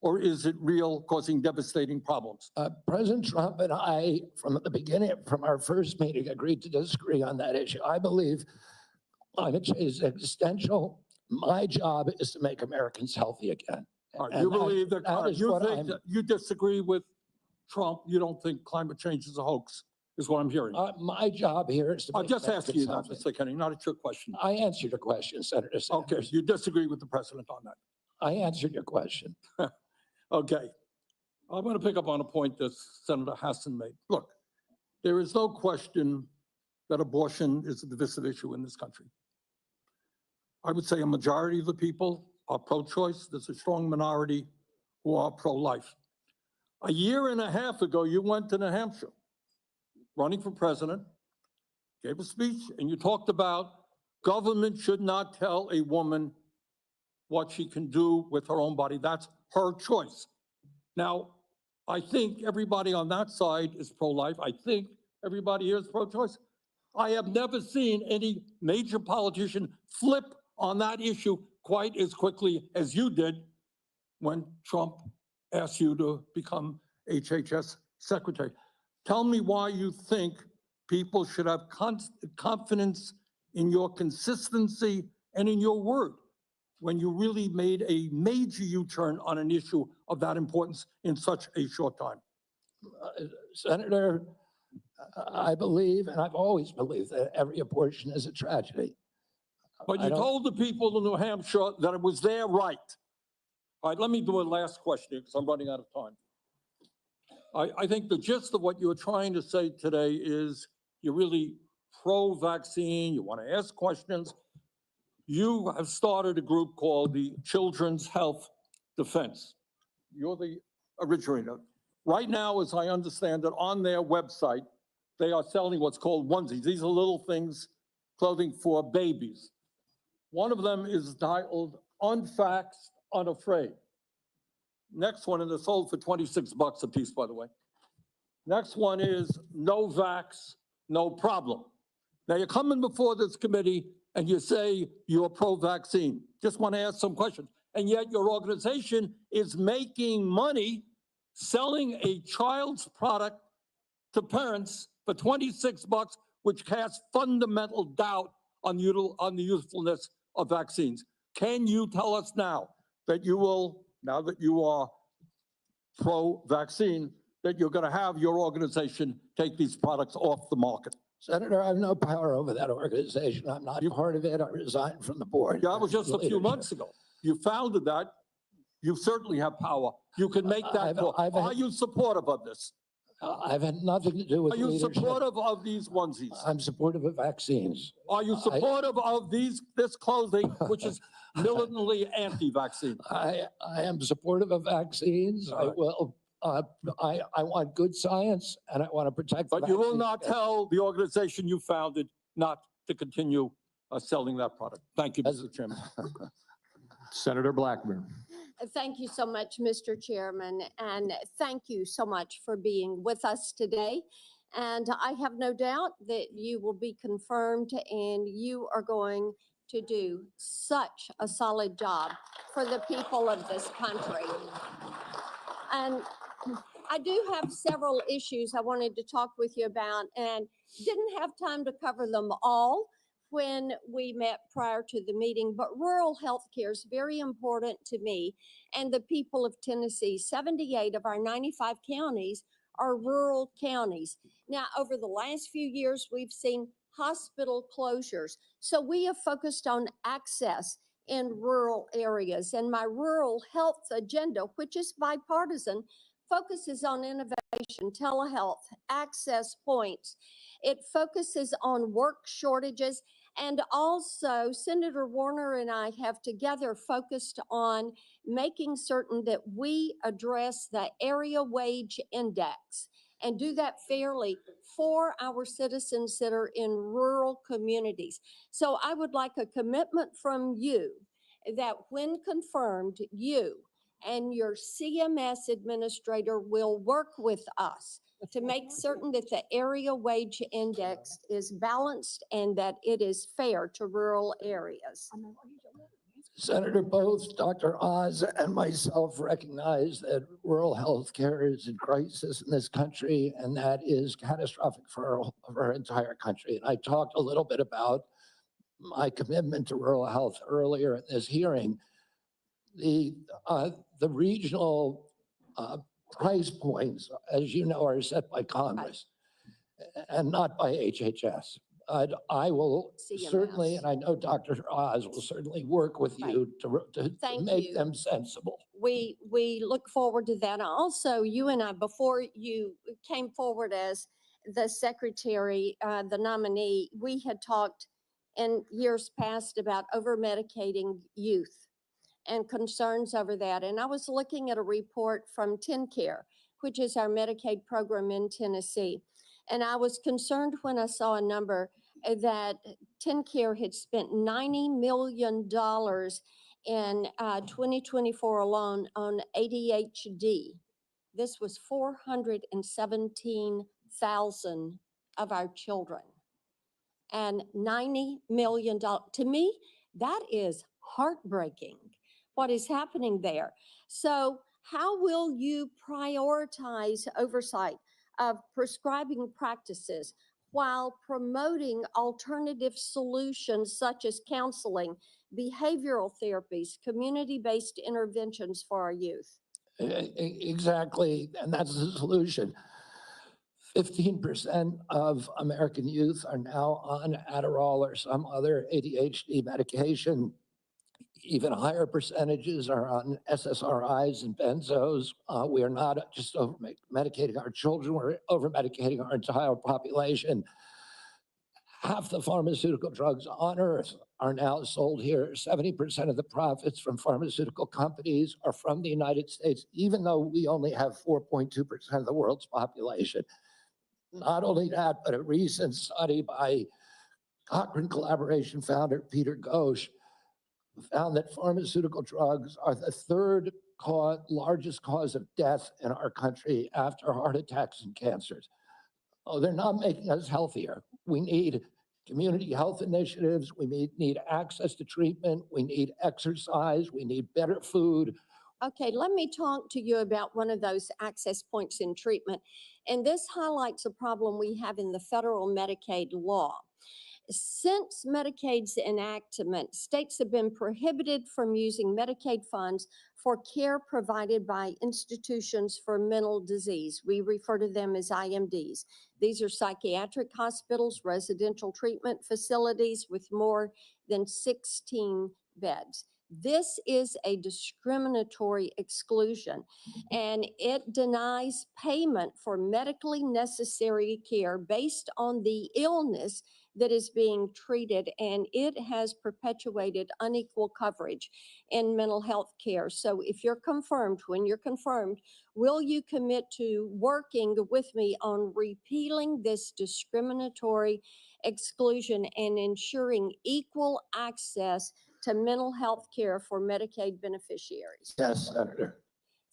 or is it real, causing devastating problems? President Trump and I, from the beginning, from our first meeting, agreed to disagree on that issue. I believe climate change is existential. My job is to make Americans healthy again. All right, you believe that, is you what think I'm- that you disagree with Trump, you don't think climate change is a hoax, is what I'm hearing. My job here is to I'll make just ask Americans you that, healthy. Mr. Kennedy, not a trick question. I answered your question, Senator Okay, Sanders. you disagree with the president on that. I answered your question. Okay. I'm going to pick up on a point that Senator Hassan made. Look, there is no question that abortion is a divisive issue in this country. I would say a majority of the people are pro-choice. There's a strong minority who are pro-life. A year and a half ago, you went to New Hampshire, running for president, gave a speech, and you talked about government should not tell a woman what she can do with her own body. That's her choice. Now, I think everybody on that side is pro-life. I think everybody here is pro-choice. I have never seen any major politician flip on that issue quite as quickly as you did when Trump asked you to become HHS secretary. Tell me why you think people should have confidence in your consistency and in your word when you really made a major U-turn on an issue of that importance in such a short time. Senator, I believe, and I've always believed, that every abortion is a tragedy. But you told the people in New Hampshire that it was their right. All right, let me do a last question because I'm running out of time. I think the gist of what you're trying to say today is you're really pro-vaccine, you want to ask questions. You have started a group called the Children's Health Defense. You're the originator. Right now, as I understand it, on their website, they are selling what's called onesies. These are little things, clothing for babies. One of them is titled Unvaxxed, Unafraid. Next one, and they're sold for $26 a piece, by the way. Next one is No Vax, No Problem. Now you're coming before this committee and you say you're pro-vaccine. Just want to ask some questions. And yet your organization is making money selling a child's product to parents for $26, which casts fundamental doubt on the usefulness of vaccines. Can you tell us now that you will, now that you are pro-vaccine, that you're going to have your organization take these products off the market? Senator, I have no power over that organization. I'm not part of it. I resigned from the board. That was just a few months ago. You founded that. You certainly have power. You can make that call. Are you supportive of this? I've had nothing to do with Are you leadership. supportive of these onesies? I'm supportive of vaccines. Are you supportive of this clothing, which is militantly anti-vaccine? I am supportive of vaccines. I will. I want good science and I want to protect. But you will not tell the organization you founded not to continue selling that product. Thank you, Mr. Chairman. Senator Blackburn. Thank you so much, Mr. Chairman, and thank you so much for being with us today. And I have no doubt that you will be confirmed and you are going to do such a solid job for the people of this country. And I do have several issues I wanted to talk with you about and didn't have time to cover them all when we met prior to the meeting, but rural health care is very important to me and the people of Tennessee. 78 of our 95 counties are rural counties. Now, over the last few years, we've seen hospital closures. So we have focused on access in rural areas. And my rural health agenda, which is bipartisan, focuses on innovation, telehealth, access points. It focuses on work shortages. And also, Senator Warner and I have together focused on making certain that we address the area wage index and do that fairly for our citizens that are in rural communities. So I would like a commitment from you that when confirmed, you and your CMS administrator will work with us to make certain that the area wage index is balanced and that it is fair to rural areas. Senator, both Dr. Oz and myself recognize that rural health care is in crisis in this country, and that is catastrophic for our entire country. And I talked a little bit about my commitment to rural health earlier in this hearing. The regional price points, as you know, are set by Congress and not by HHS. I will certainly, and I know Dr. Oz will certainly work with you to make them sensible. We look forward to that. Also, you and I, before you came forward as the secretary, the nominee, we had talked in years past about over-medicating youth and concerns over that. And I was looking at a report from TennCare, which is our Medicaid program in Tennessee. And I was concerned when I saw a number that TennCare had spent $90 million in 2024 alone on ADHD. This was 417,000 of our children. And $90 million. To me, that is heartbreaking, what is happening there. So how will you prioritize oversight of prescribing practices while promoting alternative solutions such as counseling, behavioral therapies, community-based interventions for our youth? Exactly, and that's the solution. 15% of American youth are now on Adderall or some other ADHD medication. Even higher percentages are on SSRIs and benzos. We are not just over-medicating our children, we're over-medicating our entire population. Half the pharmaceutical drugs on earth are now sold here. 70% of the profits from pharmaceutical companies are from the United States, even though we only have 4.2% of the world's population. Not only that, but a recent study by Cochrane Collaboration founder Peter Ghosh found that pharmaceutical drugs are the third largest cause of death in our country after heart attacks and cancers. Oh, they're not making us healthier. We need community health initiatives. We need access to treatment. We need exercise. We need better food. Okay, let me talk to you about one of those access points in treatment. And this highlights a problem we have in the federal Medicaid law. Since Medicaid's enactment, states have been prohibited from using Medicaid funds for care provided by institutions for mental disease. We refer to them as IMDs. These are psychiatric hospitals, residential treatment facilities with more than 16 beds. This is a discriminatory exclusion, and it denies payment for medically necessary care based on the illness that is being treated, and it has perpetuated unequal coverage in mental health care. So if you're confirmed, when you're confirmed, will you commit to working with me on repealing this discriminatory exclusion and ensuring equal access to mental health care for Medicaid beneficiaries? Yes, Senator.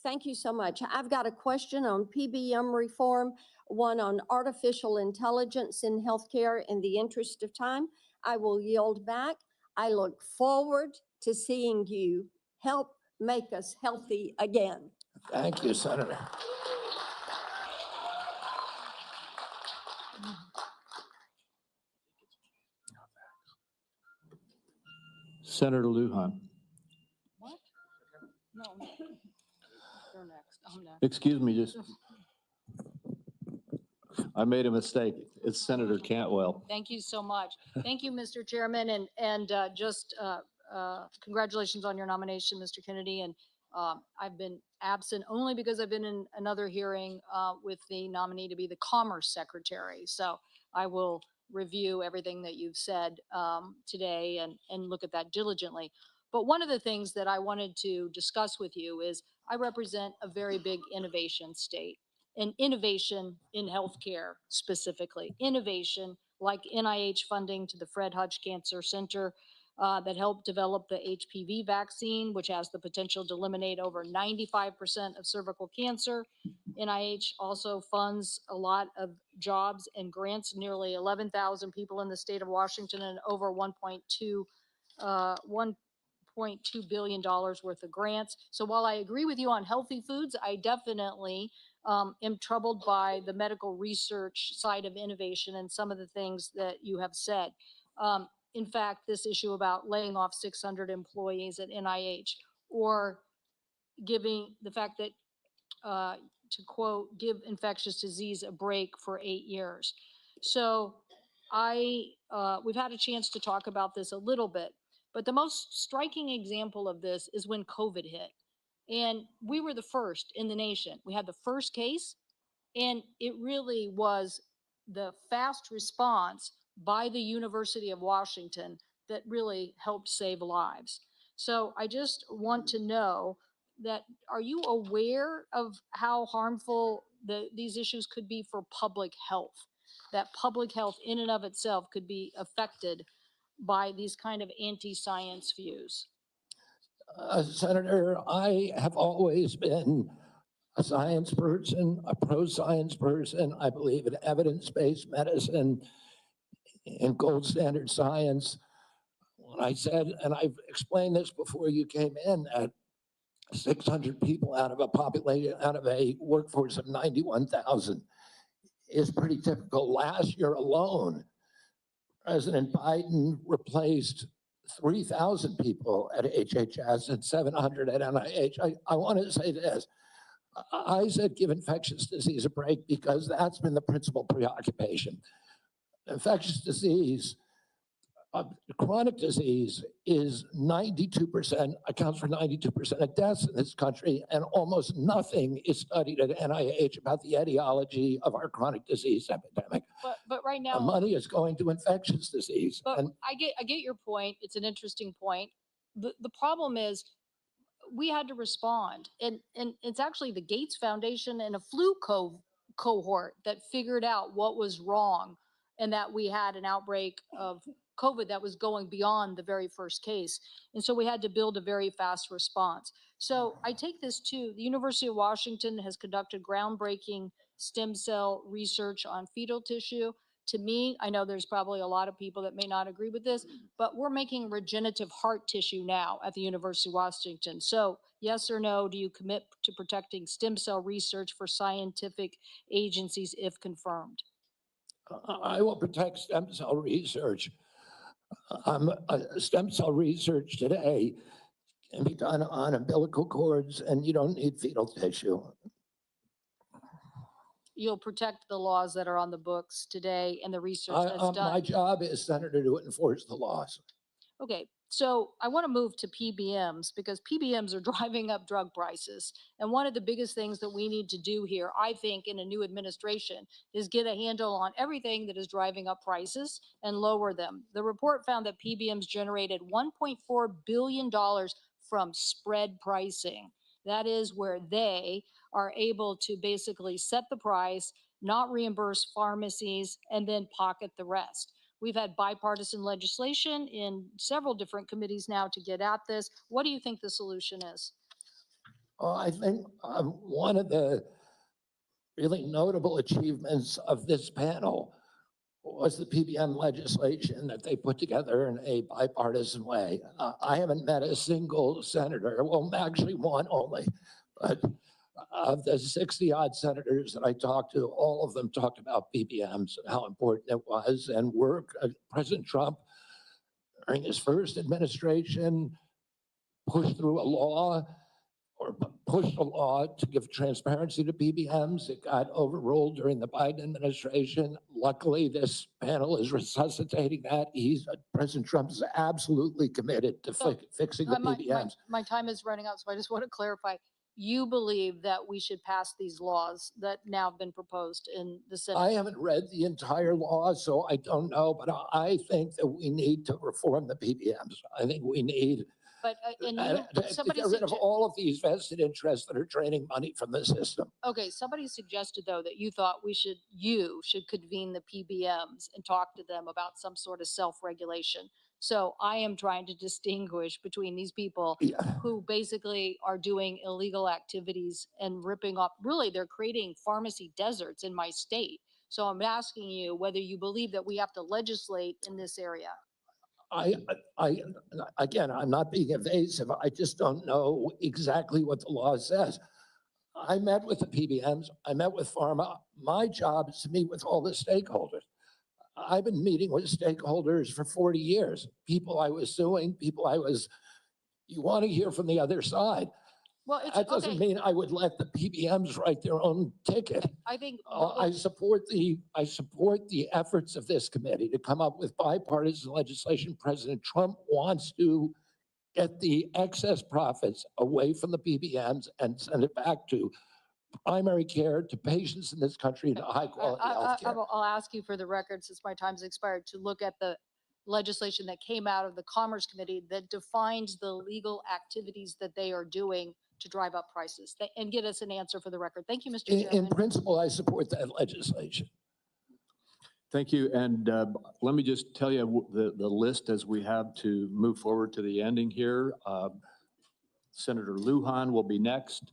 Thank you so much. I've got a question on PBM reform, one on artificial intelligence in healthcare. In the interest of time, I will yield back. I look forward to seeing you help make us healthy again. Thank you, Senator. Senator Lujan. What? No. You're next. I'm next. Excuse me, just, I made a mistake. It's Senator Cantwell. Thank you so much. Thank you, Mr. Chairman, and just congratulations on your nomination, Mr. Kennedy. And I've been absent only because I've been in another hearing with the nominee to be the Commerce Secretary. So I will review everything that you've said today and look at that diligently. But one of the things that I wanted to discuss with you is I represent a very big innovation state, and innovation in healthcare specifically. Innovation like NIH funding to the Fred Hutch Cancer Center, that helped develop the HPV vaccine, which has the potential to eliminate over 95% of cervical cancer. NIH also funds a lot of jobs and grants, nearly 11,000 people in the state of Washington and over $1.2 billion worth of grants. So while I agree with you on healthy foods, I definitely am troubled by the medical research side of innovation and some of the things that you have said. In fact, this issue about laying off 600 employees at NIH, or giving the fact that, to quote, give infectious disease a break for 8 years. So we've had a chance to talk about this a little bit, but the most striking example of this is when COVID hit. And we were the first in the nation. We had the first case, and it really was the fast response by the University of Washington that really helped save lives. So I just want to know that, are you aware of how harmful these issues could be for public health? That public health in and of itself could be affected by these kind of anti-science views? Senator, I have always been a science person, a pro-science person. I believe in evidence-based medicine, in gold standard science. When I said, and I've explained this before you came in, that 600 people out of a workforce of 91,000 is pretty typical. Last year alone, President Biden replaced 3,000 people at HHS and 700 at NIH. I want to say this. I said give infectious disease a break because that's been the principal preoccupation. Infectious disease, chronic disease is 92%, accounts for 92% of deaths in this country, and almost nothing is studied at NIH about the etiology of our chronic disease epidemic. But right now, money is going to infectious disease. But I get your point. It's an interesting point. The problem is we had to respond, and it's actually the Gates Foundation and a flu cohort that figured out what was wrong, and that we had an outbreak of COVID that was going beyond the very first case. And so we had to build a very fast response. So I take this too. The University of Washington has conducted groundbreaking stem cell research on fetal tissue. To me, I know there's probably a lot of people that may not agree with this, but we're making regenerative heart tissue now at the University of Washington. So yes or no, do you commit to protecting stem cell research for scientific agencies if confirmed? I will protect stem cell research. Stem cell research today can be done on umbilical cords, and you don't need fetal tissue. You'll protect the laws that are on the books today and the research that's done. My job is, Senator, to enforce the laws. Okay, so I want to move to PBMs because PBMs are driving up drug prices. And one of the biggest things that we need to do here, I think, in a new administration is get a handle on everything that is driving up prices and lower them. The report found that PBMs generated $1.4 billion from spread pricing. That is where they are able to basically set the price, not reimburse pharmacies, and then pocket the rest. We've had bipartisan legislation in several different committees now to get at this. What do you think the solution is? I think one of the really notable achievements of this panel was the PBM legislation that they put together in a bipartisan way. I haven't met a single senator, well, actually one only, but of the 60-odd senators that I talked to, all of them talked about PBMs and how important it was. And President Trump, during his first administration, pushed through a law pushed a law to give transparency to PBMs. It got overruled during the Biden administration. Luckily, this panel is resuscitating that. President Trump is absolutely committed to fixing the PBMs. My time is running out, so I just want to clarify. You believe that we should pass these laws that now have been proposed in the Senate? I haven't read the entire law, so I don't know, but I think that we need to reform the PBMs. I think we need to get rid of all of these vested interests that are draining money from the system. Okay, somebody suggested though that you thought you should convene the PBMs and talk to them about some sort of self-regulation. So I am trying to distinguish between these people who basically are doing illegal activities and ripping off, really, they're creating pharmacy deserts in my state. So I'm asking you whether you believe that we have to legislate in this area. Again, I'm not being evasive. I just don't know exactly what the law says. I met with the PBMs. I met with pharma. My job is to meet with all the stakeholders. I've been meeting with stakeholders for 40 years. People I was suing, you want to hear from the other side. Well, it's That doesn't okay. mean I would let the PBMs write their own ticket. I think I support the efforts of this committee to come up with bipartisan legislation. President Trump wants to get the excess profits away from the PBMs and send it back to primary care, to patients in this country, to high quality health care. I'll ask you for the record, since my time's expired, to look at the legislation that came out of the Commerce Committee that defines the legal activities that they are doing to drive up prices, and get us an answer for the record. Thank you, Mr. In Chairman. principle, I support that legislation. Thank you. And let me just tell you the list as we have to move forward to the ending here. Senator Lujan will be next,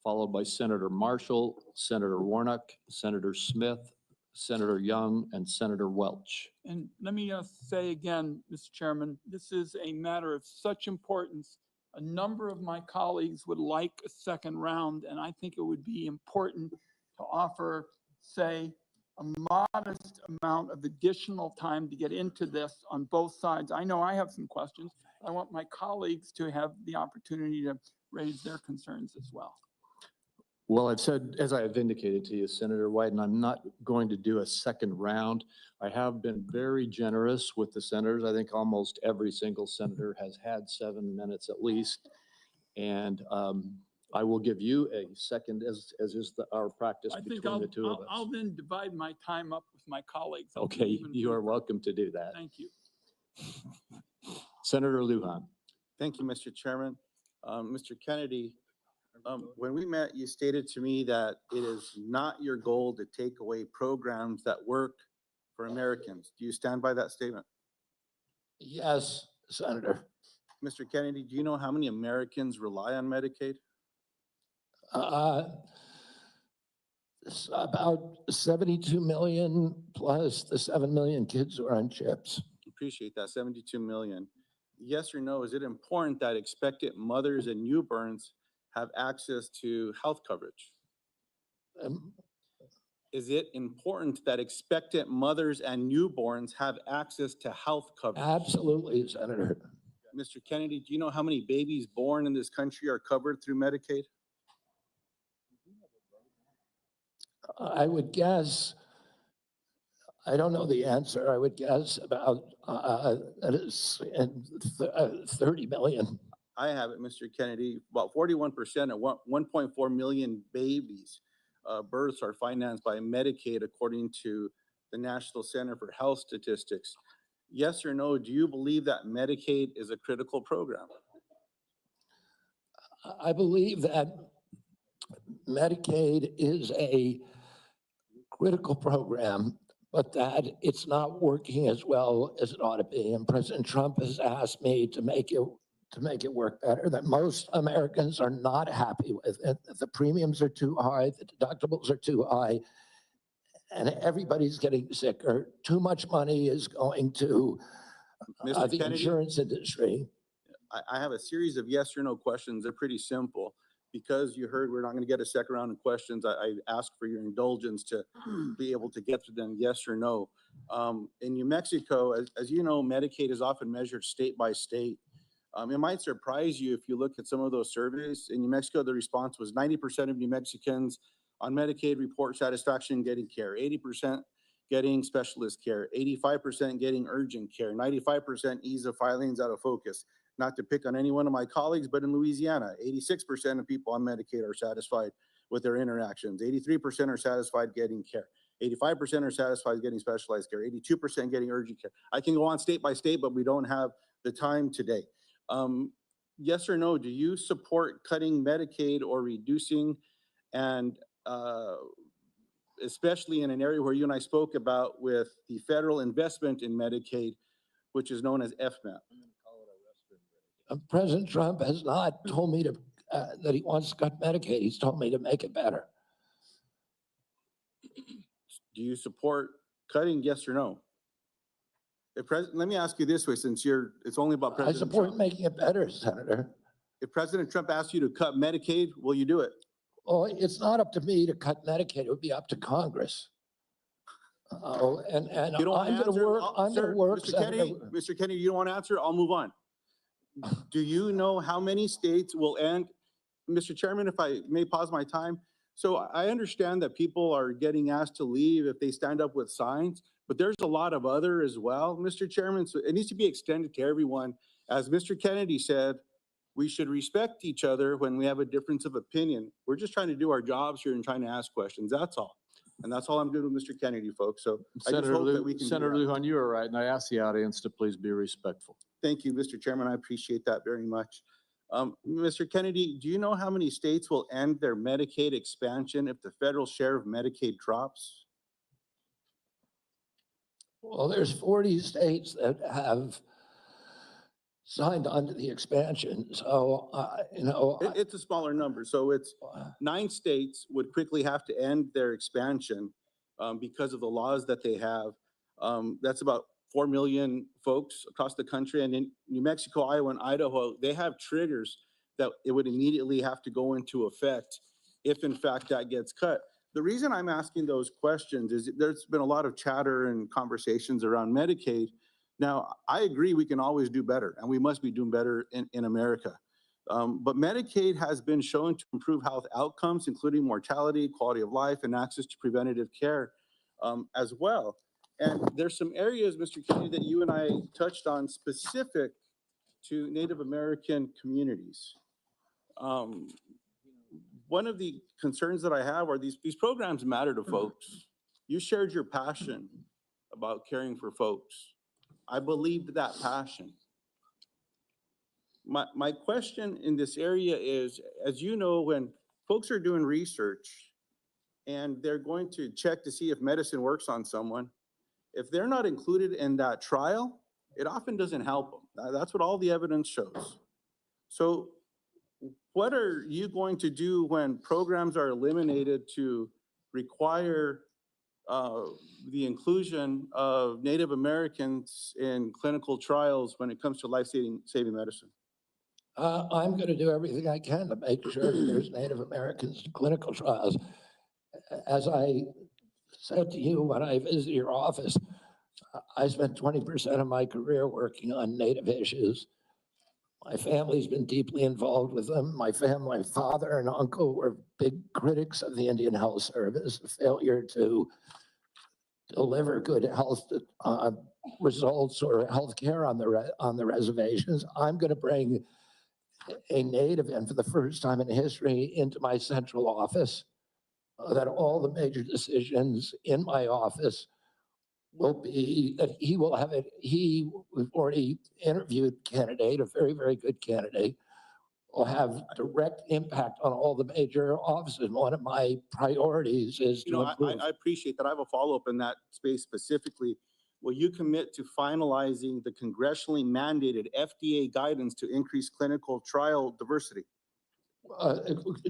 followed by Senator Marshall, Senator Warnock, Senator Smith, Senator Young, and Senator Welch. And let me say again, Mr. Chairman, this is a matter of such importance. A number of my colleagues would like a second round, and I think it would be important to offer, say, a modest amount of additional time to get into this on both sides. I know I have some questions. I want my colleagues to have the opportunity to raise their concerns as well. Well, I've said, as I have indicated to you, Senator Wyden, I'm not going to do a second round. I have been very generous with the senators. I think almost every single senator has had 7 minutes at least. And I will give you a second, as is our practice between the two of us. I'll then divide my time up with my colleagues. Okay, you are welcome to do that. Thank you. Senator Lujan. Thank you, Mr. Chairman. Mr. Kennedy, when we met, you stated to me that it is not your goal to take away programs that work for Americans. Do you stand by that statement? Yes, Senator. Mr. Kennedy, do you know how many Americans rely on Medicaid? It's about 72 million plus the 7 million kids who are on chips. Appreciate that, 72 million. Yes or no, is it important that expectant mothers and newborns have access to health coverage? Is it important that expectant mothers and newborns have access to health coverage? Absolutely, Senator. Mr. Kennedy, do you know how many babies born in this country are covered through Medicaid? I would guess, I don't know the answer. I would guess about 30 million. I have it, Mr. Kennedy. About 41% of 1.4 million babies births are financed by Medicaid, according to the National Center for Health Statistics. Yes or no, do you believe that Medicaid is a critical program? I believe that Medicaid is a critical program, but that it's not working as well as it ought to be. And President Trump has asked me to make it work better, that most Americans are not happy with it. The premiums are too high, the deductibles are too high, and everybody's getting sicker. Too much money is going to the insurance industry. I have a series of yes or no questions. They're pretty simple. Because you heard we're not going to get a second round of questions, I ask for your indulgence to be able to get to them yes or no. In New Mexico, as you know, Medicaid is often measured state by state. It might surprise you if you look at some of those surveys. In New Mexico, the response was 90% of New Mexicans on Medicaid report satisfaction getting care, 80% getting specialist care, 85% getting urgent care, 95% ease of filings out of focus. Not to pick on any one of my colleagues, but in Louisiana, 86% of people on Medicaid are satisfied with their interactions. 83% are satisfied getting care. 85% are satisfied getting specialized care. 82% getting urgent care. I can go on state by state, but we don't have the time today. Yes or no, do you support cutting Medicaid or reducing, and especially in an area where you and I spoke about with the federal investment in Medicaid, which is known as FMAP. President Trump has not told me to, that he wants to cut Medicaid. He's told me to make it better. Do you support cutting, yes or no? Let me ask you this way, since it's only about I President support Trump. making it better, Senator. If President Trump asks you to cut Medicaid, will you do it? Oh, it's not up to me to cut Medicaid. It would be up to Congress. And You don't I'm going to answer- work, I'll- I'm going Sir, to work, Mr. Kennedy, Senator. Mr. Kennedy, you don't want to answer? I'll move on. Do you know how many states will end? Mr. Chairman, if I may pause my time. So I understand that people are getting asked to leave if they stand up with signs, but there's a lot of other as well, Mr. Chairman. So it needs to be extended to everyone. As Mr. Kennedy said, we should respect each other when we have a difference of opinion. We're just trying to do our jobs here and trying to ask questions. That's all. And that's all I'm doing with Mr. Kennedy, folks. So I just Senator hope that we can do Senator that. Lujan, you are right, and I ask the audience to please be respectful. Thank you, Mr. Chairman. I appreciate that very much. Mr. Kennedy, do you know how many states will end their Medicaid expansion if the federal share of Medicaid drops? Well, there's 40 states that have signed on to the expansion. So, It's a smaller number. So it's 9 states would quickly have to end their expansion because of the laws that they have. That's about 4 million folks across the country. And in New Mexico, Iowa, and Idaho, they have triggers that it would immediately have to go into effect if in fact that gets cut. The reason I'm asking those questions is there's been a lot of chatter and conversations around Medicaid. Now, I agree we can always do better, and we must be doing better in America. But Medicaid has been shown to improve health outcomes, including mortality, quality of life, and access to preventative care as well. And there's some areas, Mr. Kennedy, that you and I touched on specific to Native American communities. One of the concerns that I have are these programs matter to folks. You shared your passion about caring for folks. I believed that passion. My question in this area is, as you know, when folks are doing research and they're going to check to see if medicine works on someone, if they're not included in that trial, it often doesn't help them. That's what all the evidence shows. So what are you going to do when programs are eliminated to require the inclusion of Native Americans in clinical trials when it comes to life-saving medicine? I'm going to do everything I can to make sure that there's Native Americans in clinical trials. As I said to you when I visited your office, I spent 20% of my career working on Native issues. My family's been deeply involved with them. My father and uncle were big critics of the Indian Health Service, the failure to deliver good health results or health care on the reservations. I'm going to bring a Native in for the first time in history into my central office, that all the major decisions in my office will be that he will have it. We've already interviewed a candidate, a very, very good candidate, will have direct impact on all the major offices. One of my priorities is to improve. I appreciate that. I have a follow-up in that space specifically. Will you commit to finalizing the congressionally mandated FDA guidance to increase clinical trial diversity?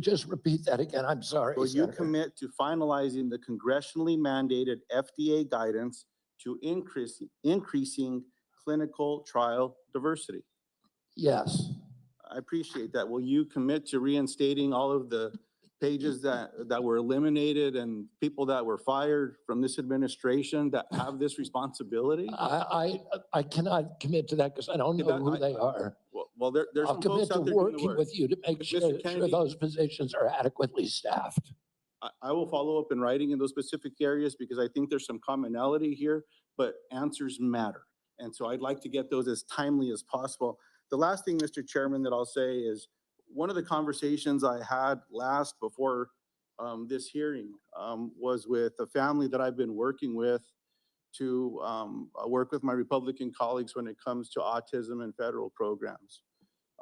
Just repeat that again. I'm sorry. Will you commit to finalizing the congressionally mandated FDA guidance to increasing clinical trial diversity? Yes. I appreciate that. Will you commit to reinstating all of the pages that were eliminated and people that were fired from this administration that have this responsibility? I cannot commit to that because I don't know who they are. Well, there's I'll some commit folks to out there doing the working work. with you to make sure those positions are adequately staffed. I will follow up in writing in those specific areas because I think there's some commonality here, but answers matter. And so I'd like to get those as timely as possible. The last thing, Mr. Chairman, that I'll say is one of the conversations I had last before this hearing was with a family that I've been working with to work with my Republican colleagues when it comes to autism and federal programs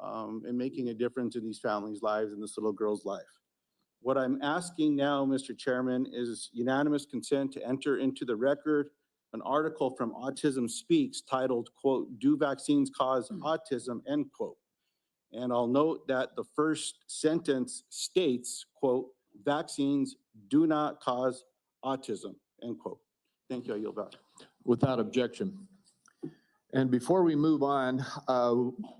and making a difference in these families' lives and this little girl's life. What I'm asking now, Mr. Chairman, is unanimous consent to enter into the record an article from Autism Speaks titled, quote, "Do Vaccines Cause Autism?" End quote. And I'll note that the first sentence states, quote, "Vaccines do not cause autism," end quote. Thank you. I yield back. Without objection. And before we move on,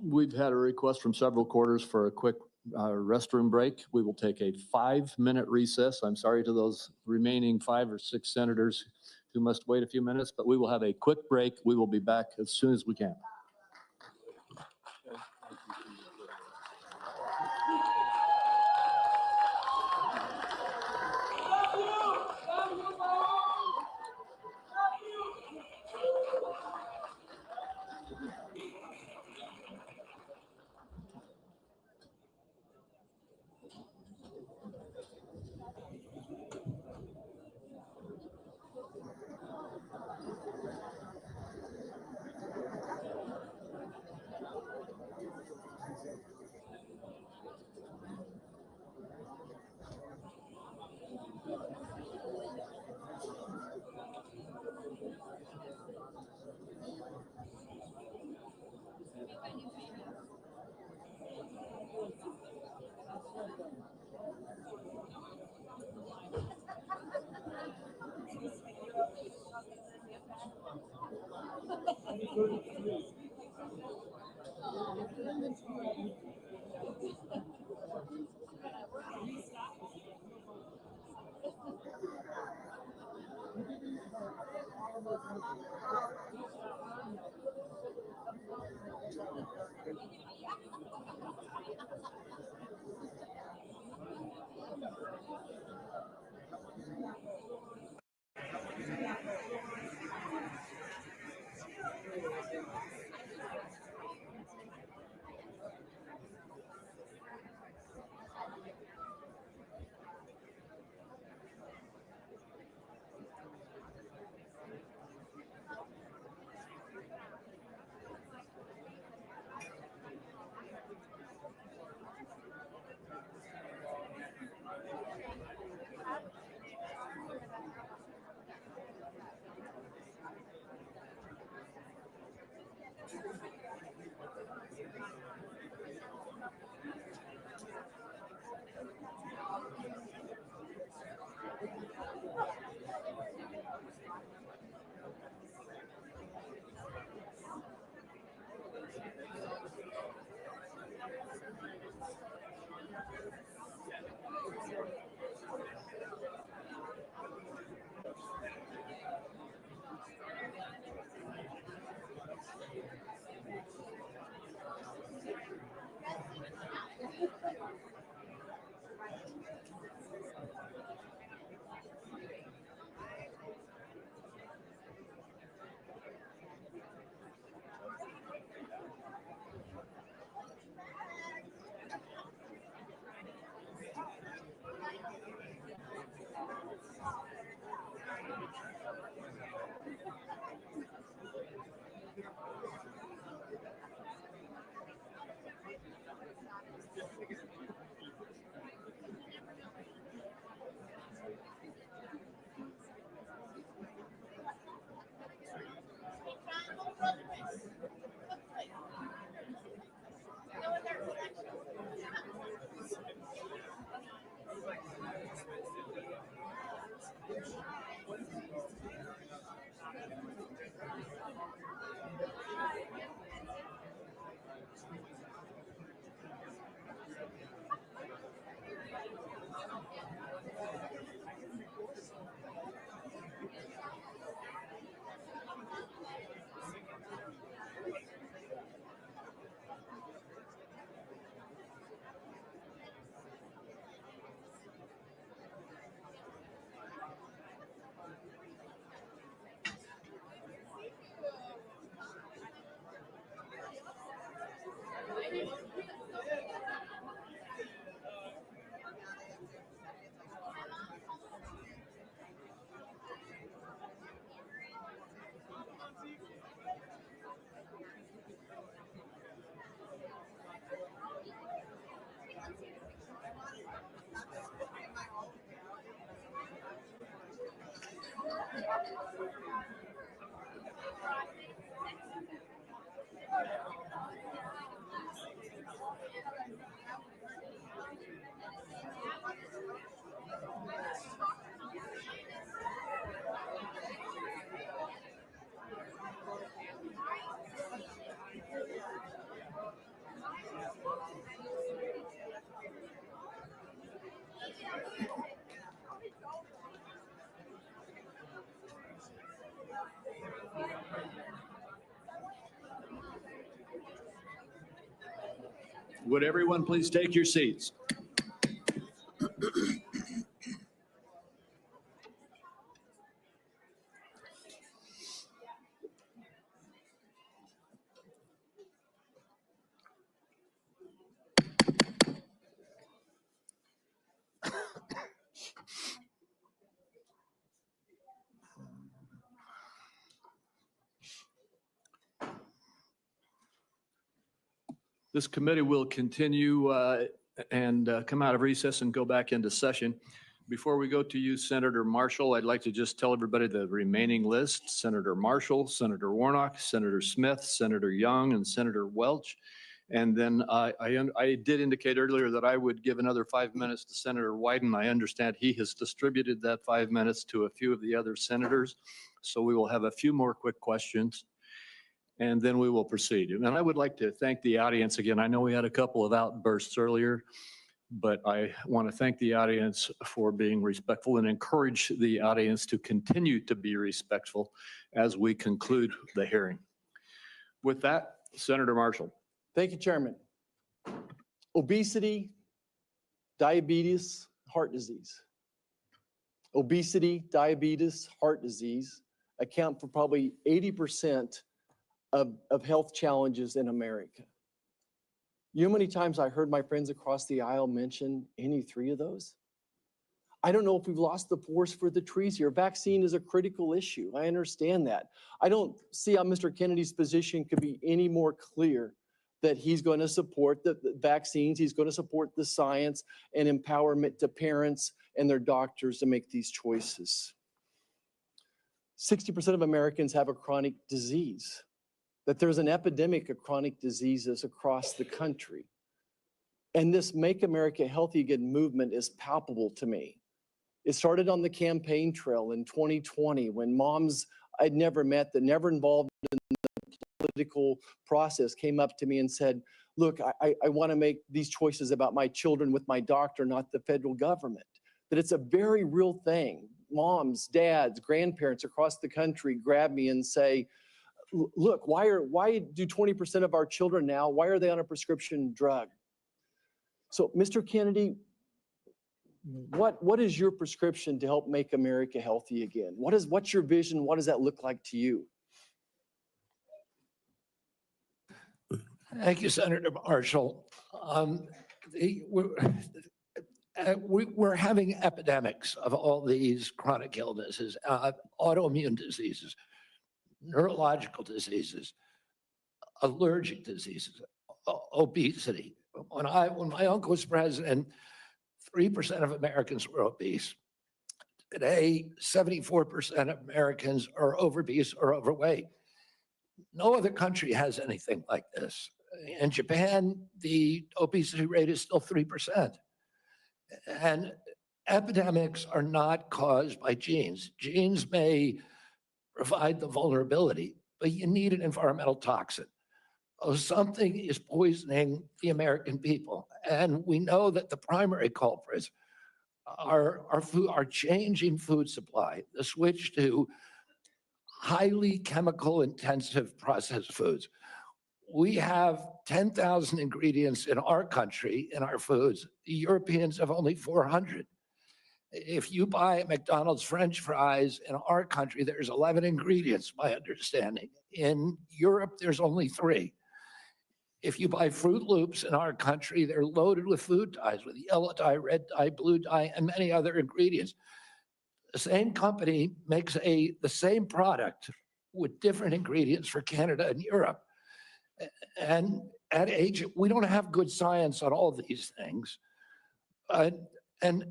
we've had a request from several quarters for a quick restroom break. We will take a 5-minute recess. I'm sorry to those remaining 5 or 6 senators who must wait a few minutes, but we will have a quick break. We will be back as soon as we can. Would everyone please take your seats? This committee will continue and come out of recess and go back into session. Before we go to you, Senator Marshall, I'd like to just tell everybody the remaining list: Senator Marshall, Senator Warnock, Senator Smith, Senator Young, and Senator Welch. And then I did indicate earlier that I would give another 5 minutes to Senator Wyden. I understand he has distributed that 5 minutes to a few of the other senators. So we will have a few more quick questions, and then we will proceed. And I would like to thank the audience again. I know we had a couple of outbursts earlier, but I want to thank the audience for being respectful and encourage the audience to continue to be respectful as we conclude the hearing. With that, Senator Marshall. Thank you, Chairman. Obesity, diabetes, heart disease. Obesity, diabetes, heart disease account for probably 80% of health challenges in America. You know how many times I heard my friends across the aisle mention any three of those? I don't know if we've lost the forest for the trees here. Vaccine is a critical issue. I understand that. I don't see how Mr. Kennedy's position could be any more clear that he's going to support the vaccines, he's going to support the science and empowerment to parents and their doctors to make these choices. 60% of Americans have a chronic disease, that there's an epidemic of chronic diseases across the country. And this Make America Healthy Again movement is palpable to me. It started on the campaign trail in 2020 when moms I'd never met, that never involved in the political process, came up to me and said, look, I want to make these choices about my children with my doctor, not the federal government. That it's a very real thing. Moms, dads, grandparents across the country grab me and say, look, why do 20% of our children now, why are they on a prescription drug? So, Mr. Kennedy, what is your prescription to help make America healthy again? What's your vision? What does that look like to you? Thank you, Senator Marshall. We're having epidemics of all these chronic illnesses, autoimmune diseases, neurological diseases, allergic diseases, obesity. When my uncle was president, 3% of Americans were obese. Today, 74% of Americans are obese or overweight. No other country has anything like this. In Japan, the obesity rate is still 3%. And epidemics are not caused by genes. Genes may provide the vulnerability, but you need an environmental toxin. Something is poisoning the American people. And we know that the primary culprits are changing food supply, the switch to highly chemical intensive processed foods. We have 10,000 ingredients in our country, in our foods. The Europeans have only 400. If you buy McDonald's French fries in our country, there's 11 ingredients, my understanding. In Europe, there's only 3. If you buy Fruit Loops in our country, they're loaded with food dyes, with yellow dye, red dye, blue dye, and many other ingredients. The same company makes the same product with different ingredients for Canada and Europe. And at age, we don't have good science on all these things. And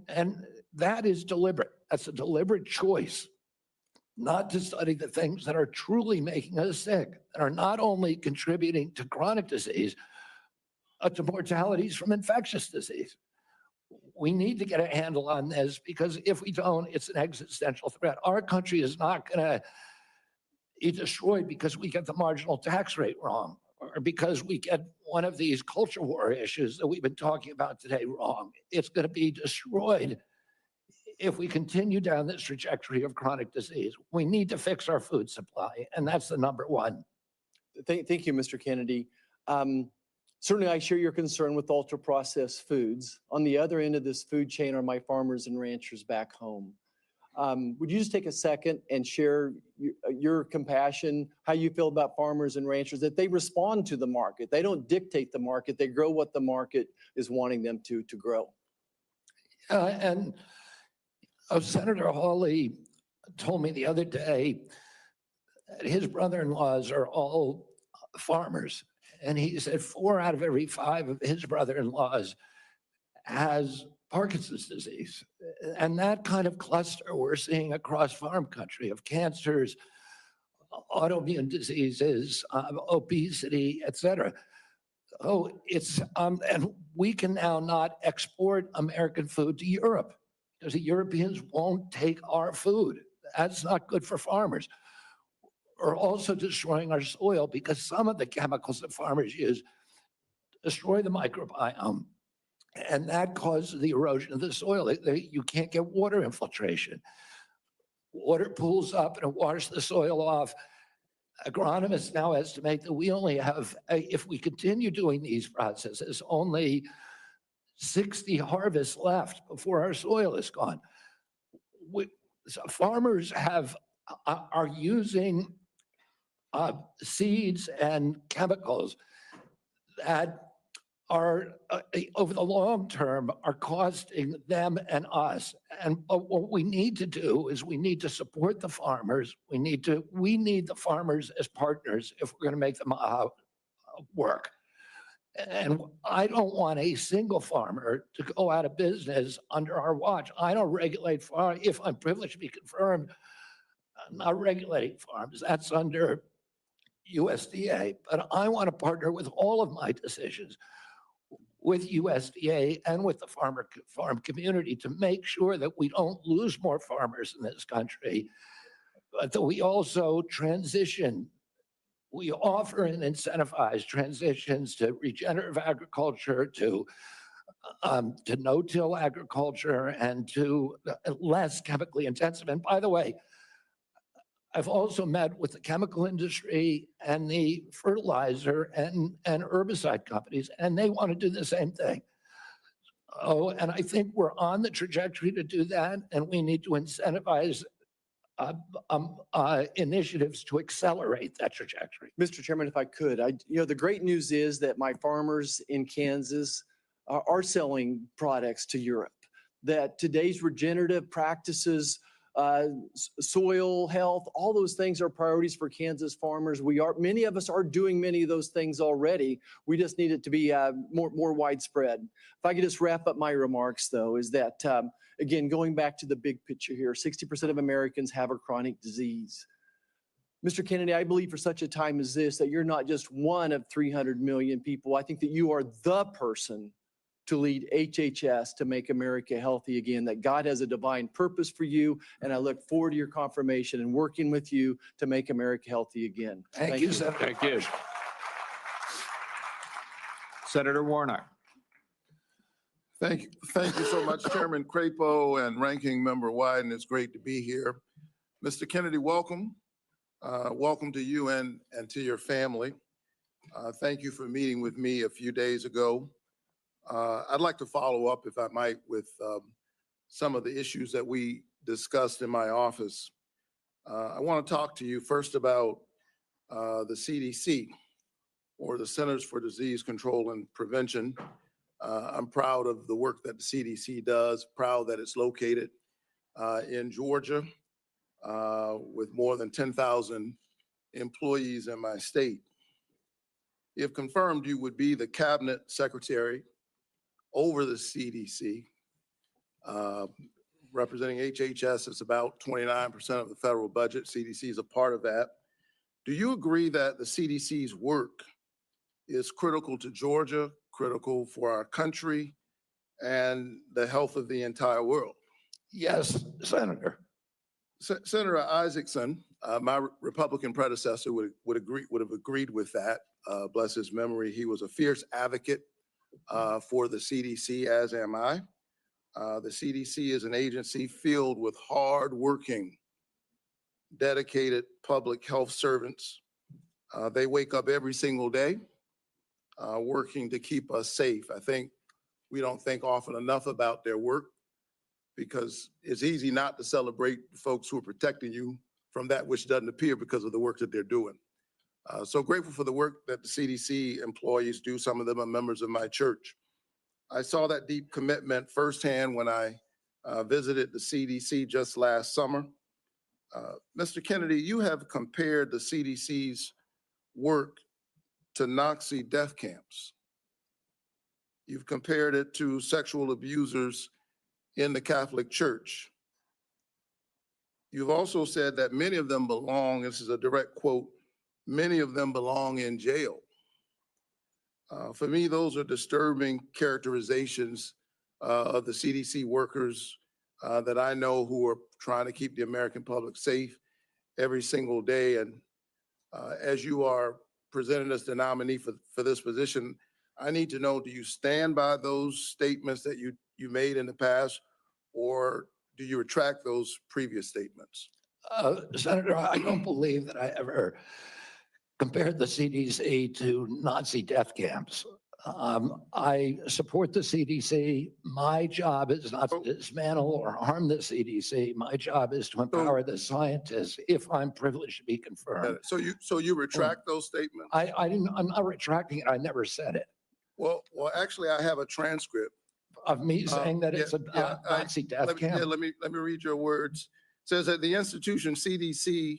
that is deliberate. That's a deliberate choice not to study the things that are truly making us sick, that are not only contributing to chronic disease, but to mortalities from infectious disease. We need to get a handle on this, because if we don't, it's an existential threat. Our country is not going to be destroyed because we get the marginal tax rate wrong, or because we get one of these culture war issues that we've been talking about today wrong. It's going to be destroyed if we continue down this trajectory of chronic disease. We need to fix our food supply, and that's the number one. Thank you, Mr. Kennedy. Certainly, I share your concern with ultra-processed foods. On the other end of this food chain are my farmers and ranchers back home. Would you just take a second and share your compassion, how you feel about farmers and ranchers, that they respond to the market? They don't dictate the market. They grow what the market is wanting them to grow. And Senator Hawley told me the other day that his brother-in-laws are all farmers. And he said 4 out of every 5 of his brother-in-laws has Parkinson's disease. And that kind of cluster we're seeing across farm country of cancers, autoimmune diseases, obesity, et cetera. Oh, and we can now not export American food to Europe because the Europeans won't take our food. That's not good for farmers. We're also destroying our soil because some of the chemicals that farmers use destroy the microbiome. And that causes the erosion of the soil. You can't get water infiltration. Water pools up and it washes the soil off. Agronomists now estimate that we only have, if we continue doing these processes, only 60 harvests left before our soil is gone. So farmers are using seeds and chemicals that are, over the long term, are costing them and us. And what we need to do is we need to support the farmers. We need the farmers as partners if we're going to make them work. And I don't want a single farmer to go out of business under our watch. I don't regulate farms. If I'm privileged to be confirmed, I'm not regulating farms. That's under USDA. But I want to partner with all of my decisions with USDA and with the farm community to make sure that we don't lose more farmers in this country, but that we also transition. We offer and incentivize transitions to regenerative agriculture, to no-till agriculture, and to less chemically intensive. And by the way, I've also met with the chemical industry and the fertilizer and herbicide companies, and they want to do the same thing. Oh, and I think we're on the trajectory to do that, and we need to incentivize initiatives to accelerate that trajectory. Mr. Chairman, if I could, the great news is that my farmers in Kansas are selling products to Europe, that today's regenerative practices, soil health, all those things are priorities for Kansas farmers. Many of us are doing many of those things already. We just need it to be more widespread. If I could just wrap up my remarks, though, is that, again, going back to the big picture here, 60% of Americans have a chronic disease. Mr. Kennedy, I believe for such a time as this, that you're not just one of 300 million people. I think that you are the person to lead HHS to make America healthy again, that God has a divine purpose for you, and I look forward to your confirmation and working with you to make America healthy again. Thank you, Senator. Thank you. Senator Warnock. Thank you so much, Chairman Crapo and Ranking Member Wyden. It's great to be here. Mr. Kennedy, welcome. Welcome to you and to your family. Thank you for meeting with me a few days ago. I'd like to follow up, if I might, with some of the issues that we discussed in my office. I want to talk to you first about the CDC, or the Centers for Disease Control and Prevention. I'm proud of the work that the CDC does, proud that it's located in Georgia with more than 10,000 employees in my state. If confirmed, you would be the cabinet secretary over the CDC. Representing HHS, it's about 29% of the federal budget. CDC is a part of that. Do you agree that the CDC's work is critical to Georgia, critical for our country, and the health of the entire world? Yes, Senator. Senator Isaacson, my Republican predecessor, would have agreed with that. Bless his memory. He was a fierce advocate for the CDC, as am I. The CDC is an agency filled with hardworking, dedicated public health servants. They wake up every single day working to keep us safe. I think we don't think often enough about their work because it's easy not to celebrate folks who are protecting you from that which doesn't appear because of the work that they're doing. So grateful for the work that the CDC employees do. Some of them are members of my church. I saw that deep commitment firsthand when I visited the CDC just last summer. Mr. Kennedy, you have compared the CDC's work to Nazi death camps. You've compared it to sexual abusers in the Catholic Church. You've also said that many of them belong, this is a direct quote, many of them belong in jail. For me, those are disturbing characterizations of the CDC workers that I know who are trying to keep the American public safe every single day. And as you are presented as the nominee for this position, I need to know, do you stand by those statements that you made in the past, or do you retract those previous statements? Senator, I don't believe that I ever compared the CDC to Nazi death camps. I support the CDC. My job is not to dismantle or harm the CDC. My job is to empower the scientists if I'm privileged to be confirmed. So you retract those statements? I'm not retracting it. I never said it. Well, actually, I have a transcript of me saying that it's a Nazi death camp. Yeah, let me read your words. It says that the institution CDC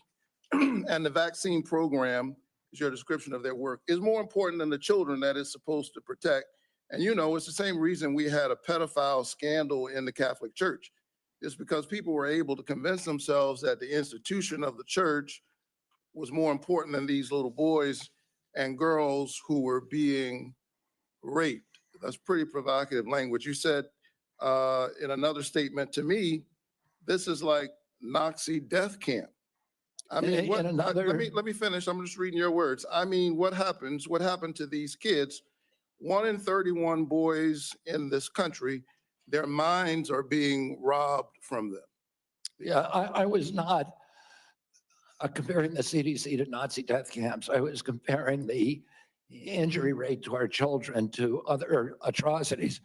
and the vaccine program, is your description of their work, is more important than the children that it's supposed to protect. And you know, it's the same reason we had a pedophile scandal in the Catholic Church. It's because people were able to convince themselves that the institution of the church was more important than these little boys and girls who were being raped. That's pretty provocative language. You said in another statement to me, this is like Nazi death camp. I mean, let me finish. I'm just reading your words. I mean, what happened to these kids? 1 in 31 boys in this country, their minds are being robbed from them. Yeah, I was not comparing the CDC to Nazi death camps. I was comparing the injury rate to our children to other atrocities.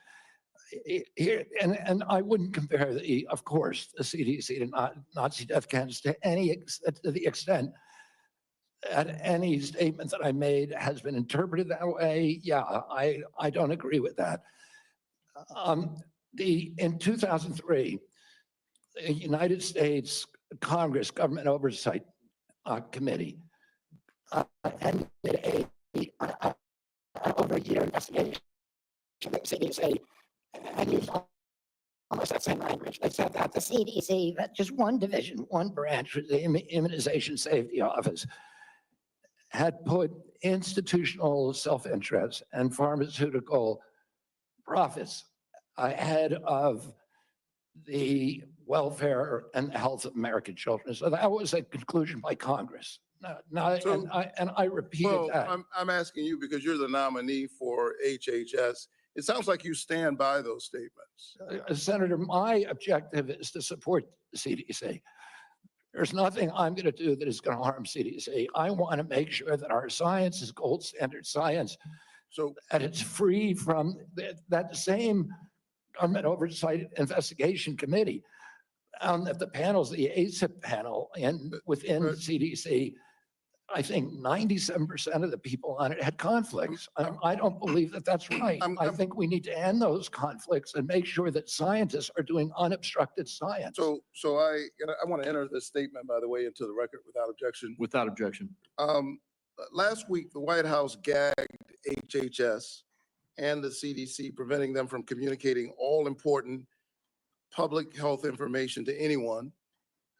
And I wouldn't compare of course, the CDC to Nazi death camps to the extent that any statement that I made has been interpreted that way. Yeah, I don't agree with that. In 2003, the United States Congress Government Oversight Committee and did over a year investigation of the CDC and used almost that same language. They said that the CDC, that just one division, one branch, the Immunization Safety Office, had put institutional self-interest and pharmaceutical profits ahead of the welfare and health of American children. So that was a conclusion by Congress. And I repeated that. I'm asking you because you're the nominee for HHS. It sounds like you stand by those statements. Senator, my objective is to support the CDC. There's nothing I'm going to do that is going to harm CDC. I want to make sure that our science is gold standard science, so that it's free from that same government oversight investigation committee. That the panels, the ACIP panel, and within the CDC, I think 97% of the people on it had conflicts. I don't believe that that's right. I think we need to end those conflicts and make sure that scientists are doing unobstructed science. So I want to enter this statement, by the way, into the record without objection. Without objection. Last week, the White House gagged HHS and the CDC, preventing them from communicating all important public health information to anyone,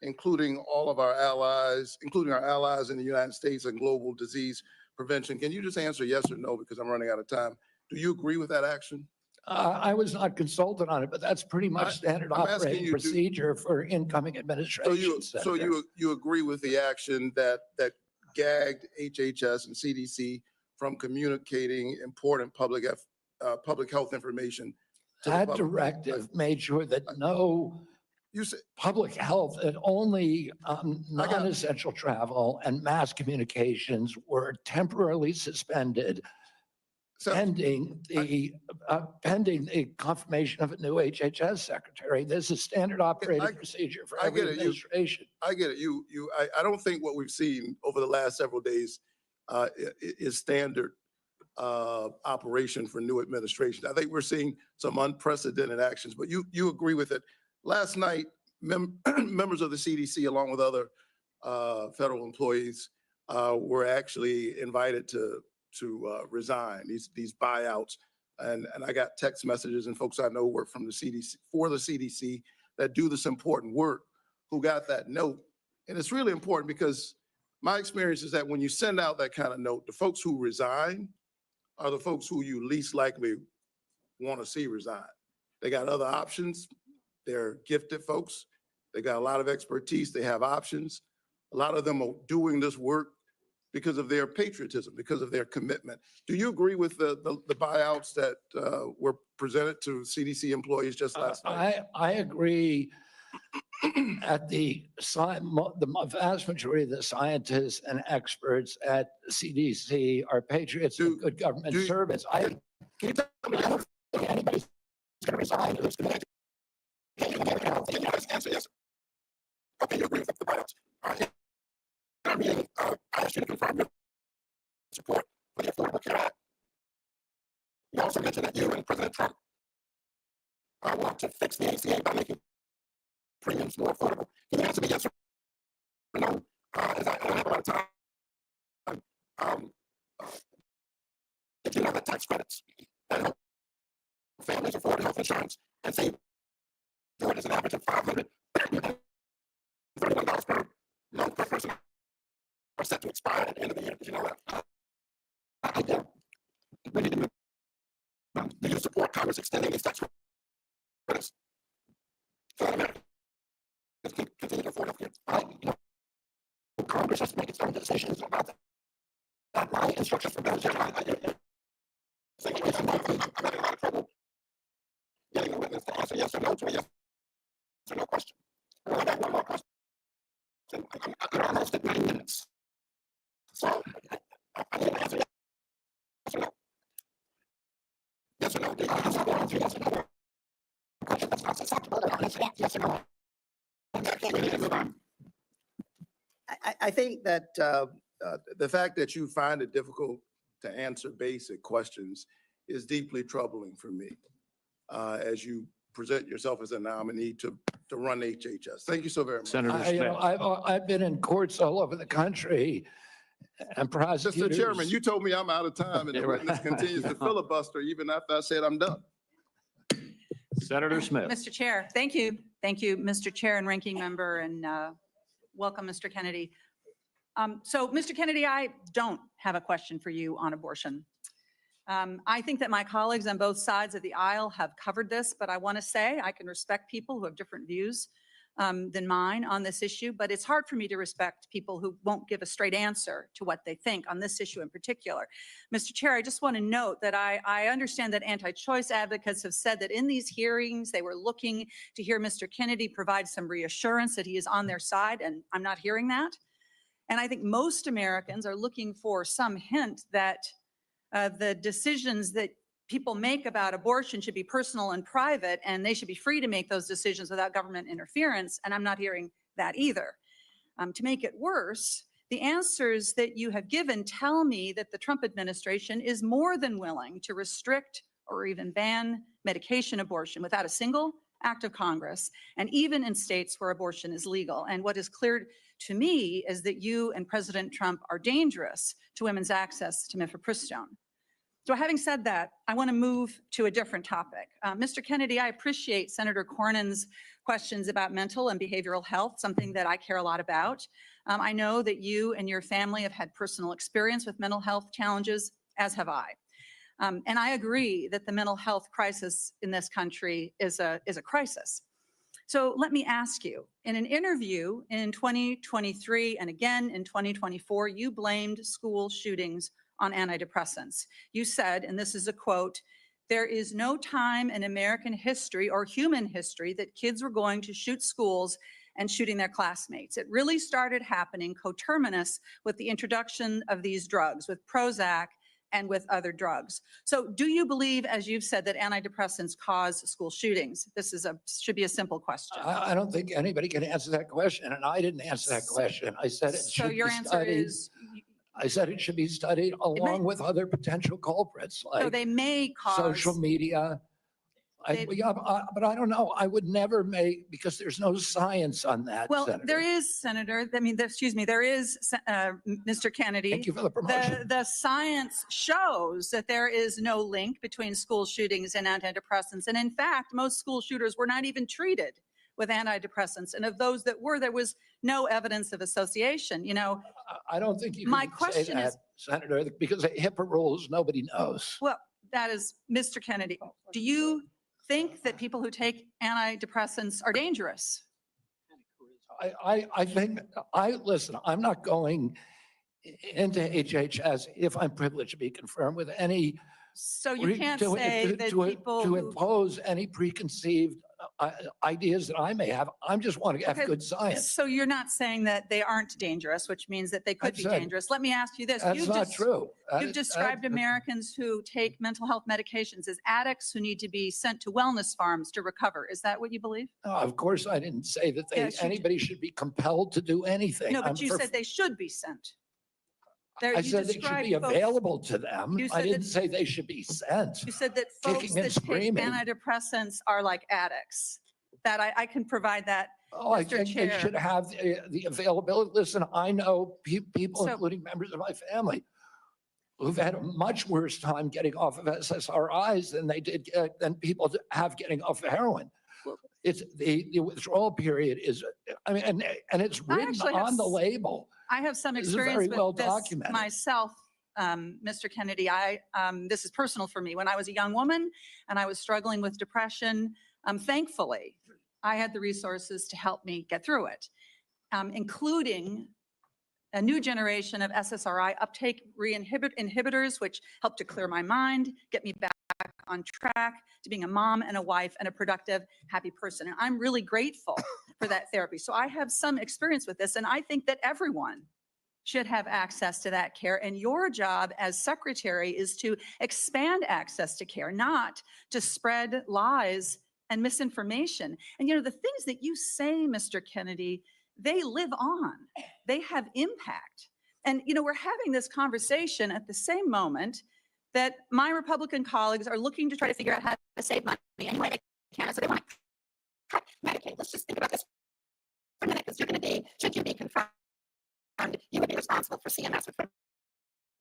including all of our allies, including our allies in the United States and global disease prevention. Can you just answer yes or no, because I'm running out of time? Do you agree with that action? I was not consulted on it, but that's pretty much standard operating procedure for incoming administration. So you agree with the action that gagged HHS and CDC from communicating important public health information? That directive made sure that no public health, that only non-essential travel and mass communications were temporarily suspended pending the confirmation of a new HHS secretary. This is standard operating procedure for I every get it. administration. I get it. I don't think what we've seen over the last several days is standard operation for new administration. I think we're seeing some unprecedented actions, but you agree with it. Last night, members of the CDC, along with other federal employees, were actually invited to resign, these buyouts. And I got text messages and folks I know work from the CDC, for the CDC, that do this important work, who got that note. And it's really important because my experience is that when you send out that kind of note, the folks who resign are the folks who you least likely want to see resign. They got other options. They're gifted folks. They got a lot of expertise. They have options. A lot of them are doing this work because of their patriotism, because of their commitment. Do you agree with the buyouts that were presented to CDC employees just last night? I agree. At the vast majority of the scientists and experts at CDC are patriots of good government service. I keep anybody's going to resign who's going to answer yes. Okay, you agree with the buyouts. I asked you to confirm your support for the Affordable Care Act. You also mentioned that you and President Trump want to fix the ACA by making premiums more affordable. Can you answer me yes or no? As I don't have a lot of time. Did you know that tax credits that help families afford health insurance and save Georgia's an average of $531 per month per person are set to expire at the end of the year? Did you know that? I do. Do you support Congress extending these tax credits to America? Continue to afford healthcare. Congress has to make its own decisions about that. My instructions from those I'm having a lot of trouble getting the witness to answer yes or no to a yes or no question. I only got one more question. I'm almost at 9 minutes. So I need to answer yes or no. Yes or no. Do you answer yes or no? Question that's not susceptible to answer yes or no. I think that the fact that you find it difficult to answer basic questions is deeply troubling for me as you present yourself as a nominee to run HHS. Thank you so very much. Senator Smith. I've been in courts all over the country and prosecutors. Mr. Chairman, you told me I'm out of time and the witness continues to filibuster even after I said I'm done. Senator Smith. Mr. Chair, thank you. Thank you, Mr. Chair and Ranking Member, and welcome, Mr. Kennedy. So, Mr. Kennedy, I don't have a question for you on abortion. I think that my colleagues on both sides of the aisle have covered this, but I want to say I can respect people who have different views than mine on this issue, but it's hard for me to respect people who won't give a straight answer to what they think on this issue in particular. Mr. Chair, I just want to note that I understand that anti-choice advocates have said that in these hearings, they were looking to hear Mr. Kennedy provide some reassurance that he is on their side, and I'm not hearing that. And I think most Americans are looking for some hint that the decisions that people make about abortion should be personal and private, and they should be free to make those decisions without government interference, and I'm not hearing that either. To make it worse, the answers that you have given tell me that the Trump administration is more than willing to restrict or even ban medication abortion without a single act of Congress, and even in states where abortion is legal. And what is clear to me is that you and President Trump are dangerous to women's access to mifepristone. So having said that, I want to move to a different topic. Mr. Kennedy, I appreciate Senator Cornyn's questions about mental and behavioral health, something that I care a lot about. I know that you and your family have had personal experience with mental health challenges, as have I. And I agree that the mental health crisis in this country is a crisis. So let me ask you, in an interview in 2023 and again in 2024, you blamed school shootings on antidepressants. You said, and this is a quote, "There is no time in American history or human history that kids were going to shoot schools and shooting their classmates. It really started happening coterminous with the introduction of these drugs, with Prozac and with other drugs. So do you believe, as you've said, that antidepressants cause school shootings? This should be a simple question. I don't think anybody can answer that question, and I didn't answer that question. I said it So should your be answer studied. is, I said it should be studied along with other potential culprits so like they may cause. social media. But I don't know. I would never make, because there's no science on that, Well, Senator. there is, Senator, excuse me, there is, Mr. Kennedy. Thank you for the promotion. The science shows that there is no link between school shootings and antidepressants. And in fact, most school shooters were not even treated with antidepressants. And of those that were, there was no evidence of association. You know, I don't think you my can say question that, is, Senator, because of HIPAA rules, nobody knows. well, that is, Mr. Kennedy, do you think that people who take antidepressants are dangerous? I think, listen, I'm not going into HHS if I'm privileged to be confirmed with any. So you can't say that people to who. impose any preconceived ideas that I may have. I just want to have Okay, good science. So you're not saying that they aren't dangerous, which means that they could be dangerous. Let me ask you this. That's not true. You've described Americans who take mental health medications as addicts who need to be sent to wellness farms to recover. Is that what you believe? No, of course, I didn't say that Yes, you anybody should be compelled to do anything. No, but you said they should be sent. I said they should be available to them. I didn't say they should be sent. You said that folks Kicking and that take screaming. antidepressants are like addicts. That I can provide that, Oh, I Mr. think they Chair. should have the availability. Listen, I know people, So- including members of my family, who've had a much worse time getting off of SSRIs than they did, than people have getting off of heroin. It's the withdrawal period is, I mean, and it's written actually have on the label. I have some This is very experience well with this documented. myself, Mr. Kennedy. This is personal for me. When I was a young woman and I was struggling with depression, thankfully, I had the resources to help me get through it, including a new generation of SSRI uptake inhibitors, which helped to clear my mind, get me back on track to being a mom and a wife and a productive, happy person. And I'm really grateful for that therapy. So I have some experience with this, and I think that everyone should have access to that care. And your job as secretary is to expand access to care, not to spread lies and misinformation. And you know, the things that you say, Mr. Kennedy, they live on. They have impact. And you know, we're having this conversation at the same moment that my Republican colleagues are looking to try to figure out how to save money any way they can. So they want to cut Medicaid. Let's just think about this for a minute, because you're going to be, should you be confirmed, you would be responsible for CMS, which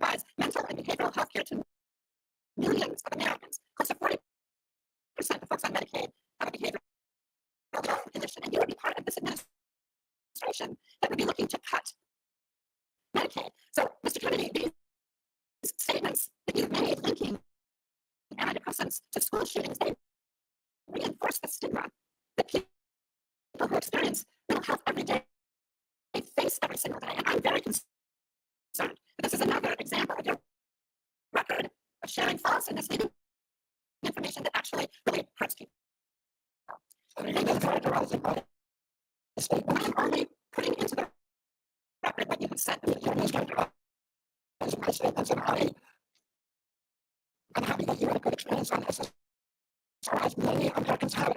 provides mental and behavioral health care to millions of Americans. Close to 40% of folks on Medicaid have a behavioral health condition, and you would be part of this administration that would be looking to cut Medicaid. So, Mr. Kennedy, these statements that you've made linking antidepressants to school shootings, they reinforce the stigma that people who experience mental health every day face every single day. And I'm very concerned that this is another example of your record of sharing false and misleading information that actually really hurts people. I'm only putting into the record what you have said. My statements, and I'm happy that you had a good experience on this. So as many Americans have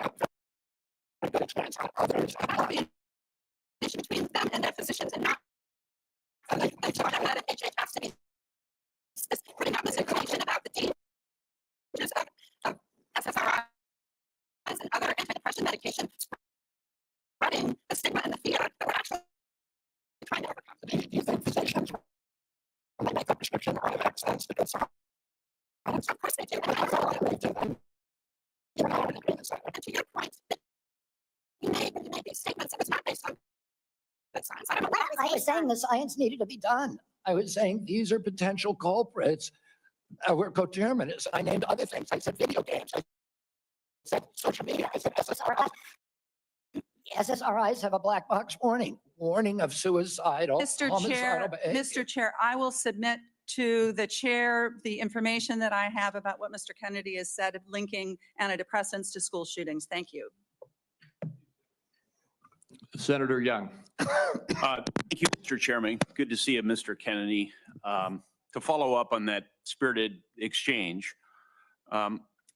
a good experience on others, and between them and their physicians, and not they talk about it at HHS to be putting out misinformation about the dangers of SSRIs and other antidepressant medications, spreading the stigma and the fear that we're actually trying to overcome. Do you think physicians will make a prescription or access to good science? Of course they do. And I feel like they do. And to your point, you made these statements, it was not based on good science. I was saying the science needed to be done. I was saying these are potential culprits. We're co-chairman. I named other things. I said video games. I said social media. I said SSRIs. SSRIs have a black box warning of suicidal, homicidal behavior. Mr. Chair, I will submit to the chair the information that I have about what Mr. Kennedy has said of linking antidepressants to school shootings. Thank you. Senator Young. Thank you, Mr. Chairman. Good to see you, Mr. Kennedy. to follow up on that spirited exchange,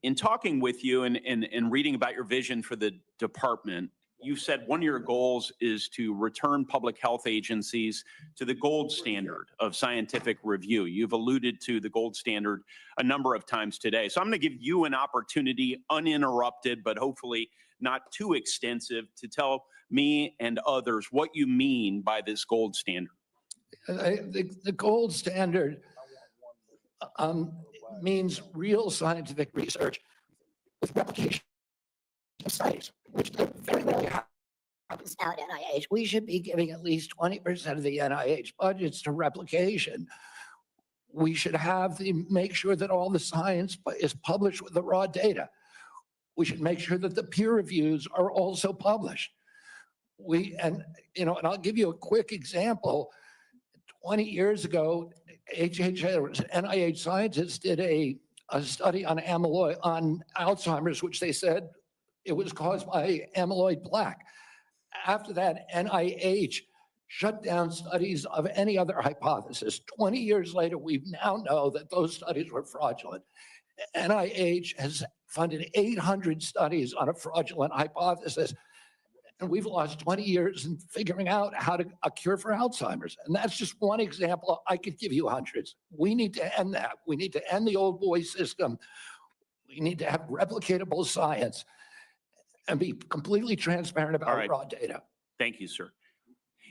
in talking with you and reading about your vision for the department, you said one of your goals is to return public health agencies to the gold standard of scientific review. You've alluded to the gold standard a number of times today. So I'm going to give you an opportunity, uninterrupted, but hopefully not too extensive, to tell me and others what you mean by this gold standard. The gold standard means real scientific research with replication of studies, which very rarely happens now at NIH. We should be giving at least 20% of the NIH budgets to replication. We should make sure that all the science is published with the raw data. We should make sure that the peer reviews are also published. And I'll give you a quick example. 20 years ago, HHS, NIH scientists did a study on Alzheimer's, which they said it was caused by amyloid plaque. After that, NIH shut down studies of any other hypothesis. 20 years later, we now know that those studies were fraudulent. NIH has funded 800 studies on a fraudulent hypothesis, and we've lost 20 years in figuring out a cure for Alzheimer's. And that's just one example. I could give you hundreds. We need to end that. We need to end the old boy system. We need to have replicatable science and be completely transparent about raw data. Thank you, sir.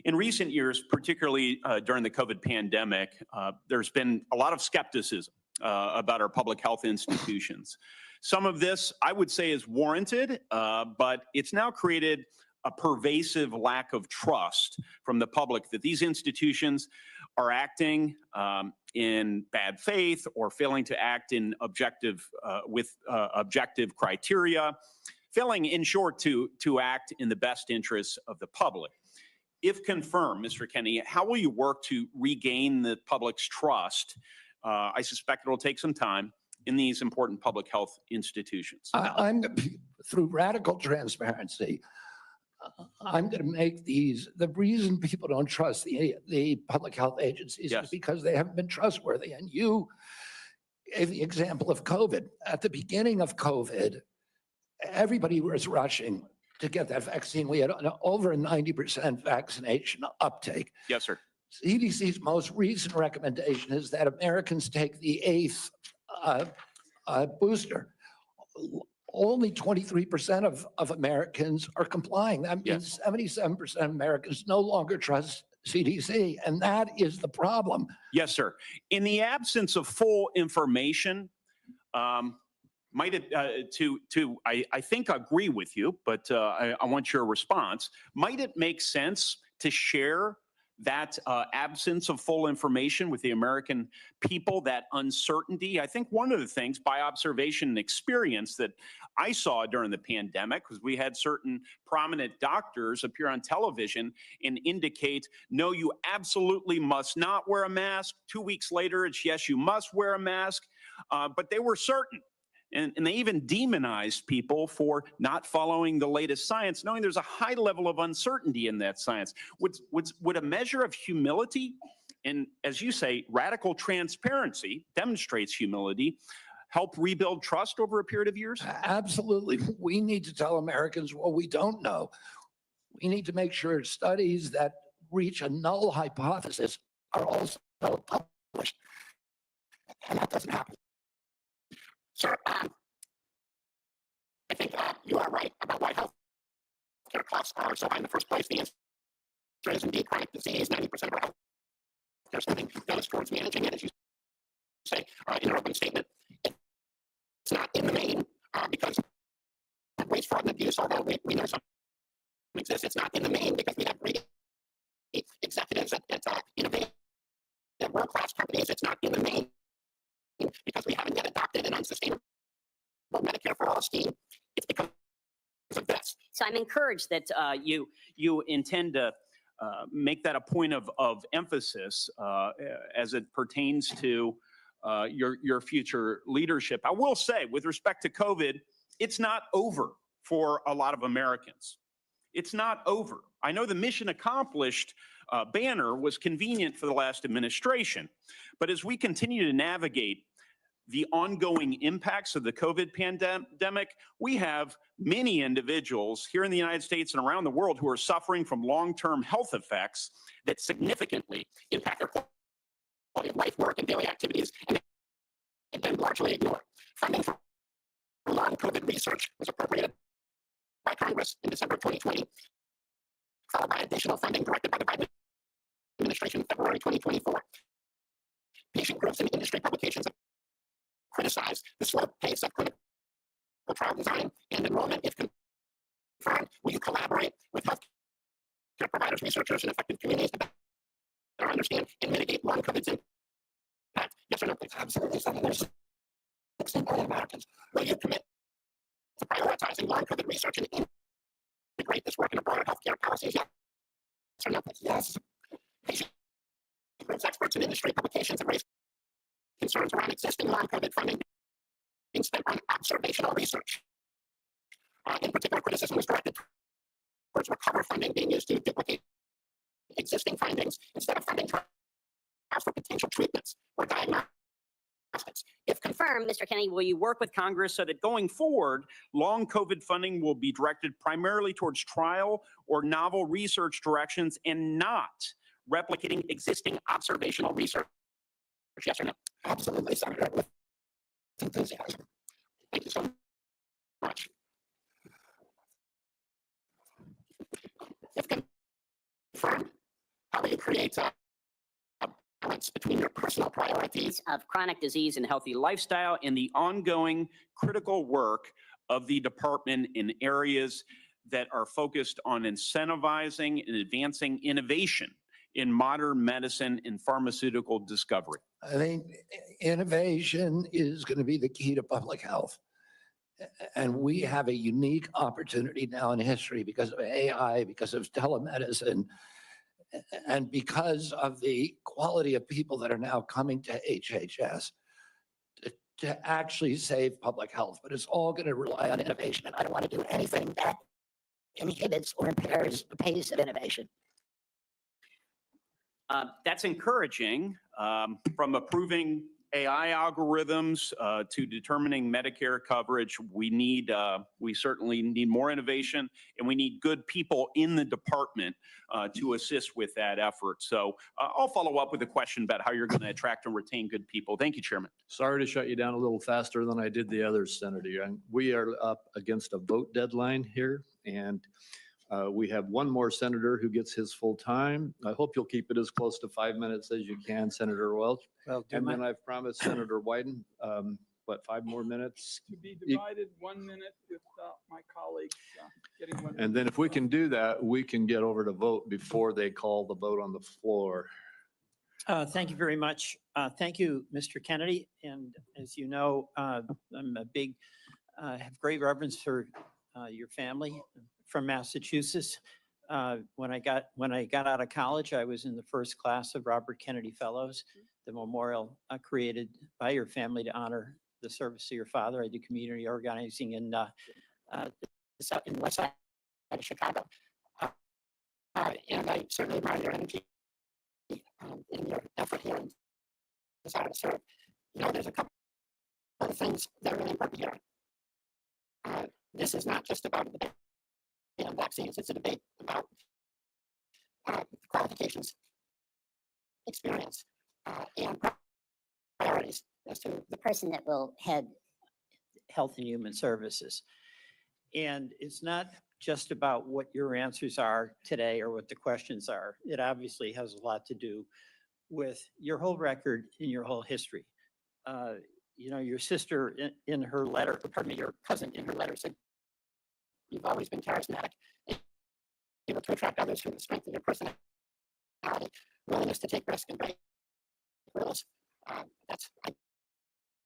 In recent years, particularly during the COVID pandemic, there's been a lot of skepticism about our public health institutions. Some of this, I would say, is warranted, but it's now created a pervasive lack of trust from the public that these institutions are acting in bad faith or failing to act in objective criteria, failing, in short, to act in the best interests of the public. If confirmed, Mr. Kennedy, how will you work to regain the public's trust? I suspect it'll take some time in these important public health institutions. Through radical transparency, I'm going to make the reason people don't trust the public health agencies is because they haven't been trustworthy. And you gave the example of COVID. At the beginning of COVID, everybody was rushing to get that vaccine. We had over a 90% vaccination uptake. Yes, sir. CDC's most recent recommendation is that Americans take the 8th booster. Only 23% of Americans are complying. That means 77% of Americans no longer trust CDC, and that is the problem. Yes, sir. In the absence of full information, might it, I think I agree with you, but I want your response. Might it make sense to share that absence of full information with the American people, that uncertainty? I think one of the things by observation and experience that I saw during the pandemic, because we had certain prominent doctors appear on television and indicate, no, you absolutely must not wear a mask. 2 weeks later, it's yes, you must wear a mask. But they were certain. And they even demonized people for not following the latest science, knowing there's a high level of uncertainty in that science. Would a measure of humility, and as you say, radical transparency demonstrates humility, help rebuild trust over a period of years? Absolutely. We need to tell Americans what we don't know. We need to make sure studies that reach a null hypothesis are also published. And that doesn't happen. Sir, I think you are right about why healthcare costs are so high in the first place. The answer is indeed chronic disease. 90% of our healthcare spending goes towards managing it, as you say in your opening statement. It's not in the main because of waste, fraud, and abuse, although we know some exists. It's not in the main because we have great executives at innovative world-class companies. It's not in the main because we haven't yet adopted an unsustainable Medicare for all scheme. It's because of this. So I'm encouraged that you intend to make that a point of emphasis as it pertains to your future leadership. I will say, with respect to COVID, it's not over for a lot of Americans. It's not over. I know the mission accomplished banner was convenient for the last administration, but as we continue to navigate the ongoing impacts of the COVID pandemic, we have many individuals here in the United States and around the world who are suffering from long-term health effects that significantly impact their quality of life, work, and daily activities, and then largely ignored. Funding for long COVID research was appropriated by Congress in December 2020, followed by additional funding directed by the Biden administration in February 2024. Patient groups and industry publications have criticized the slow pace of clinical trial design and enrollment. If confirmed, will you collaborate with healthcare providers, researchers, and affected communities to better understand and mitigate long COVID's impact? Yes or no, please? Absolutely. There's 16 million Americans. Will you commit to prioritizing long COVID research and integrate this work into broader healthcare policies? Yes or no, please? Yes. Patient groups, experts, and industry publications have raised concerns around existing long COVID funding being spent on observational research. In particular, criticism was directed towards recover funding being used to duplicate existing findings instead of funding trials for potential treatments or diagnostics. If confirmed, Mr. Kennedy, will you work with Congress so that going forward, long COVID funding will be directed primarily towards trial or novel research directions and not replicating existing observational research? Yes or no? Absolutely, Senator. With enthusiasm. Thank you so much. If confirmed, how will you create a balance between your personal priorities of chronic disease and healthy lifestyle and the ongoing critical work of the department in areas that are focused on incentivizing and advancing innovation in modern medicine and pharmaceutical discovery? I think innovation is going to be the key to public health. And we have a unique opportunity now in history because of AI, because of telemedicine, and because of the quality of people that are now coming to HHS to actually save public health. But it's all going to rely on innovation. And I don't want to do anything that inhibits or impairs the pace of innovation. That's encouraging. From approving AI algorithms to determining Medicare coverage, we certainly need more innovation, and we need good people in the department to assist with that effort. So I'll follow up with a question about how you're going to attract and retain good people. Thank you, Chairman. Sorry to shut you down a little faster than I did the others, Senator. And we are up against a vote deadline here, and we have one more senator who gets his full time. I hope you'll keep it as close to 5 minutes as you can, Senator Welch. Well, And then I've promised Senator Wyden, 5 more minutes? To be divided 1 minute with my colleagues getting 1 minute. And then if we can do that, we can get over to vote before they call the vote on the floor. Thank you very much. Thank you, Mr. Kennedy. And as you know, I'm have great reverence for your family from Massachusetts. When I got out of college, I was in the first class of Robert Kennedy Fellows, the memorial created by your family to honor the service of your father. I did community organizing in the west side of Chicago. And I certainly admire your energy in your effort here and desire to serve. You know, there's a couple of things that are really important here. This is not just about the debate on vaccines, it's a debate about qualifications, experience, and priorities as to the person that will head Health and Human Services. And it's not just about what your answers are today or what the questions are. It obviously has a lot to do with your whole record and your whole history. You know, your sister in her letter, pardon me, your cousin in her letter said, you've always been charismatic, able to attract others from the strength of your personality, willingness to take risks and break rules. That's, I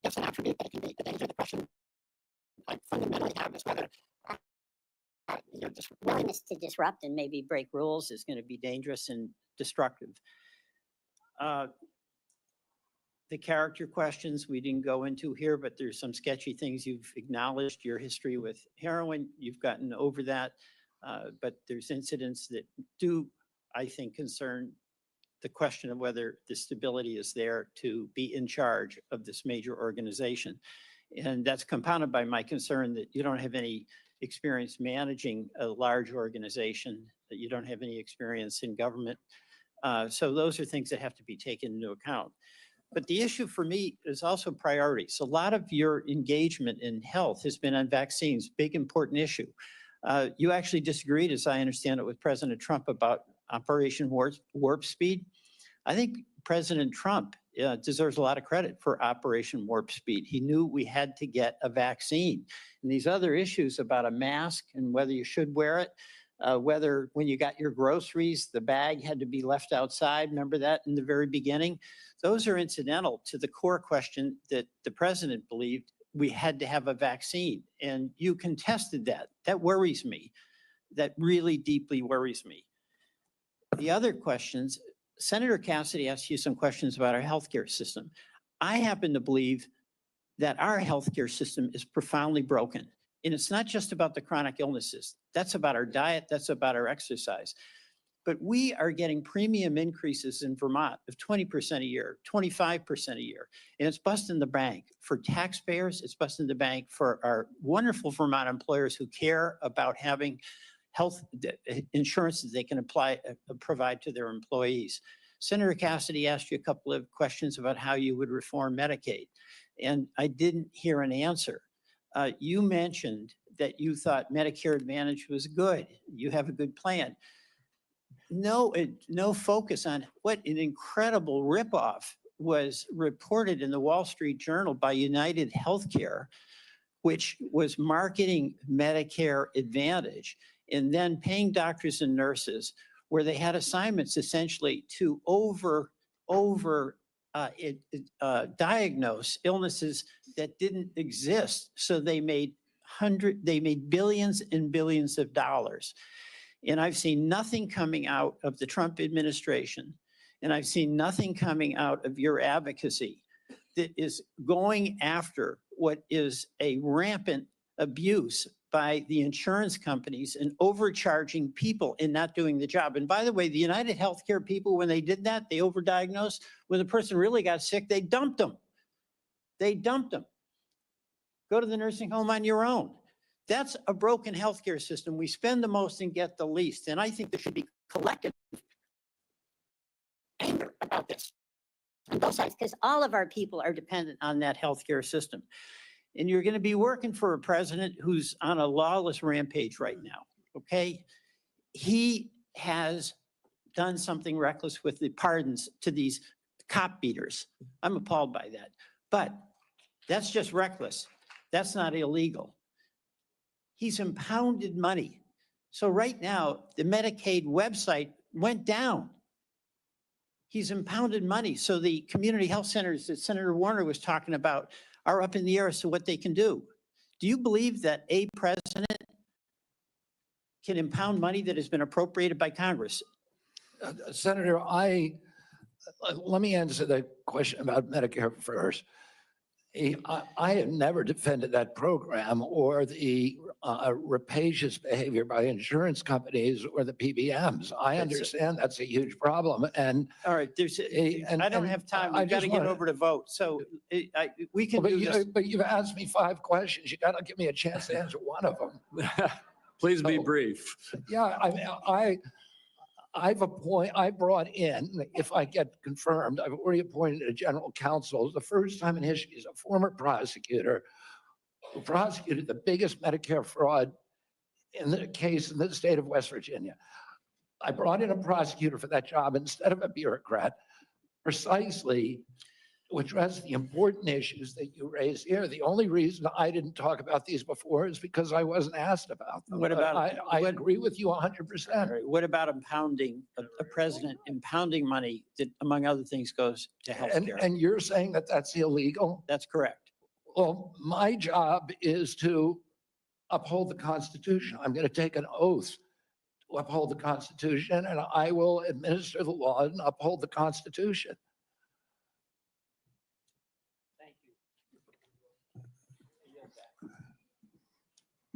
guess, an attribute that can be the danger. The question I fundamentally have is whether your willingness to disrupt and maybe break rules is going to be dangerous and destructive. The character questions we didn't go into here, but there's some sketchy things you've acknowledged. Your history with heroin, you've gotten over that. But there's incidents that do, I think, concern the question of whether the stability is there to be in charge of this major organization. And that's compounded by my concern that you don't have any experience managing a large organization, that you don't have any experience in government. So those are things that have to be taken into account. But the issue for me is also priorities. A lot of your engagement in health has been on vaccines, big important issue. You actually disagreed, as I understand it, with President Trump about Operation Warp Speed. I think President Trump deserves a lot of credit for Operation Warp Speed. He knew we had to get a vaccine. And these other issues about a mask and whether you should wear it, whether when you got your groceries, the bag had to be left outside. Remember that in the very beginning? Those are incidental to the core question that the president believed we had to have a vaccine. And you contested that. That worries me. That really deeply worries me. The other questions, Senator Cassidy asked you some questions about our healthcare system. I happen to believe that our healthcare system is profoundly broken. And it's not just about the chronic illnesses. That's about our diet. That's about our exercise. But we are getting premium increases in Vermont of 20% a year, 25% a year. And it's busting the bank for taxpayers. It's busting the bank for our wonderful Vermont employers who care about having health insurance that they can provide to their employees. Senator Cassidy asked you a couple of questions about how you would reform Medicaid, and I didn't hear an answer. You mentioned that you thought Medicare Advantage was good. You have a good plan. No focus on what an incredible ripoff was reported in the Wall Street Journal by United Healthcare, which was marketing Medicare Advantage and then paying doctors and nurses where they had assignments essentially to diagnose illnesses that didn't exist. So they made billions and billions of dollars. And I've seen nothing coming out of the Trump administration, and I've seen nothing coming out of your advocacy that is going after what is a rampant abuse by the insurance companies and overcharging people and not doing the job. And by the way, the United Healthcare people, when they did that, they overdiagnosed. When the person really got sick, they dumped them. They dumped them. Go to the nursing home on your own. That's a broken healthcare system. We spend the most and get the least. And I think there should be collective anger about this on both sides, because all of our people are dependent on that healthcare system. And you're going to be working for a president who's on a lawless rampage right now, okay? He has done something reckless with the pardons to these cop beaters. I'm appalled by that. But that's just reckless. That's not illegal. He's impounded money. So right now, the Medicaid website went down. He's impounded money. So the community health centers that Senator Warner was talking about are up in the air as to what they can do. Do you believe that a president can impound money that has been appropriated by Congress? Senator, let me answer the question about Medicare first. I have never defended that program or the rapacious behavior by insurance companies or the PBMs. I understand that's a huge problem. And all right, I don't have time. We've got to get over to vote. So we can do this. But you've asked me 5 questions. You got to give me a chance to answer one of them. Please be brief. Yeah, I brought in, if I get confirmed, I've already appointed a general counsel. The first time in history, he's a former prosecutor who prosecuted the biggest Medicare fraud in the case in the state of West Virginia. I brought in a prosecutor for that job instead of a bureaucrat, precisely to address the important issues that you raised here. The only reason I didn't talk about these before is because I wasn't asked about them. What about? I agree with you 100%. What about impounding, a president impounding money that, among other things, goes to healthcare? And you're saying that that's illegal? That's correct. Well, my job is to uphold the Constitution. I'm going to take an oath to uphold the Constitution, and I will administer the law and uphold the Constitution.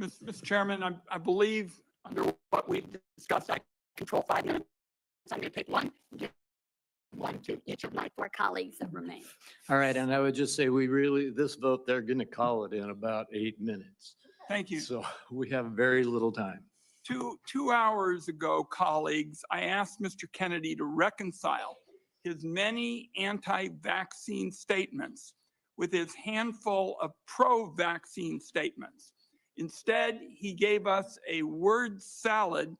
Mr. Chairman, I believe under what we've discussed, I control 5 minutes. I'm going to take one, give one to each of my 4 colleagues that remain. All right, and I would just say this vote, they're going to call it in about 8 minutes. Thank you. So we have very little time. Two hours ago, colleagues, I asked Mr. Kennedy to reconcile his many anti-vaccine statements with his handful of pro-vaccine statements. Instead, he gave us a word salad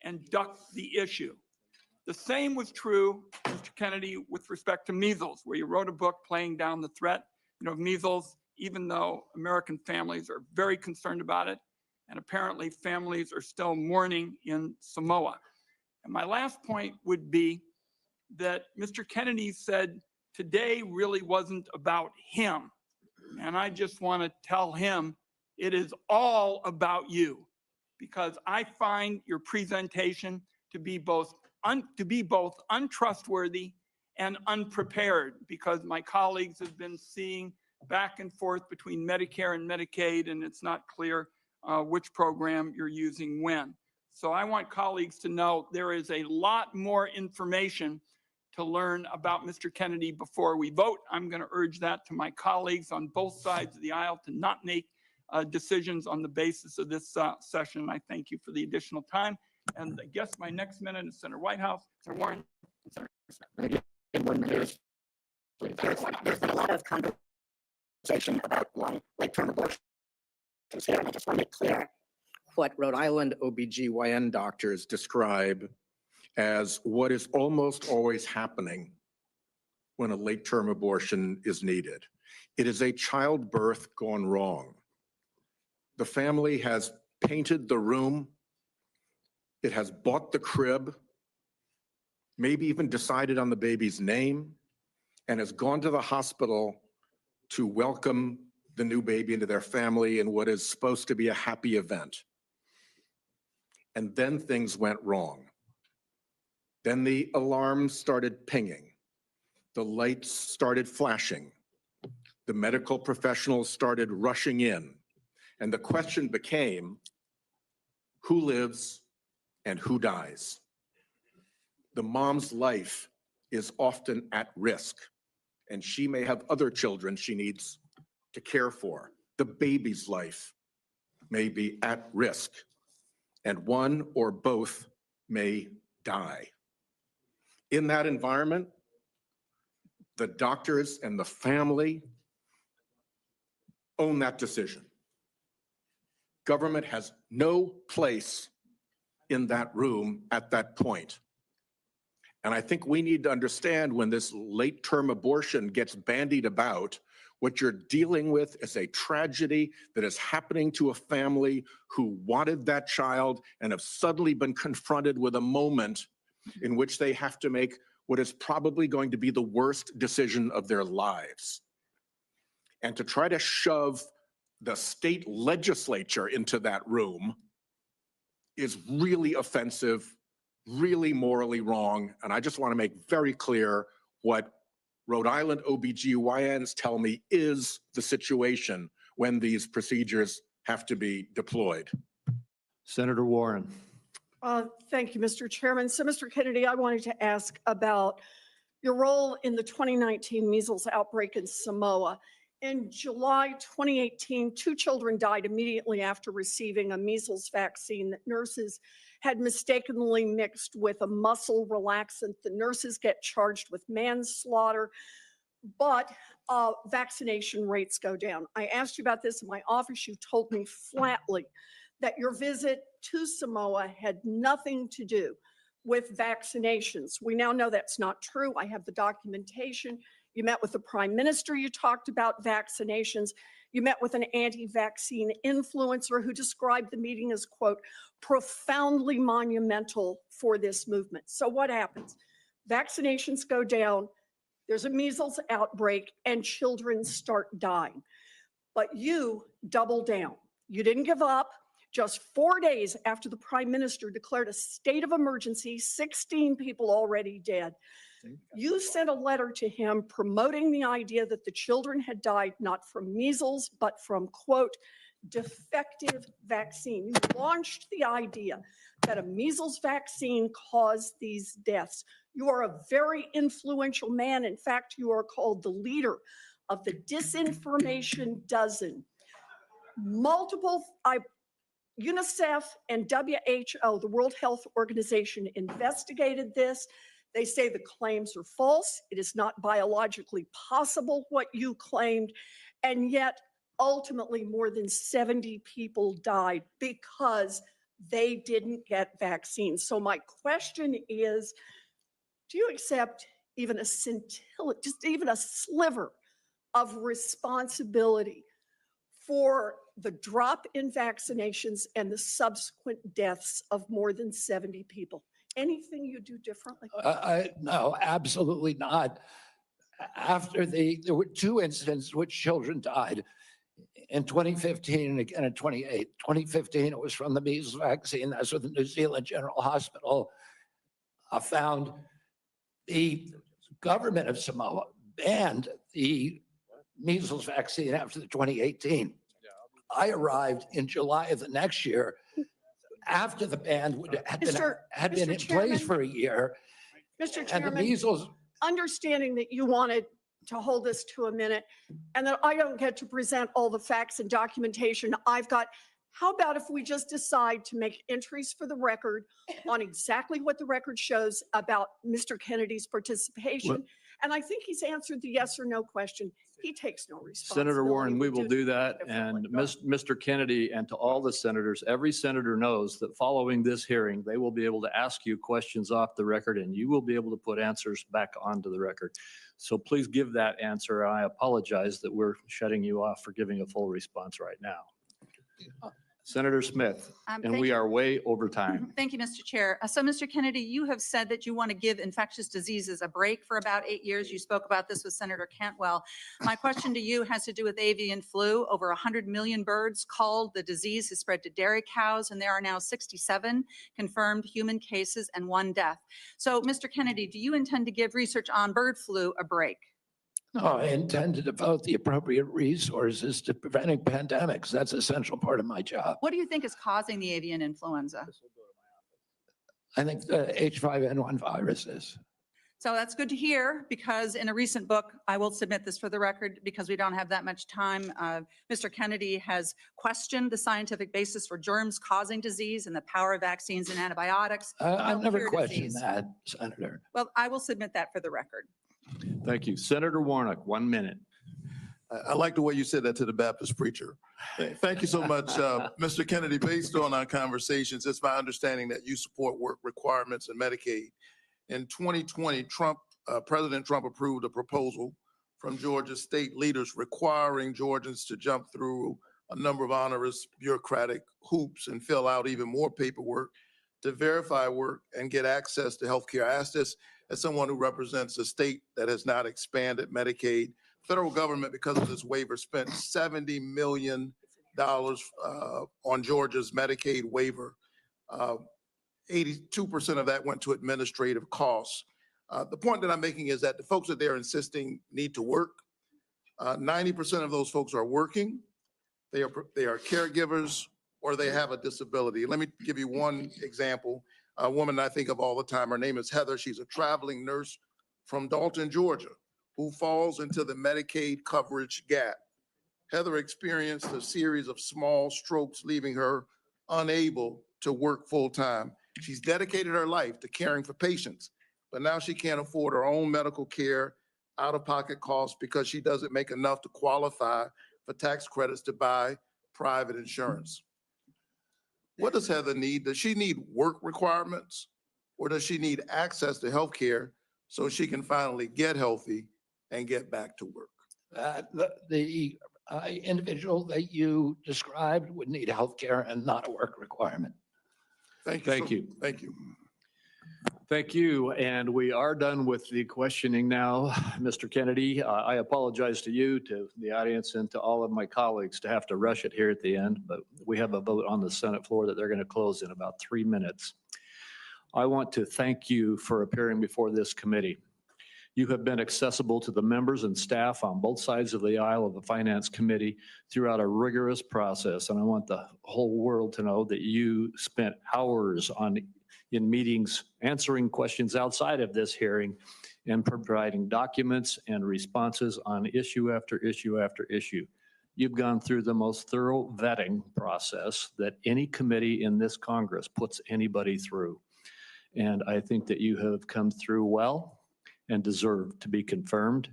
and ducked the issue. The same was true, Mr. Kennedy, with respect to measles, where you wrote a book playing down the threat of measles, even though American families are very concerned about it. And apparently families are still mourning in Samoa. And my last point would be that Mr. Kennedy said today really wasn't about him. And I just want to tell him it is all about you, because I find your presentation to be both untrustworthy and unprepared, because my colleagues have been seeing back and forth between Medicare and Medicaid, and it's not clear which program you're using when. So I want colleagues to know there is a lot more information to learn about Mr. Kennedy before we vote. I'm going to urge that to my colleagues on both sides of the aisle to not make decisions on the basis of this session. I thank you for the additional time. And I guess my next minute is Senator Whitehouse, Senator Warren, There's been a lot of conversation about late-term abortions here, and I just want to make clear What Rhode Island OBGYN doctors describe as what is almost always happening when a late-term abortion is needed. It is a childbirth gone wrong. The family has painted the room. It has bought the crib, maybe even decided on the baby's name, and has gone to the hospital to welcome the new baby into their family in what is supposed to be a happy event. And then things went wrong. Then the alarms started pinging. The lights started flashing. The medical professionals started rushing in. And the question became, who lives and who dies? The mom's life is often at risk, and she may have other children she needs to care for. The baby's life may be at risk, and one or both may die. In that environment, the doctors and the family own that decision. Government has no place in that room at that point. And I think we need to understand, when this late-term abortion gets bandied about, what you're dealing with is a tragedy that is happening to a family who wanted that child and have suddenly been confronted with a moment in which they have to make what is probably going to be the worst decision of their lives. And to try to shove the state legislature into that room is really offensive, really morally wrong. And I just want to make very clear what Rhode Island OBGYNs tell me is the situation when these procedures have to be deployed. Senator Warren. Thank you, Mr. Chairman. So, Mr. Kennedy, I wanted to ask about your role in the 2019 measles outbreak in Samoa. In July 2018, 2 children died immediately after receiving a measles vaccine that nurses had mistakenly mixed with a muscle relaxant. The nurses get charged with manslaughter, but vaccination rates go down. I asked you about this in my office. You told me flatly that your visit to Samoa had nothing to do with vaccinations. We now know that's not true. I have the documentation. You met with the Prime Minister. You talked about vaccinations. You met with an anti-vaccine influencer who described the meeting as, quote, profoundly monumental for this movement. So what happens? Vaccinations go down, there's a measles outbreak, and children start dying. But you double down. You didn't give up. Just 4 days after the Prime Minister declared a state of emergency, 16 people already dead, you sent a letter to him promoting the idea that the children had died not from measles, but from, quote, defective vaccine. You launched the idea that a measles vaccine caused these deaths. You are a very influential man. In fact, you are called the leader of the disinformation dozen. UNICEF and WHO, the World Health Organization, investigated this. They say the claims are false. It is not biologically possible what you claimed. And yet, ultimately, more than 70 people died because they didn't get vaccines. So my question is, do you accept even a scintilla, just even a sliver of responsibility for the drop in vaccinations and the subsequent deaths of more than 70 people? Anything you do differently? No, absolutely not. There were two incidents in which children died. In 2015 and again in 2015, it was from the measles vaccine. That's what the New Zealand General Hospital found. The government of Samoa banned the measles vaccine after the 2018. I arrived in July of the next year after the ban had been in place for a year. Mr. And the Chairman, measles, understanding that you wanted to hold this to a minute and that I don't get to present all the facts and documentation I've got, how about if we just decide to make entries for the record on exactly what the record shows about Mr. Kennedy's participation? And I think he's answered the yes or no question. He takes no responsibility. Senator Warren, we will do that. differently. And Mr. Kennedy, and to all the senators, every senator knows that following this hearing, they will be able to ask you questions off the record and you will be able to put answers back onto the record. So please give that answer. I apologize that we're shutting you off for giving a full response right now. Senator Smith, and thank we you. are way over time. Thank you, Mr. Chair. So, Mr. Kennedy, you have said that you want to give infectious diseases a break for about 8 years. You spoke about this with Senator Cantwell. My question to you has to do with avian flu. Over 100 million birds culled. The disease has spread to dairy cows, and there are now 67 confirmed human cases and 1 death. So, Mr. Kennedy, do you intend to give research on bird flu a break? no, I intend to devote the appropriate resources to preventing pandemics. That's an essential part of my job. What do you think is causing the avian influenza? I think the H5N1 virus is. So that's good to hear, because in a recent book, I will submit this for the record because we don't have that much time. Mr. Kennedy has questioned the scientific basis for germs causing disease and the power of vaccines and antibiotics. I've never cure questioned disease. that, Senator. Well, I will submit that for the record. Thank you. Senator Warnock, 1 minute. I like the way you said that to the Baptist preacher. Thank you so much, Mr. Kennedy. Based on our conversations, it's my understanding that you support work requirements in Medicaid. In 2020, President Trump approved a proposal from Georgia state leaders requiring Georgians to jump through a number of onerous bureaucratic hoops and fill out even more paperwork to verify work and get access to health care. I ask this as someone who represents a state that has not expanded Medicaid. Federal government, because of this waiver, spent $70 million on Georgia's Medicaid waiver. 82% of that went to administrative costs. The point that I'm making is that the folks that they're insisting need to work, 90% of those folks are working, they are caregivers, or they have a disability. Let me give you one example. A woman I think of all the time, her name is Heather. She's a traveling nurse from Dalton, Georgia, who falls into the Medicaid coverage gap. Heather experienced a series of small strokes, leaving her unable to work full-time. She's dedicated her life to caring for patients, but now she can't afford her own medical care, out-of-pocket costs, because she doesn't make enough to qualify for tax credits to buy private insurance. What does Heather need? Does she need work requirements, or does she need access to health care so she can finally get healthy and get back to work? The individual that you described would need health care and not a work requirement. Thank you. Thank you. Thank you. Thank you. And we are done with the questioning now, Mr. Kennedy. I apologize to you, to the audience, and to all of my colleagues to have to rush it here at the end, but we have a vote on the Senate floor that they're going to close in about 3 minutes. I want to thank you for appearing before this committee. You have been accessible to the members and staff on both sides of the aisle of the Finance Committee throughout a rigorous process. And I want the whole world to know that you spent hours in meetings answering questions outside of this hearing and providing documents and responses on issue after issue after issue. You've gone through the most thorough vetting process that any committee in this Congress puts anybody through. And I think that you have come through well and deserve to be confirmed.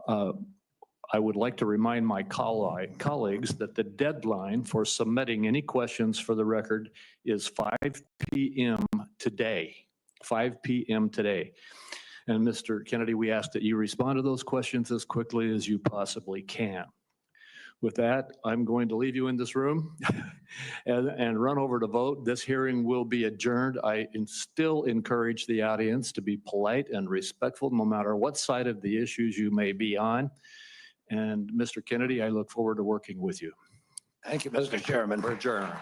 I would like to remind my colleagues that the deadline for submitting any questions for the record is 5 p.m. today, 5 p.m. today. And Mr. Kennedy, we ask that you respond to those questions as quickly as you possibly can. With that, I'm going to leave you in this room and run over to vote. This hearing will be adjourned. I still encourage the audience to be polite and respectful, no matter what side of the issues you may be on. And Mr. Kennedy, I look forward to working with you. Thank you, Mr. Chairman. We're adjourned.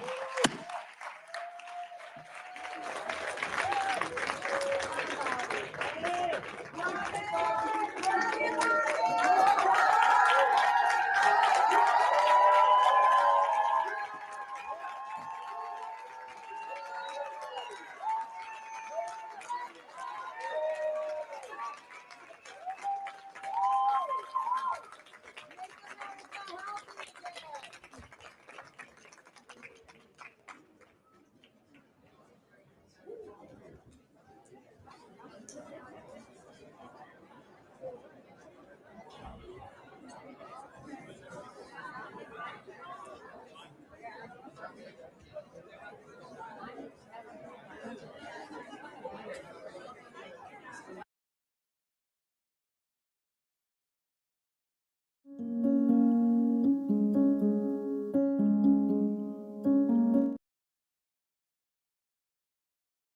Thank you.